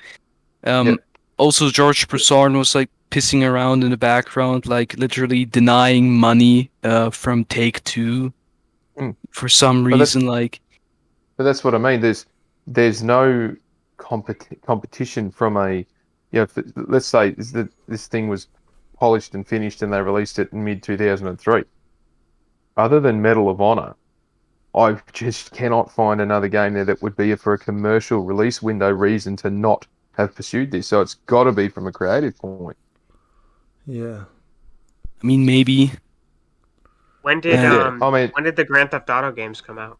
also George Broussard was like pissing around in the background, like literally denying money from Take-Two for some reason. But that's what I mean. There's no competition from a, let's say this thing was polished and finished and they released it in mid-2003. Other than Medal of Honor, I just cannot find another game there that would be for a commercial release window reason to not have pursued this. So it's got to be from a creative point. Yeah. I mean, maybe. When did when did the Grand Theft Auto games come out?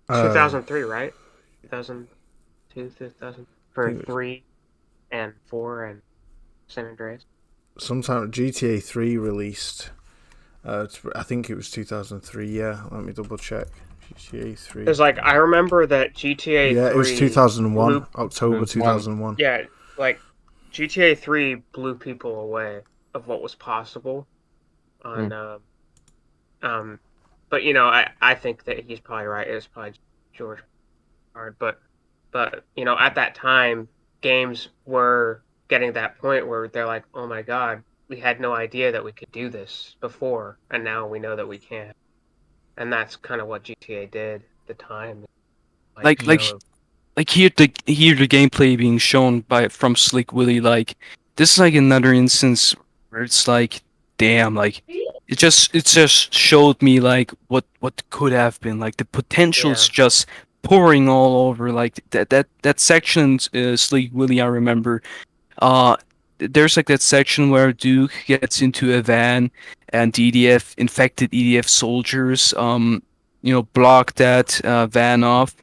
2003, right? 2002, 2000 for 3 and 4 and San Andreas. Sometime GTA 3 released I think it was 2003. Yeah, let me double check. GTA 3. Because like I remember that GTA 3. Yeah, it was 2001. blew, October 2001. Yeah, like GTA 3 blew people away of what was possible on but you know, I think that he's probably right. It was probably George hard, but you know, at that time games were getting to that point where they're like, "Oh my god, we had no idea that we could do this before, and now we know that we can." And that's kind of what GTA did at the time. Like here the gameplay being shown from Slick Willy, like this is like another instance where it's like, damn, like it just showed me like what could have been, like the potential's just pouring all over, like that section, Slick Willy, I remember. There's like that section where Duke gets into a van and the infected EDF soldiers, block that van off,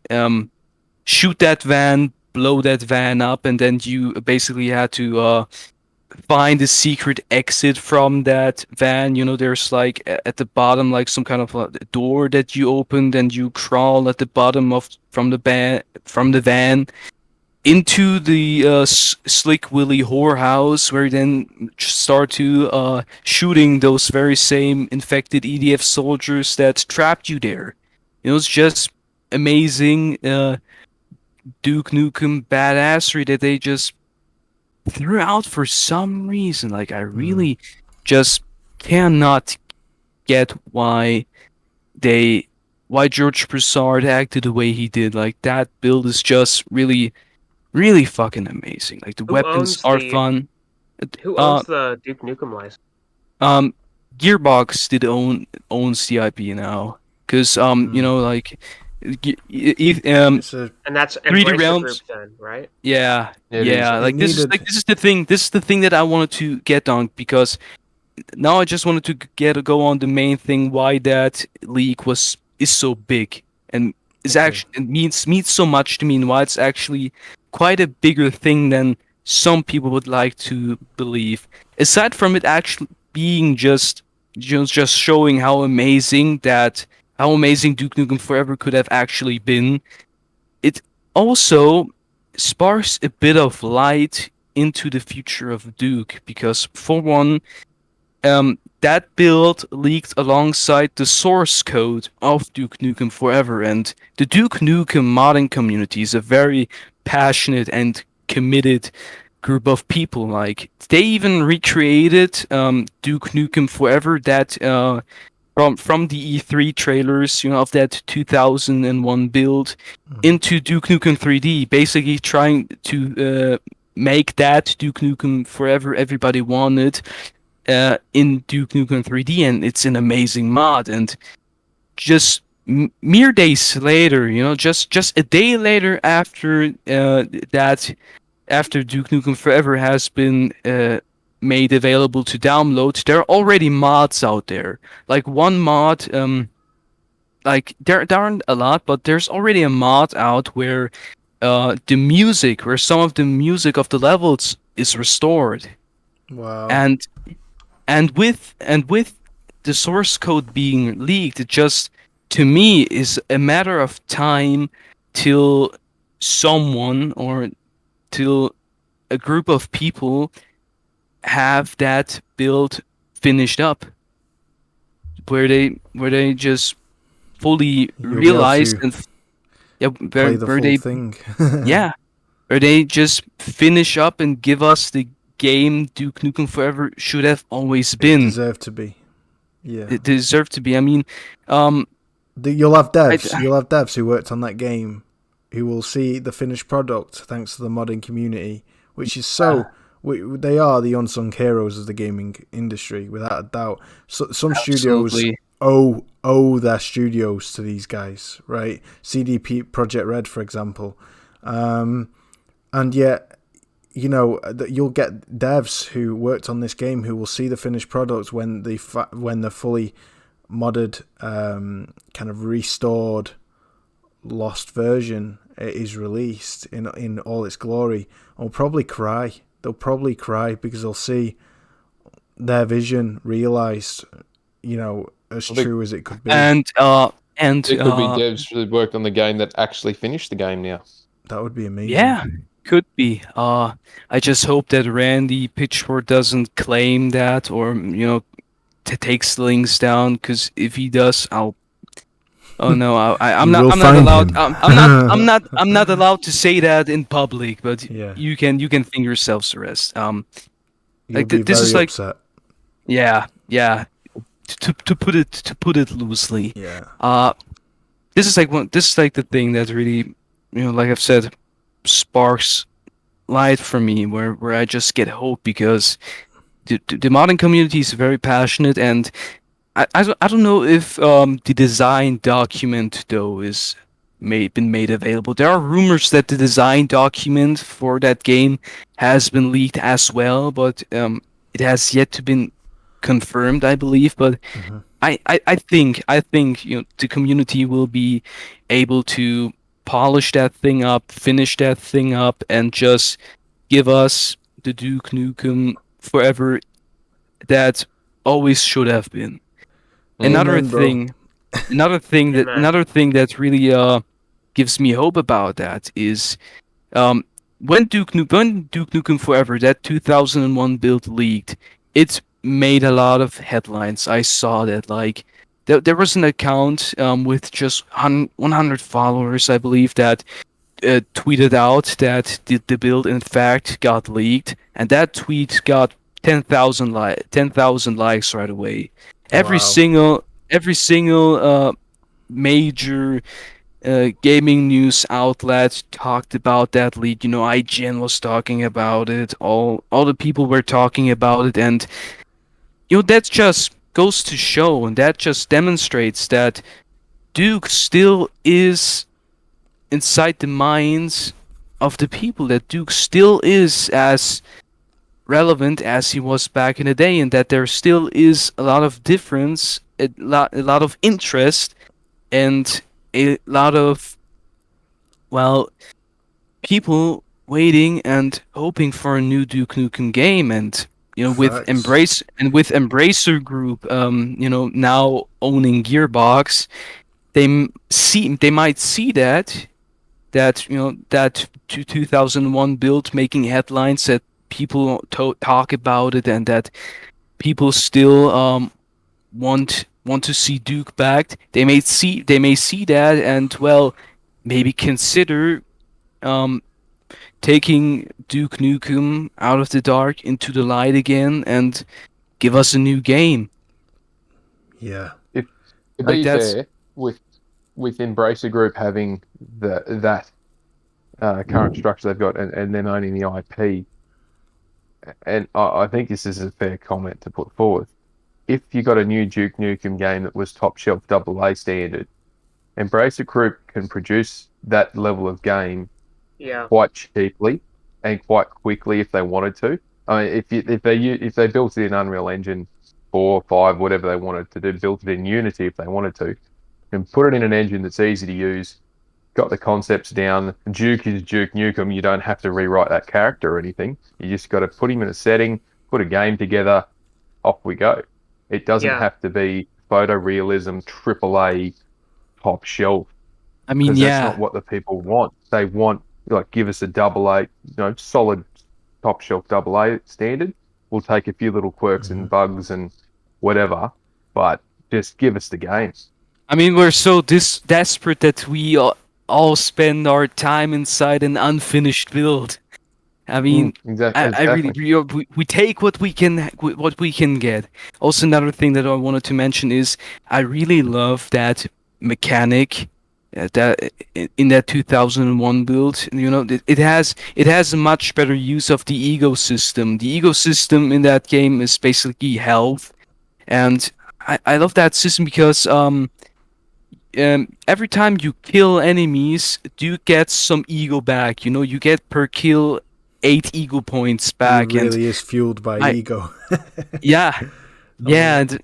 shoot that van, blow that van up, and then you basically had to find a secret exit from that van. You know, there's like at the bottom like some kind of a door that you opened, and you crawl at the bottom from the van into the Slick Willy whorehouse, where you then start to shooting those very same infected EDF soldiers that trapped you there. You know, it's just amazing Duke Nukem badassery that they just threw out for some reason. Like, I really just cannot get why George Broussard acted the way he did. Like, that build is just really fucking amazing. Like, the weapons are fun. Who owns the Duke Nukem license? Gearbox owns the IP now, because you know, like, and that's 3D Realms, Group then, right? Yeah. Like, this is the thing. This is the thing that I wanted to get on, because now I just wanted to go on the main thing, why that leak is so big and is actually it means so much to me, and why it's actually quite a bigger thing than some people would like to believe. Aside from it actually being just showing how amazing Duke Nukem Forever could have actually been, it also sparks a bit of light into the future of Duke, because for one, that build leaked alongside the source code of Duke Nukem Forever, and the Duke Nukem modding community is a very passionate and committed group of people. Like, they even recreated Duke Nukem Forever, that from the E3 trailers, you know, of that 2001 build into Duke Nukem 3D, basically trying to make that Duke Nukem Forever everybody wanted in Duke Nukem 3D, and it's an amazing mod. And just mere days later, you know, just a day later after after Duke Nukem Forever has been made available to download, there are already mods out there. Like, one mod, like there aren't a lot, but there's already a mod out where some of the music of the levels is restored. Wow. And with the source code being leaked, it just, to me, is a matter of time till someone or till a group of people have that build finished up, where they just fully realize and play the full thing. Where they just finish up and give us the game Duke Nukem Forever should have always been. It deserved to be. Yeah. It deserved to be. I mean, you'll have devs who worked on that game who will see the finished product thanks to the modding community, which is they are the unsung heroes of the gaming industry, without a doubt. So, some studios owe their studios to these guys, right? CDP Project Red, for example. And yet, you know, you'll get devs who worked on this game who will see the finished product when the fully modded, kind of restored, lost version is released in all its glory. And will probably cry. They'll probably cry because they'll see their vision realized as I think- true as it could be. And It could be devs who worked on the game that actually finished the game now. That would be amazing. yeah, could be. I just hope that Randy Pitchford doesn't claim that, or takes the links down, because if he does, I'll. Oh no, I'm You not. will I'm not find allowed. him. I'm not allowed to say that in public. But Yeah. you can think yourselves to rest. You'll like be this very is like upset. yeah. To put it loosely. Yeah. This is like the thing that really, like I've said, sparks light for me, where I just get hope, because the modding community is very passionate, and I don't know if the design document though is been made available. There are rumors that the design document for that game has been leaked as well, but it has yet to been confirmed, I believe. But I think the community will be able to polish that thing up, finish that thing up, and just give us the Duke Nukem Forever that always should have been. Another Amen, bro. thing that really gives me hope about that is when Duke Nukem Forever, that 2001 build, leaked, it made a lot of headlines. I saw that, like, there was an account with just 100 followers, I believe, that tweeted out that the build in fact got leaked, and that tweet got 10,000 likes right away. Every Wow. single major gaming news outlet talked about that leak. IGN was talking about it. All the people were talking about it, and that just goes to show, and that just demonstrates that Duke still is inside the minds of the people. That Duke still is as relevant as he was back in the day, and that there still is a lot of difference, a lot of interest, and a lot of, well, people waiting and hoping for a new Duke Nukem game. And with Facts. Embracer Group now owning Gearbox, they might see that 2001 build making headlines, that people talk about it, and that people still want to see Duke back. They may see that, and, well, maybe consider taking Duke Nukem out of the dark into the light again, and give us a new game. Yeah. To Like, be that's- fair, with Embracer Group having that current structure they've got, and then owning the IP, and I think this is a fair comment to put forward. If you got a new Duke Nukem game that was top shelf AA standard, Embracer Group can produce that level of game quite cheaply and quite quickly if they wanted to. I mean, if they built it in Unreal Engine 4 or 5, whatever they wanted to do, built it in Unity if they wanted to, and put it in an engine that's easy to use, got the concepts down. Duke is Duke Nukem. You don't have to rewrite that character or anything. You just got to put him in a setting, put a game together, off we go. It doesn't have to be photorealism, AAA, top shelf. I mean, that's not what the people want. They want, like, give us a AA, solid top shelf AA standard. We'll take a few little quirks and bugs and whatever, but just give us the game. I mean, we're so desperate that we all spend our time inside an unfinished build. I mean, exactly. I really, we take what we can get. Also, another thing that I wanted to mention is I really love that mechanic that in that 2001 build. It has a much better use of the ecosystem. The ecosystem in that game is basically health, and I love that system because every time you kill enemies, you get some ego back. You get per kill 8 ego points back. It really is fueled by ego. Yeah. And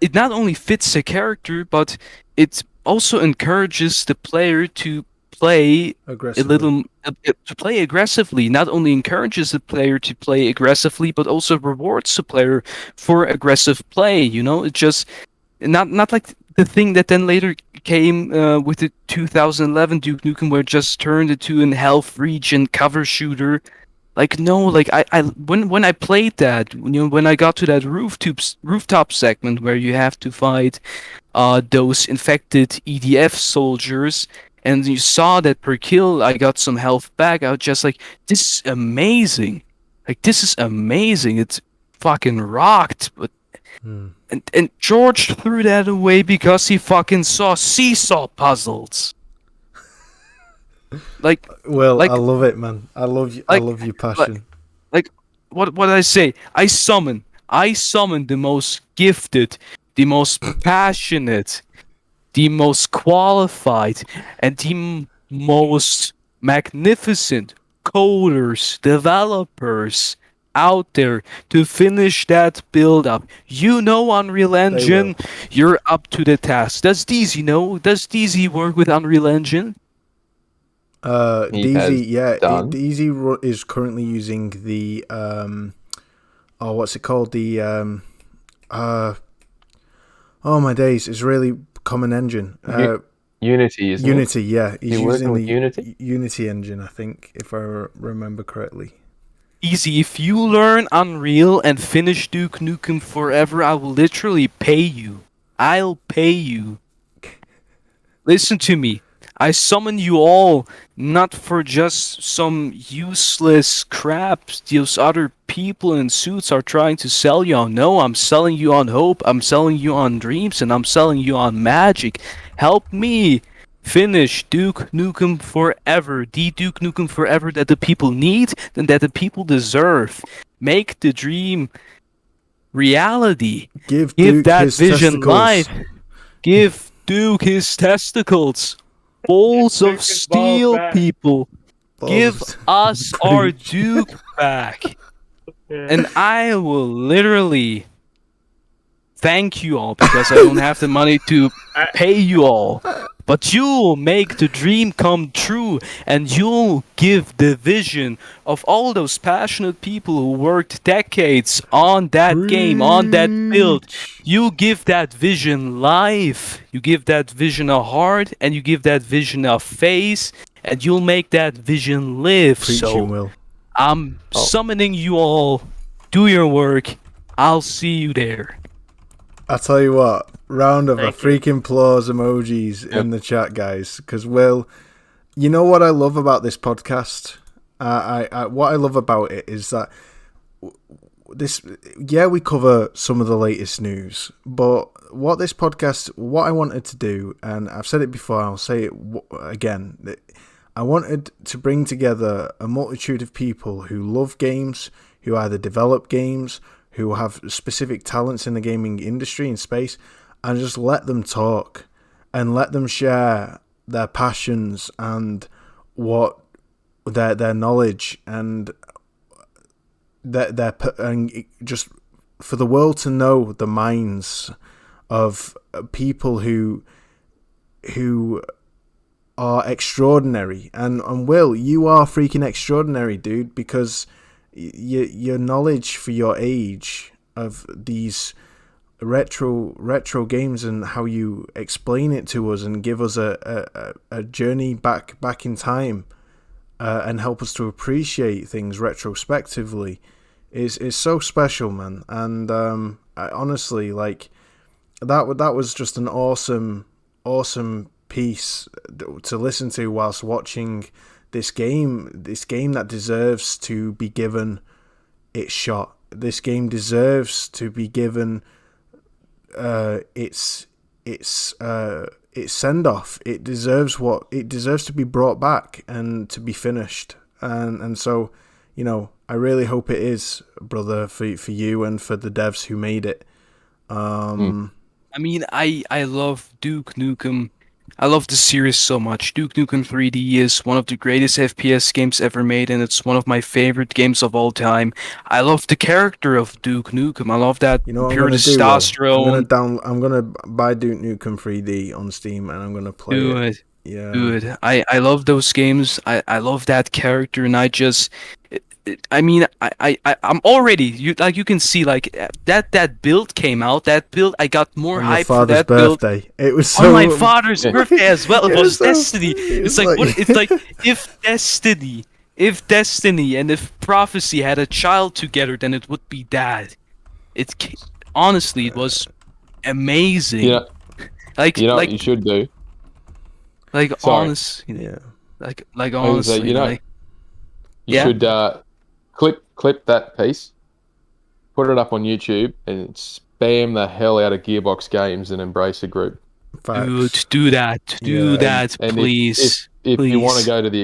it not only fits the character, but it also encourages the player to play a Aggressively. little to play aggressively. Not only encourages the player to play aggressively, but also rewards the player for aggressive play. You know, it just not like the thing that then later came with the 2011 Duke Nukem, where it just turned into an health region cover shooter. Like no, like I when I played that, when I got to that rooftop segment where you have to fight those infected EDF soldiers, and you saw that per kill I got some health back, I was just like, this is amazing. Like this is amazing. It's fucking rocked. But and George threw that away because he fucking saw seesaw puzzles. Like Well, like I love it, man. I love you. I like- love your passion. like what did I say? I summon the most gifted, the most passionate, the most qualified, and the most magnificent coders, developers out there to finish that build up. You know Unreal Engine, you're up to the task. Does DZ know? Does DZ work with Unreal Engine? He DZ, has yeah, done. DZ is currently using the what's it called? The oh my days, it's really common engine. Unity, isn't Unity, yeah, he's You're working using with the Unity? Unity engine, I think, if I remember correctly. Easy. If you learn Unreal and finish Duke Nukem Forever, I will literally pay you. I'll pay you. Listen to me. I summon you all, not for just some useless crap those other people in suits are trying to sell you on. No, I'm selling you on hope, I'm selling you on dreams, and I'm selling you on magic. Help me finish Duke Nukem Forever. The Duke Nukem Forever that the people need and that the people deserve. Make the dream reality. Give Duke that his vision testicles. life. Give Duke his testicles. Balls Duke of his balls steel, back. people. Give Balls. us our Duke back. And I will literally thank you all because I don't have the money to pay you all. But you'll make the dream come true, and you'll give the vision of all those passionate people who worked decades on that game, on that build. You give that vision life, you give that vision a heart, and you give that vision a face, and you'll make that vision live. Preaching, So Will. I'm summoning you all. Do your work. I'll see you there. I tell you what, round of Thank a freaking applause emojis in the chat, guys. Because Will, you know what I love about this podcast? What I love about it is that we cover some of the latest news, but what I wanted to do, and I've said it before, I'll say it again. I wanted to bring together a multitude of people who love games, who either develop games, who have specific talents in the gaming industry and space, and just let them talk and let them share their passions and what their knowledge and and just for the world to know the minds of people who are extraordinary. And Will, you are freaking extraordinary, dude, because your knowledge for your age of these retro games and how you explain it to us and give us a journey back in time and help us to appreciate things retrospectively is so special, man. And I honestly, like, that was just an awesome piece to listen to whilst watching this game that deserves to be given its shot. This game deserves to be given its send off. It deserves to be brought back and to be finished. And so, you know, I really hope it is, brother, for you and for the devs who made it. I mean, I love Duke Nukem. I love the series so much. Duke Nukem 3D is one of the greatest FPS games ever made, and it's one of my favorite games of all time. I love the character of Duke Nukem. I love that You know what pure I'm gonna do, Will? testosterone. I'm gonna buy Duke Nukem 3D on Steam and I'm gonna play Do it. it. Yeah. Dude, I love those games. I love that character, and I mean, I'm already you can see that build came out. That build, I got more On your hype for father's that build birthday. It was on so. my father's birthday as well. It It was was so. Destiny. It It's was like what? like. It's like if Destiny and if Prophecy had a child together, then it would be that. Honestly, it was amazing. You know, Like you know what like you should do. like Sorry, honest. Yeah. Like I was gonna say, honestly, like you yeah. should clip that piece, put it up on YouTube, and spam the hell out of Gearbox games and embrace a group. Dude, Facts. do that. Do Yeah. that, And please. if you want to Please. go to the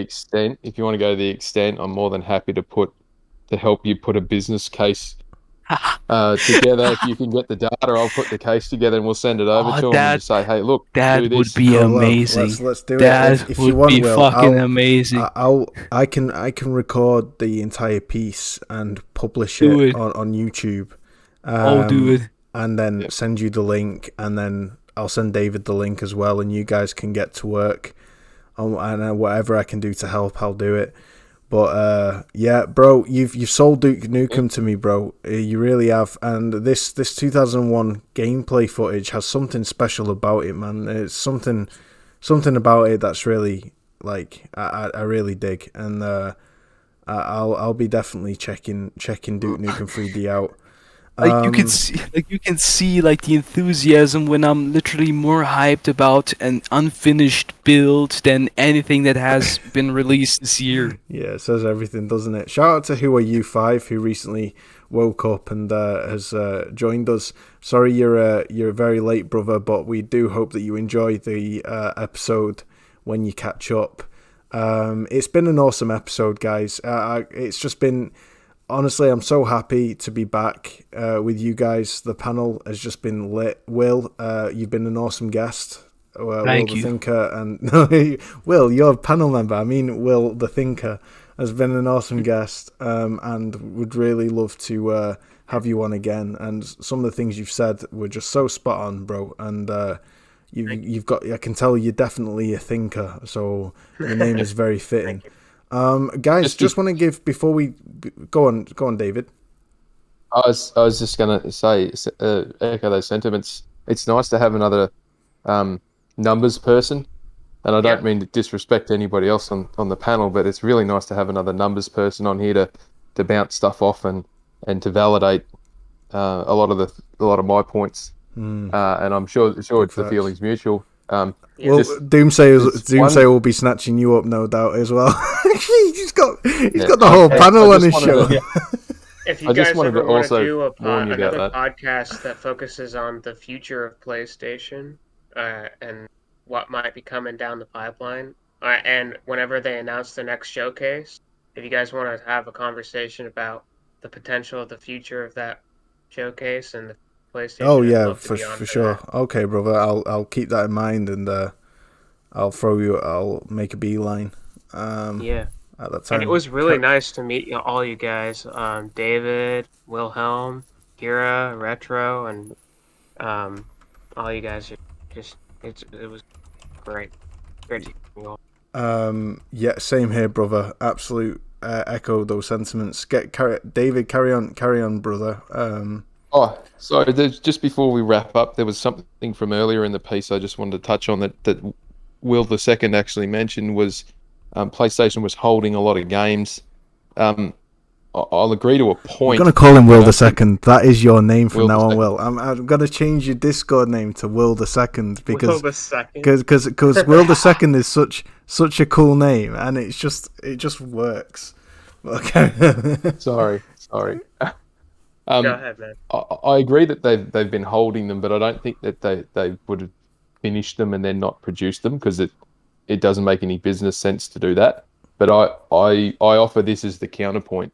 extent, I'm more than happy to help you put a business case together. If you can get the data, I'll put the case together and we'll send it over Oh, to them and just say, hey, look, do that would this. be Cool, look, amazing. let's do it. That If you would want, be Will, fucking amazing. I can record the entire piece and publish Do it it. on YouTube. Do it. And then send you the link, and then I'll send David the link as well, and you guys can get to work. And whatever I can do to help, I'll do it. But yeah, bro, you've sold Duke Nukem to me, bro. You really have. And this 2001 gameplay footage has something special about it, man. It's something about it that's really like I really dig, and I'll be definitely checking Duke Nukem 3D out. You can see like the enthusiasm when I'm literally more hyped about an unfinished build than anything that has been released this year. Yeah, it says everything, doesn't it? Shout out to Who Are You 5, who recently woke up and has joined us. Sorry you're very late, brother, but we do hope that you enjoy the episode when you catch up. It's been an awesome episode, guys. It's just been... Honestly, I'm so happy to be back with you guys. The panel has just been lit. Will, you've been an awesome guest. Thank Will you. the Thinker and Will, you're a panel member. I mean, Will the Thinker has been an awesome guest, and would really love to have you on again. And some of the things you've said were just so spot on, bro. And you've got, I can tell you're definitely a thinker. So your name is very fitting. Guys, just want to give before we go on, David. I was just gonna say, echo those sentiments. It's nice to have another numbers person, and I don't mean to disrespect anybody else on the panel, but it's really nice to have another numbers person on here to bounce stuff off and to validate a lot of my points. And I'm sure it's the feeling's mutual. Well, Doomsay will be snatching you up, no doubt, as well. he's got the whole panel on his show. If you guys ever want to do another podcast that focuses on the future of PlayStation and what might be coming down the pipeline, and whenever they announce the next showcase, if you guys want to have a conversation about the potential of the future of that showcase and the PlayStation, oh yeah, for sure. That. Okay, brother, I'll keep that in mind, and I'll make a beeline. At that time. And it was really nice to meet all you guys, David, Wilhelm, Kira, Retro, and all you guys. It was great to meet you all. Yeah, same here, brother. Absolute echo those sentiments. David, carry on, brother. Sorry. Just before we wrap up, there was something from earlier in the piece I just wanted to touch on that Will the Second actually mentioned was PlayStation was holding a lot of games. I'll agree to a point. I'm going to call him Will the Second. That is your name from now on, Will. I'm going to change your Discord name to Will the Second because Will the Second is such a cool name, and it just works. Okay. Sorry. Go ahead, man. I agree that they've been holding them, but I don't think that they would have finished them and then not produced them, because it doesn't make any business sense to do that. But I offer this as the counterpoint.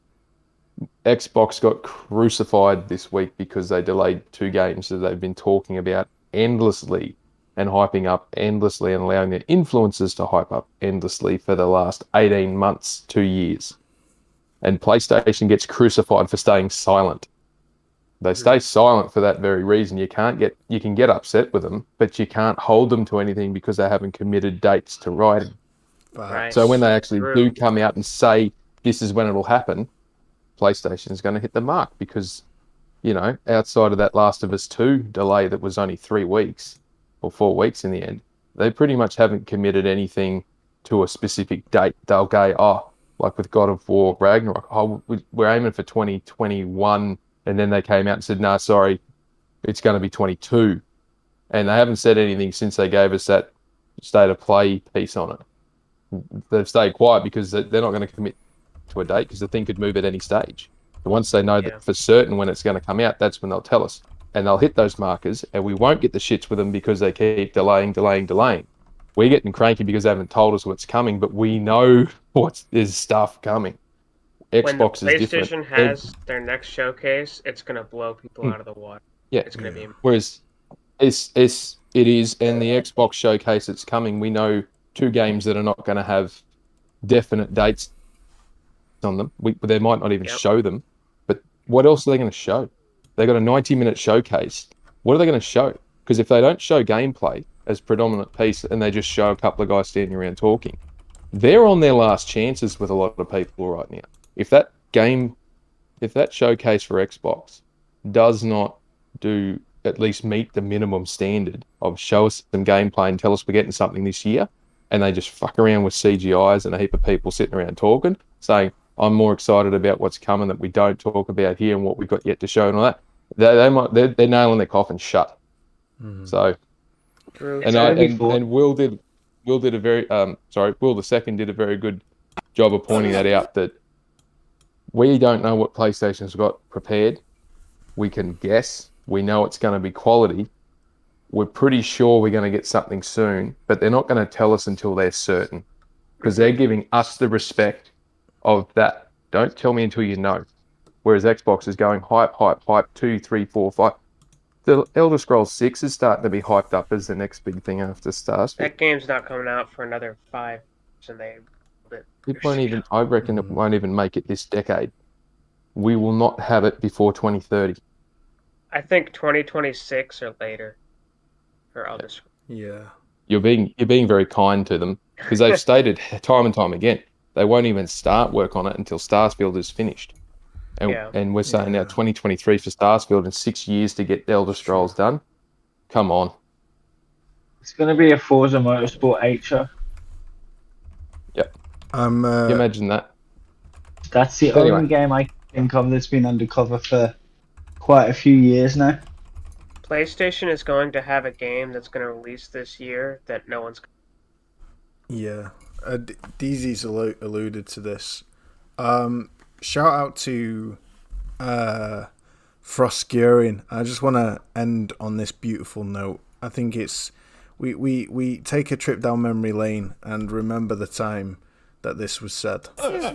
Xbox got crucified this week because they delayed 2 games that they've been talking about endlessly and hyping up endlessly and allowing their influencers to hype up endlessly for the last 18 months, 2 years. And PlayStation gets crucified for staying silent. They stay silent for that very reason. You can get upset with them, but you can't hold them to anything because they haven't committed dates to writing. Right. So when they actually True. do come out and say this is when it'll happen, PlayStation is going to hit the mark because, outside of that Last of Us 2 delay that was only 3 weeks or 4 weeks in the end, they pretty much haven't committed anything to a specific date. They'll go, like with God of War Ragnarok, we're aiming for 2021. And then they came out and said, no, sorry, it's going to be 22. And they haven't said anything since they gave us that state of play piece on it. They've stayed quiet because they're not going to commit to a date because the thing could move at any stage. And once they know that for certain when it's going to come out, that's when they'll tell us. And they'll hit those markers and we won't get the shits with them because they keep delaying. We're getting cranky because they haven't told us what's coming, but we know there's stuff coming. Xbox when the is different. PlayStation has their next showcase, it's going to blow people out of the water. Yeah. It's going to be... Whereas it is, and the Xbox showcase that's coming, we know 2 games that are not going to have definite dates on them. They might not even show them. But what else are they going to show? They got a 90-minute showcase. What are they going to show? Because if they don't show gameplay as predominant piece and they just show a couple of guys standing around talking, they're on their last chances with a lot of people right now. If that showcase for Xbox does not at least meet the minimum standard of show us some gameplay and tell us we're getting something this year, and they just fuck around with CGIs and a heap of people sitting around talking, saying, I'm more excited about what's coming that we don't talk about here and what we've got yet to show and all that, they're nailing their coffin shut. So, and Will did a very Will the second did a very good job of pointing that out, that we don't know what PlayStation's got prepared. We can guess. We know it's going to be quality. We're pretty sure we're going to get something soon, but they're not going to tell us until they're certain, because they're giving us the respect of that. Don't tell me until you know. Whereas Xbox is going hype, 2, 3, 4, 5. The Elder Scrolls 6 is starting to be hyped up as the next big thing after Starfield. That game's not coming out for another 5 years, and it won't even. I reckon it won't even make it this decade. We will not have it before 2030. I think 2026 or later for Elder Scrolls. Yeah. You're being very kind to them, because they've stated time and time again they won't even start work on it until Starfield is finished. And we're saying now 2023 for Starfield and 6 years to get Elder Scrolls done. Come on. It's going to be a Forza Motorsport 8 show. Yep. Can you imagine that? That's the only game I think of that's been undercover for quite a few years now. PlayStation is going to have a game that's going to release this year that no one's... Yeah. DZ's alluded to this. Shout out to Frostgurian. I just want to end on this beautiful note. I think it's... We take a trip down memory lane and remember the time that this was said. I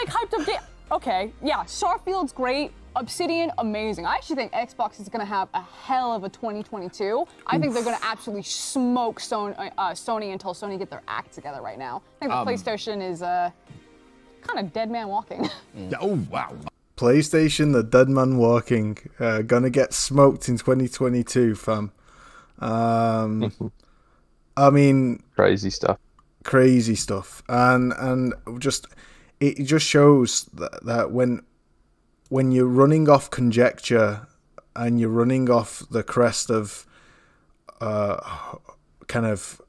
hyped up game. Okay, yeah, Starfield's great. Obsidian, amazing. I actually think Xbox is going to have a hell of a 2022. I think they're going to absolutely smoke Sony until Sony get their act together right now. I think the PlayStation is kind of dead man walking. Oh, wow. PlayStation, the dead man walking. Gonna get smoked in 2022, fam. I mean, crazy stuff, and just it just shows that when you're running off conjecture and you're running off the crest of kind of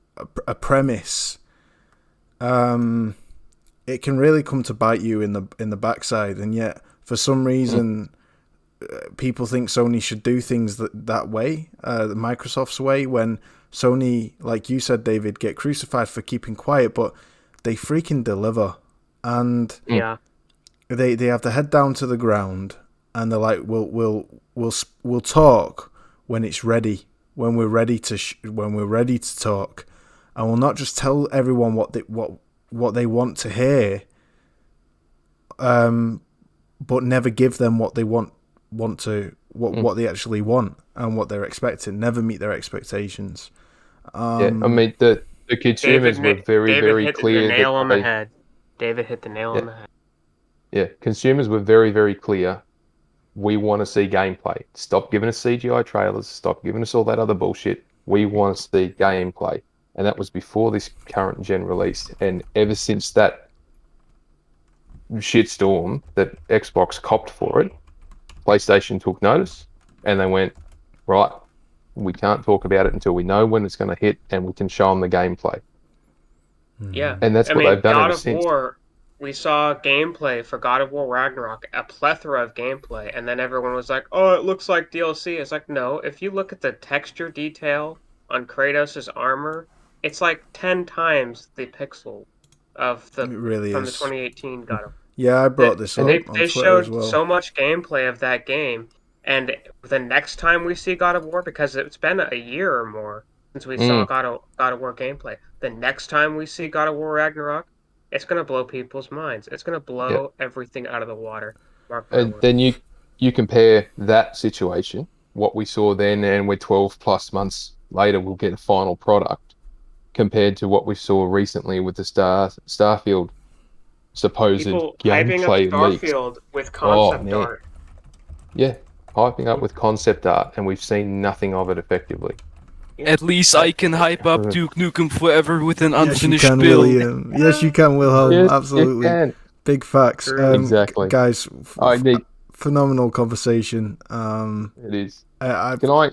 a premise, it can really come to bite you in the backside. And yet, for some reason, people think Sony should do things that way, Microsoft's way, when Sony, like you said, David, get crucified for keeping quiet, but they freaking deliver. And they have their head down to the ground, and they're like, we'll talk when it's ready, when we're ready to talk, and we'll not just tell everyone what they want to hear, but never give them what they what they actually want and what they're expecting. Never meet their expectations. I mean, the consumers were very clear. David hit the nail on the head. consumers were very, very clear. We want to see gameplay. Stop giving us CGI trailers. Stop giving us all that other bullshit. We want to see gameplay. And that was before this current gen released. And ever since that shitstorm that Xbox copped for it, PlayStation took notice and they went, right, we can't talk about it until we know when it's going to hit and we can show them the gameplay. Yeah. And that's what they've done God ever of since. War, we saw gameplay for God of War Ragnarok, a plethora of gameplay, and then everyone was like, oh, it looks like DLC. It's like, no, if you look at the texture detail on Kratos' armor, it's like 10 times the pixel of It really from is. the 2018 God of War. Yeah, I brought this up on They Twitter showed as well. so much gameplay of that game, and the next time we see God of War, because it's been a year or more since we saw God of War gameplay, the next time we see God of War Ragnarok, it's gonna blow people's minds. It's gonna blow everything out of the water. Mark my And words. then you compare that situation, what we saw then, and we're 12 plus months later, we'll get a final product, compared to what we saw recently with the Starfield supposed People hyping up gameplay leaks. Starfield with concept man. art. Yeah, hyping up with concept art, and we've seen nothing of it effectively. At least I can hype up Duke Nukem Forever with an Yes, you unfinished can, build. William. Yes, you can, Wilhelm. Yes, you Absolutely. can. Big facts. Exactly. Guys, I need. phenomenal conversation. It is. Can I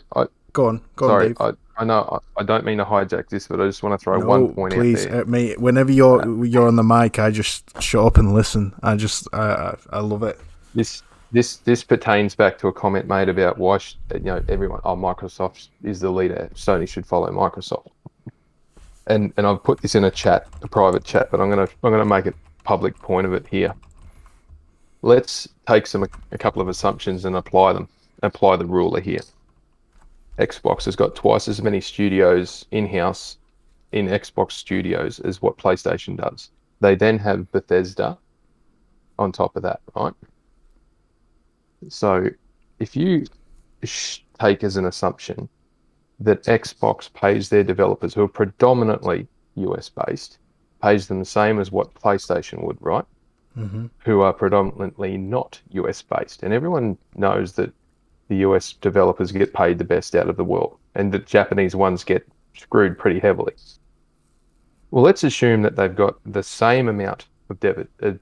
go on, sorry, Dave. I know I don't mean to hijack this, but I just want to throw No, one point please, out there. mate. Whenever you're on the mic, I just shut up and listen. I love it. This pertains back to a comment made about why everyone, Microsoft is the leader, Sony should follow Microsoft. And I've put this in a private chat, but I'm gonna make a public point of it here. Let's take a couple of assumptions and apply the ruler here. Xbox has got twice as many studios in-house in Xbox Studios as what PlayStation does. They then have Bethesda on top of that, right? So if you take as an assumption that Xbox pays their developers, who are predominantly US-based, pays them the same as what PlayStation would, right? Mm-hmm. Who are predominantly not US-based. And everyone knows that the US developers get paid the best out of the world, and the Japanese ones get screwed pretty heavily. Well, let's assume that they've got the same amount of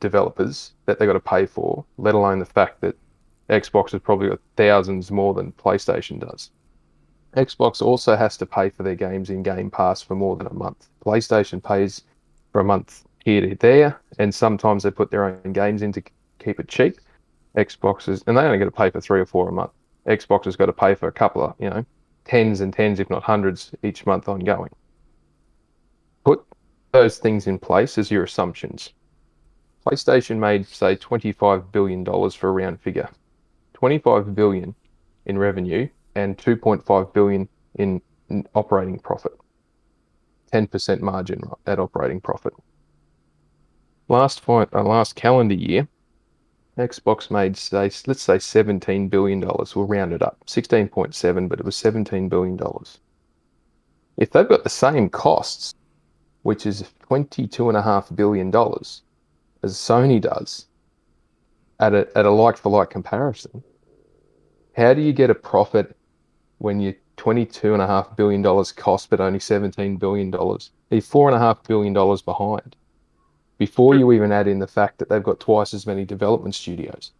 developers that they've got to pay for, let alone the fact that Xbox has probably got thousands more than PlayStation does. Xbox also has to pay for their games in Game Pass for more than a month. PlayStation pays for a month here to there, and sometimes they put their own games in to keep it cheap. Xboxes, and they only got to pay for 3 or 4 a month. Xbox has got to pay for a couple of, tens and tens, if not hundreds, each month ongoing. Put those things in place as your assumptions. PlayStation made, say, $25 billion for a round figure. $25 billion in revenue and $2.5 billion in operating profit. 10% margin at operating profit. Last calendar year, Xbox made, let's say $17 billion. We'll round it up. 16.7, but it was $17 billion. If they've got the same costs, which is $22.5 billion, as Sony does, at a like-for-like comparison, how do you get a profit when you're $22.5 billion cost, but only $17 billion? You're $4.5 billion behind, before you even add in the fact that they've got twice as many development studios.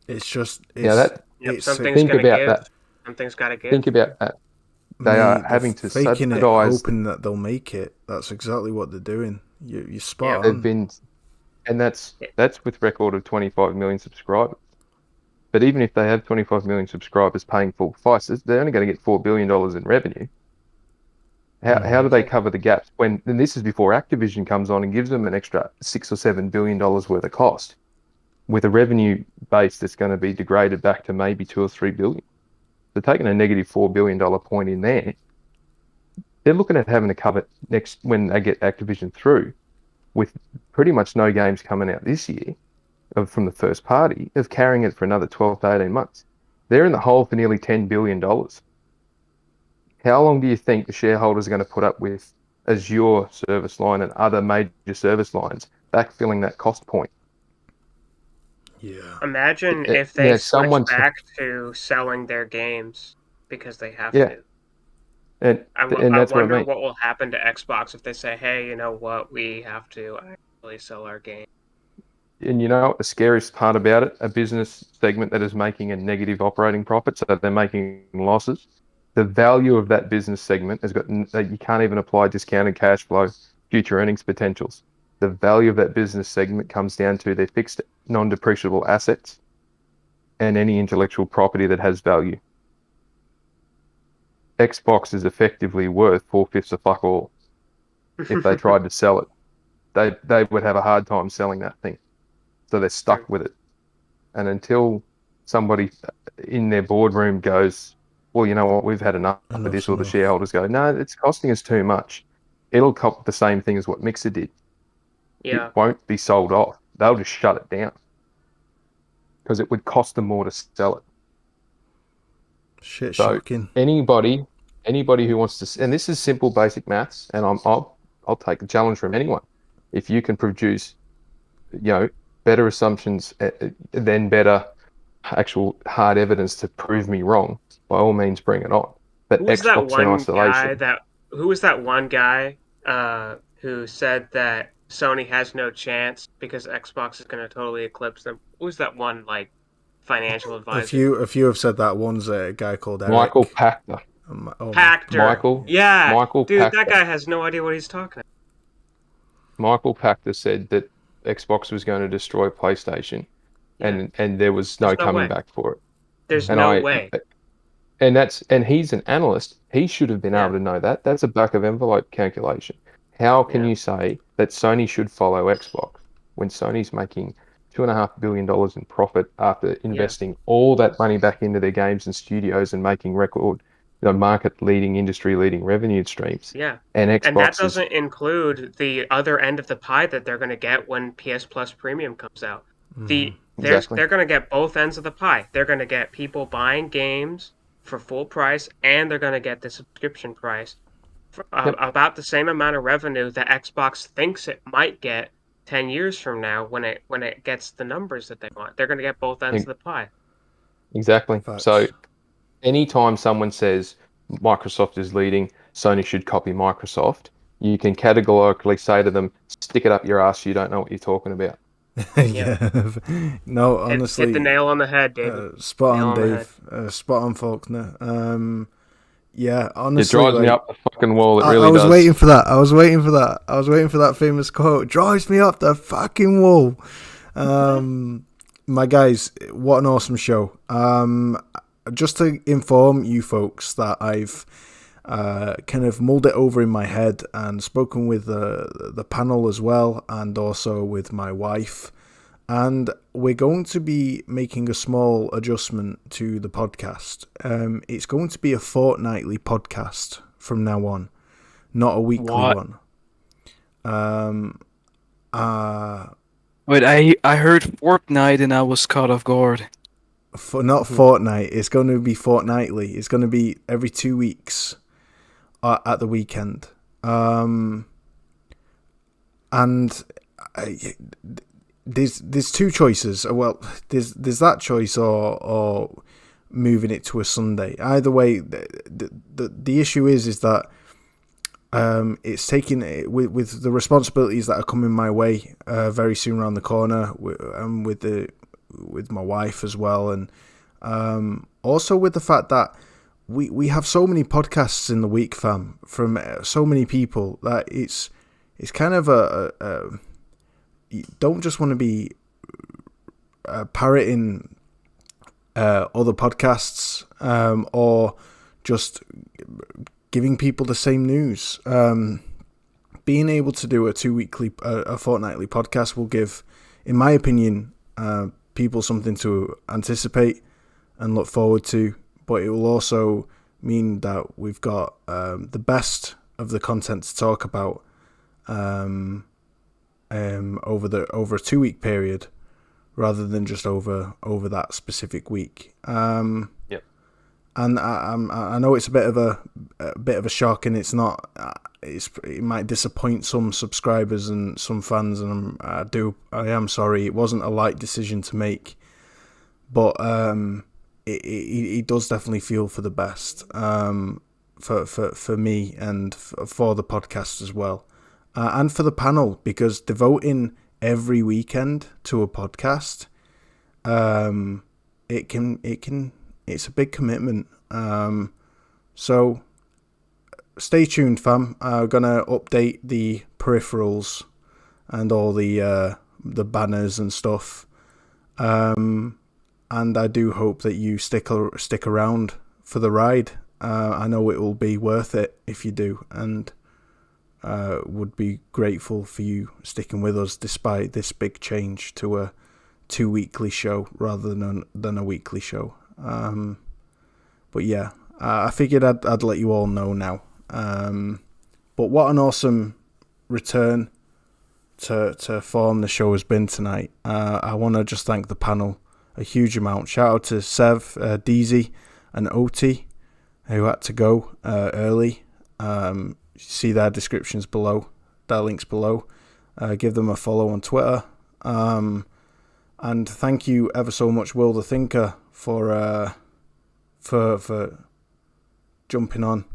It's just... something's got to give. That. Something's got to give. Think about that. They are having to faking subsidize... it, hoping that they'll make it. That's exactly what they're doing. You're spot on. They've been... And that's with record of 25 million subscribers. But even if they have 25 million subscribers paying full prices, they're only going to get $4 billion in revenue. How do they cover the gaps? And this is before Activision comes on and gives them an extra $6 or $7 billion worth of cost, with a revenue base that's going to be degraded back to maybe $2 or $3 billion. They're taking a negative $4 billion point in there. They're looking at having to cover next when they get Activision through, with pretty much no games coming out this year from the first party, of carrying it for another 12 to 18 months. They're in the hole for nearly $10 billion. How long do you think the shareholders are going to put up with Azure service line and other major service lines backfilling that cost point? Yeah. Imagine if they Yeah, switch someone. back to selling their games because they have Yeah, to. and I that's what I wonder mean. what will happen to Xbox if they say, "Hey, you know what? We have to actually sell our game." And you know what the scariest part about it? A business segment that is making a negative operating profit, so they're making losses. The value of that business segment has got you can't even apply discounted cash flow, future earnings potentials. The value of that business segment comes down to their fixed non-depreciable assets and any intellectual property that has value. Xbox is effectively worth 4/5 of fuck all. If they tried to sell it, they would have a hard time selling that thing. So they're stuck with it. And until somebody in their boardroom goes, well, you know what, we've had enough of this, or the shareholders go, no, it's costing us too much, it'll cop the same thing as what Mixer did. Yeah. It won't be sold off. They'll just shut it down because it would cost them more to sell it. Shit, So shocking. anybody who wants to, and this is simple, basic maths, and I'll take the challenge from anyone. If you can produce, better assumptions, then better actual hard evidence to prove me wrong, by all means bring it on. But Who was that Xbox in one isolation. guy who was that one guy who said that Sony has no chance because Xbox is going to totally eclipse them? Who was that one financial advisor? A few have said that. One's a guy called Eric. Michael Pachter. Pachter. Yeah. Michael Dude, Pachter. that guy has no idea what he's talking about. Michael Pachter said that Xbox was going to destroy PlayStation, and there was no coming back for it. There's no way. And he's an analyst. He should have been able to know that. That's a back of envelope calculation. How can you say that Sony should follow Xbox when Sony's making $2.5 billion in profit after investing all that money back into their games and studios and making record, market-leading, industry-leading revenue streams? Yeah. And Xbox that doesn't include the other end of the pie that they're going to get when PS Plus Premium comes out. They're going to get both ends of the pie. They're going to get people buying games for full price, and they're going to get the subscription price for about the same amount of revenue that Xbox thinks it might get 10 years from now when it gets the numbers that they want. They're going to get both ends of the pie. Exactly. Facts. So anytime someone says Microsoft is leading, Sony should copy Microsoft, you can categorically say to them, stick it up your ass, you don't know what you're talking about. No, honestly, hit the nail on the head, David. Spot on, Dave. Spot on, Faulkner. Yeah, honestly, it drives me up the fucking wall. It really I was does. waiting for that. I was waiting for that famous quote. Drives me up the fucking wall. My guys, what an awesome show. Just to inform you folks that I've kind of mulled it over in my head and spoken with the panel as well, and also with my wife, and we're going to be making a small adjustment to the podcast. It's going to be a fortnightly podcast from now on, not a weekly one. Wait, I heard Fortnite and I was caught off guard. Not fortnight. It's going to be fortnightly. It's going to be every 2 weeks at the weekend. And there's two choices. Well, there's that choice or moving it to a Sunday. Either way, the issue is that it's taking with the responsibilities that are coming my way very soon around the corner, and with my wife as well, and also with the fact that we have so many podcasts in the week, fam, from so many people, that it's kind of you don't just want to be parroting other podcasts or just giving people the same news. Being able to do a fortnightly podcast will give, in my opinion, people something to anticipate and look forward to, but it will also mean that we've got the best of the content to talk about over a 2 week period, rather than just over that specific week. And I know it's a bit of a shock, and it's not. it might disappoint some subscribers and some fans, and I am sorry. It wasn't a light decision to make, but it does definitely feel for the best for me and for the podcast as well, and for the panel, because devoting every weekend to a podcast, it's a big commitment. So stay tuned, fam. I'm gonna update the peripherals and all the banners and stuff. And I do hope that you stick around for the ride. I know it will be worth it if you do, and would be grateful for you sticking with us despite this big change to a 2-weekly show rather than a weekly show. But yeah, I figured I'd let you all know now. But what an awesome return to form the show has been tonight. I want to just thank the panel a huge amount. Shout out to Sev, DZ, and Oti, who had to go early. See their descriptions below, their links below. Give them a follow on Twitter. And thank you ever so much, Will the Thinker, for jumping on.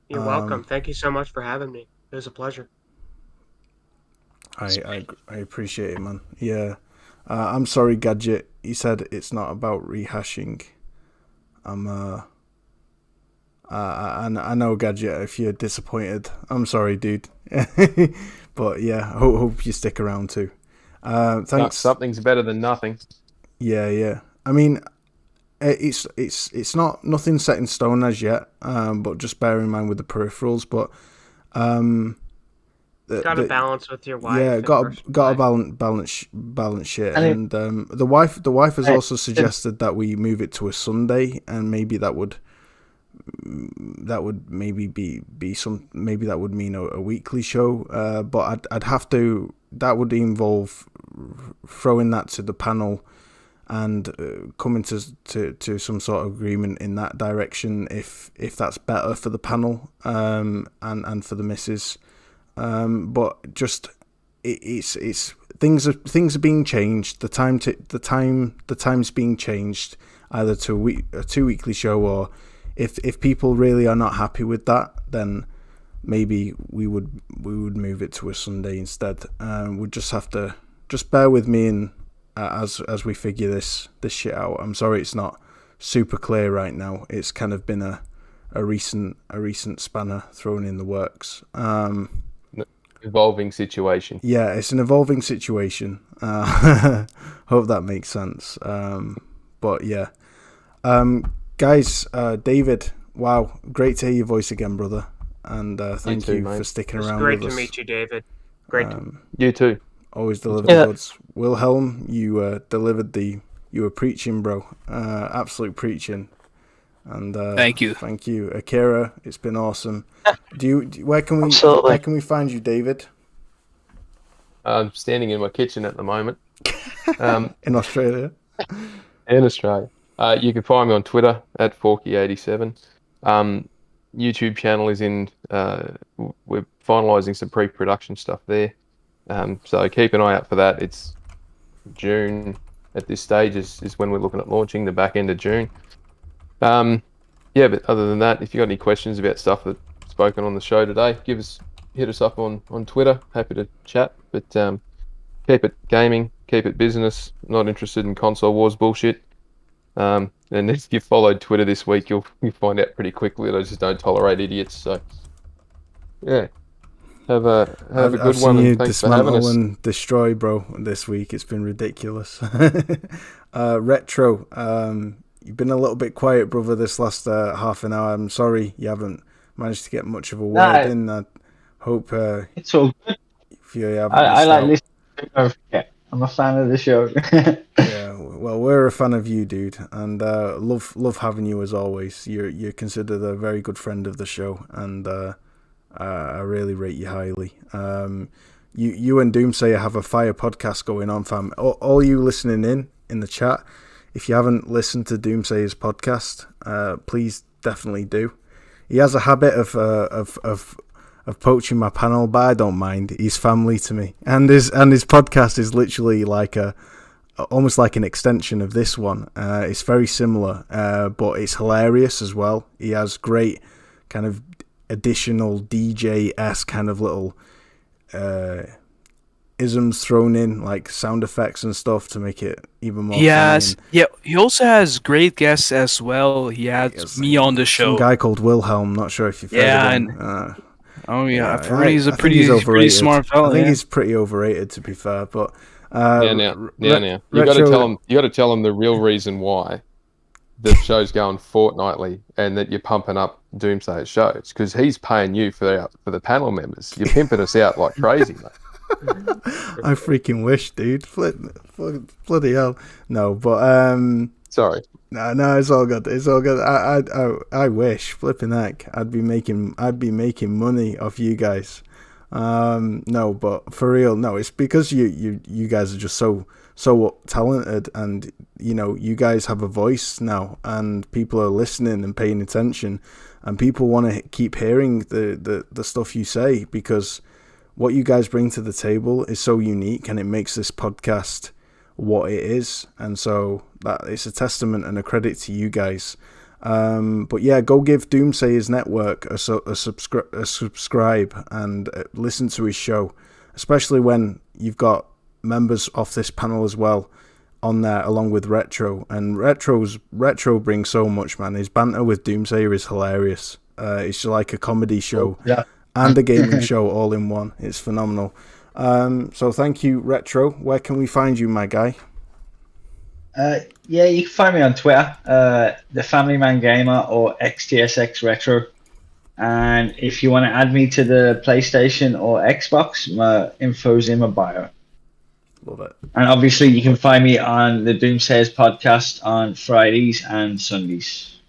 You're welcome. Thank you so much for having me. It was a pleasure. I appreciate it, man. Yeah. I'm sorry, Gadget. He said it's not about rehashing. I know, Gadget, if you're disappointed. I'm sorry, dude. But yeah, hope you stick around too. Thanks. Something's better than nothing. Yeah. I mean, it's nothing set in stone as yet. But just bear in mind with the peripherals. But got to balance with your wife. Yeah, got to balance shit. And the wife has also suggested that we move it to a Sunday, and maybe that would maybe be some, maybe that would mean a weekly show. But I'd have to. That would involve throwing that to the panel and coming to some sort of agreement in that direction if that's better for the panel and for the missus. But just it's things are being changed. The time's being changed either to a 2-weekly show, or if people really are not happy with that, then maybe we would move it to a Sunday instead. We'd just have to bear with me and as we figure this shit out. I'm sorry it's not super clear right now. It's kind of been a recent spanner thrown in the works. Evolving situation. Yeah, it's an evolving situation. Hope that makes sense. But yeah, guys, David, wow, great to hear your voice again, brother. And thank you for sticking around with us. Great to meet you, David. Great. You too. Always deliver the goods. Wilhelm, you delivered you were preaching, bro. Absolute preaching. And thank you. Akira, it's been awesome. Where can we find you, David? I'm standing in my kitchen at the moment. In Australia. In Australia. You can find me on Twitter at Forky87. YouTube channel is in. We're finalising some pre-production stuff there, so keep an eye out for that. It's June at this stage is when we're looking at launching, the back end of June. Yeah, but other than that, if you got any questions about stuff that's spoken on the show today, hit us up on Twitter. Happy to chat. But keep it gaming, keep it business. Not interested in console wars bullshit. And if you followed Twitter this week, you'll find out pretty quickly that I just don't tolerate idiots. So, yeah, have a good one. And thanks for having us. And destroy, bro. This week it's been ridiculous. Retro, you've been a little bit quiet, brother, this last half an hour. I'm sorry you haven't managed to get much of a word in. I hope it's all good. If you haven't I like listening. Yeah, I'm a fan of the show. Yeah, well, we're a fan of you, dude, and love having you as always. You're considered a very good friend of the show, and I really rate you highly. You and Doomsayer have a fire podcast going on, fam. All you listening in the chat, if you haven't listened to Doomsayer's podcast, please definitely do. He has a habit of poaching my panel, but I don't mind. He's family to me, and his podcast is literally like almost like an extension of this one. It's very similar, but it's hilarious as well. He has great kind of additional DJ-esque kind of little isms thrown in, like sound effects and stuff to make it even more funny. Yeah, he also has great guests as well. He has me on the show. Some guy called Wilhelm, not sure if you've heard of him. I've heard he's a pretty smart fella. I think he's pretty overrated, to be fair, but now. You got to tell him the real reason why the show's going fortnightly and that you're pumping up Doomsay's shows, because he's paying you for the panel members. You're pimping us out like crazy, mate. I freaking wish, dude. Bloody hell. No, but sorry. No, it's all good. It's all good. I wish, flipping heck, I'd be making money off you guys. No, but for real, no, it's because you guys are just so talented, and you guys have a voice now, and people are listening and paying attention, and people want to keep hearing the stuff you say, because what you guys bring to the table is so unique, and it makes this podcast what it is. And so that it's a testament and a credit to you guys. But yeah, go give Doomsayer's network a subscribe and listen to his show, especially when you've got members off this panel as well on there, along with Retro. And Retro brings so much, man. His banter with Doomsayer is hilarious. It's like a comedy show. Yeah. And a gaming show all in one. It's phenomenal. So thank you, Retro. Where can we find you, my guy? Yeah, you can find me on Twitter, the Family Man Gamer or XTSX Retro. And if you want to add me to the PlayStation or Xbox, my info's in my bio. Love it. And obviously, you can find me on the Doomsayers podcast on Fridays and Sundays.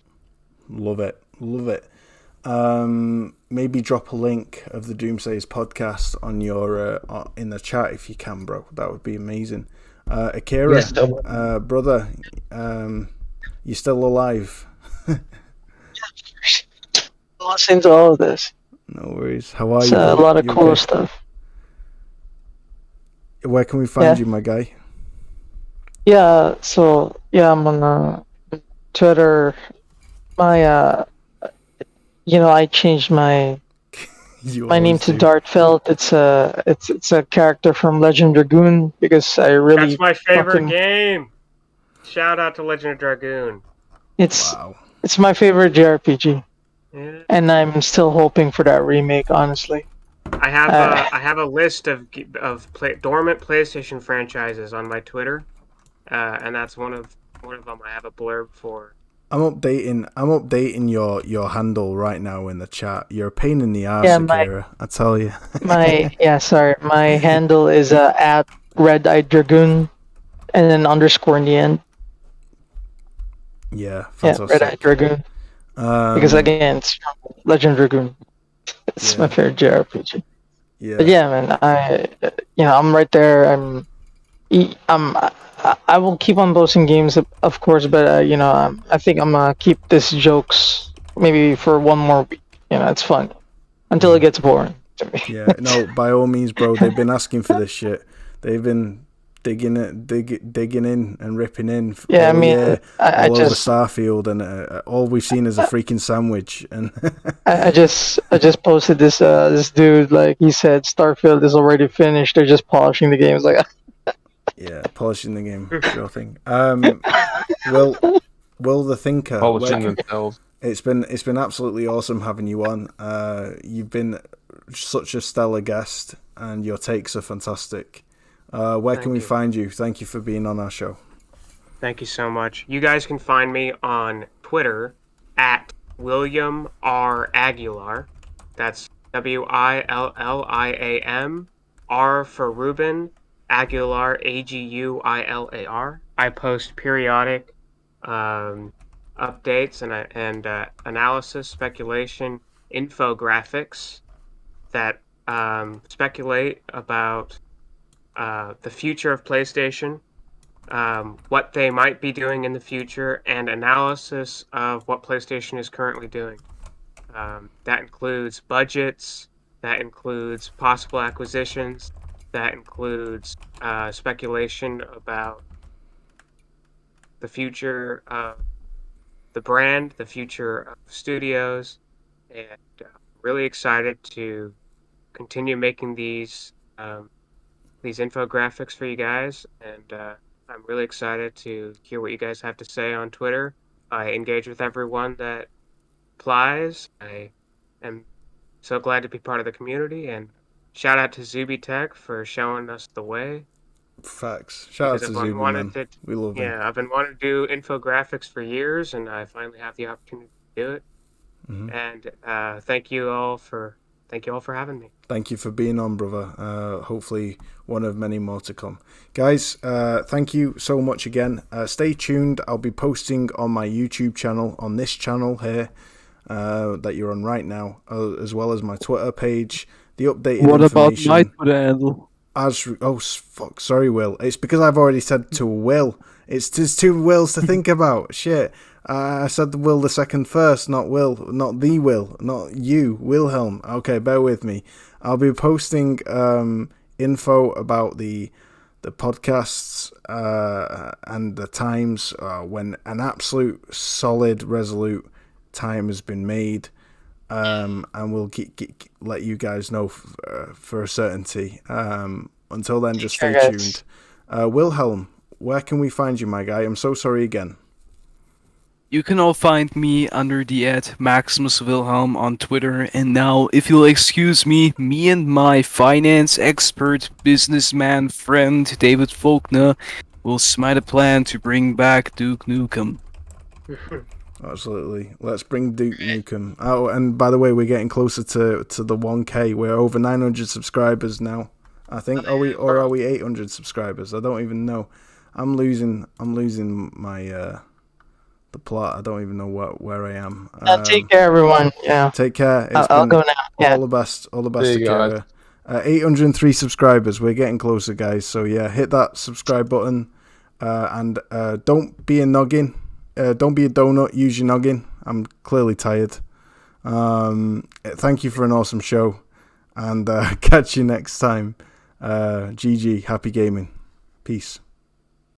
Love it. Love it. Maybe drop a link of the Doomsayers podcast on your in the chat if you can, bro. That would be amazing. Akira, Yes, brother, you still alive? Listening to all of this. No worries. How are It's you? a lot of You cool okay? stuff. Where can we find you, my guy? Yeah, so I'm on Twitter. My I changed my name to Dartfeld. It's a character from Legend Dragoon, because I really That's my favorite game. Shout out to Legend of Dragoon. It's my favorite JRPG. Yeah. And I'm still hoping for that remake, honestly. I have a list of dormant PlayStation franchises on my Twitter, and that's one of them. I have a blurb for. I'm updating your handle right now in the chat. You're a pain in the ass, Akira. I tell you. My handle is at Red Eyed Dragoon, and then underscore in the end. Yeah, fantastic. Yeah, Red Eyed Dragoon. Because again, it's from Legend Dragoon. It's my favorite JRPG. Yeah. But yeah, man, I'm right there. I will keep on posting games, of course, but I think I'm gonna keep this jokes maybe for one more week. It's fun until it gets boring to me. Yeah, no, by all means, bro. They've been asking for this shit. They've been digging in and ripping in. Yeah, all I over just Starfield, and all we've seen is a freaking sandwich. And I just posted this dude, like, he said Starfield is already finished. They're just polishing the game. It's like. Yeah, polishing the game, sure thing. Will the Thinker, polishing themselves. It's been absolutely awesome having you on. You've been such a stellar guest, and your takes are fantastic. Where can we find you? Thank you for being on our show. Thank you so much. You guys can find me on Twitter at William R. Aguilar. That's WILLIAM, R for Ruben, Aguilar, AGUILAR. I post periodic updates and analysis, speculation, infographics that speculate about the future of PlayStation, what they might be doing in the future, and analysis of what PlayStation is currently doing. That includes budgets, That includes possible acquisitions. That includes speculation about the future of the brand, the future of studios, and really excited to continue making these infographics for you guys. And I'm really excited to hear what you guys have to say on Twitter. I engage with everyone that applies. I am so glad to be part of the community, and shout out to Zuby Tech for showing us the way. Facts. Shout out to Zuby, man. We love him. Yeah, I've been wanting to do infographics for years, and I finally have the opportunity to do it. Mm-hmm. And thank you all for having me. Thank you for being on, brother. Hopefully one of many more to come. Guys, thank you so much again. Stay tuned. I'll be posting on my YouTube channel, on this channel here, that you're on right now, as well as my Twitter page, the updated What about information. my Twitter handle? Fuck, sorry, Will. It's because I've already said to Will. There's two Wills to think about. Shit. I said Will the second first, not Will, not the Will, not you, Wilhelm. Okay, bear with me. I'll be posting info about the podcasts and the times when an absolute solid, resolute time has been made. And we'll let you guys know for a certainty. Until then, just stay tuned. Wilhelm, where can we find you, my guy? I'm so sorry again. You can all find me under the @MaximusWilhelm on Twitter. And now, if you'll excuse me and my finance expert, businessman friend, David Faulkner, will smite a plan to bring back Duke Nukem. Absolutely. Let's bring Duke Nukem. Oh, and by the way, we're getting closer to the 1K. We're over 900 subscribers now. I think. Are we 800 subscribers? I don't even know. I'm losing my the plot. I don't even know where I am. Take care, everyone. Yeah. Take care. I'll go now. Yeah. All the best to Kara. 803 subscribers. We're getting closer, guys. So yeah, hit that subscribe button, and don't be a noggin. Don't be a donut. Use your noggin. I'm clearly tired. Thank you for an awesome show, and catch you next time. GG. Happy gaming. Peace.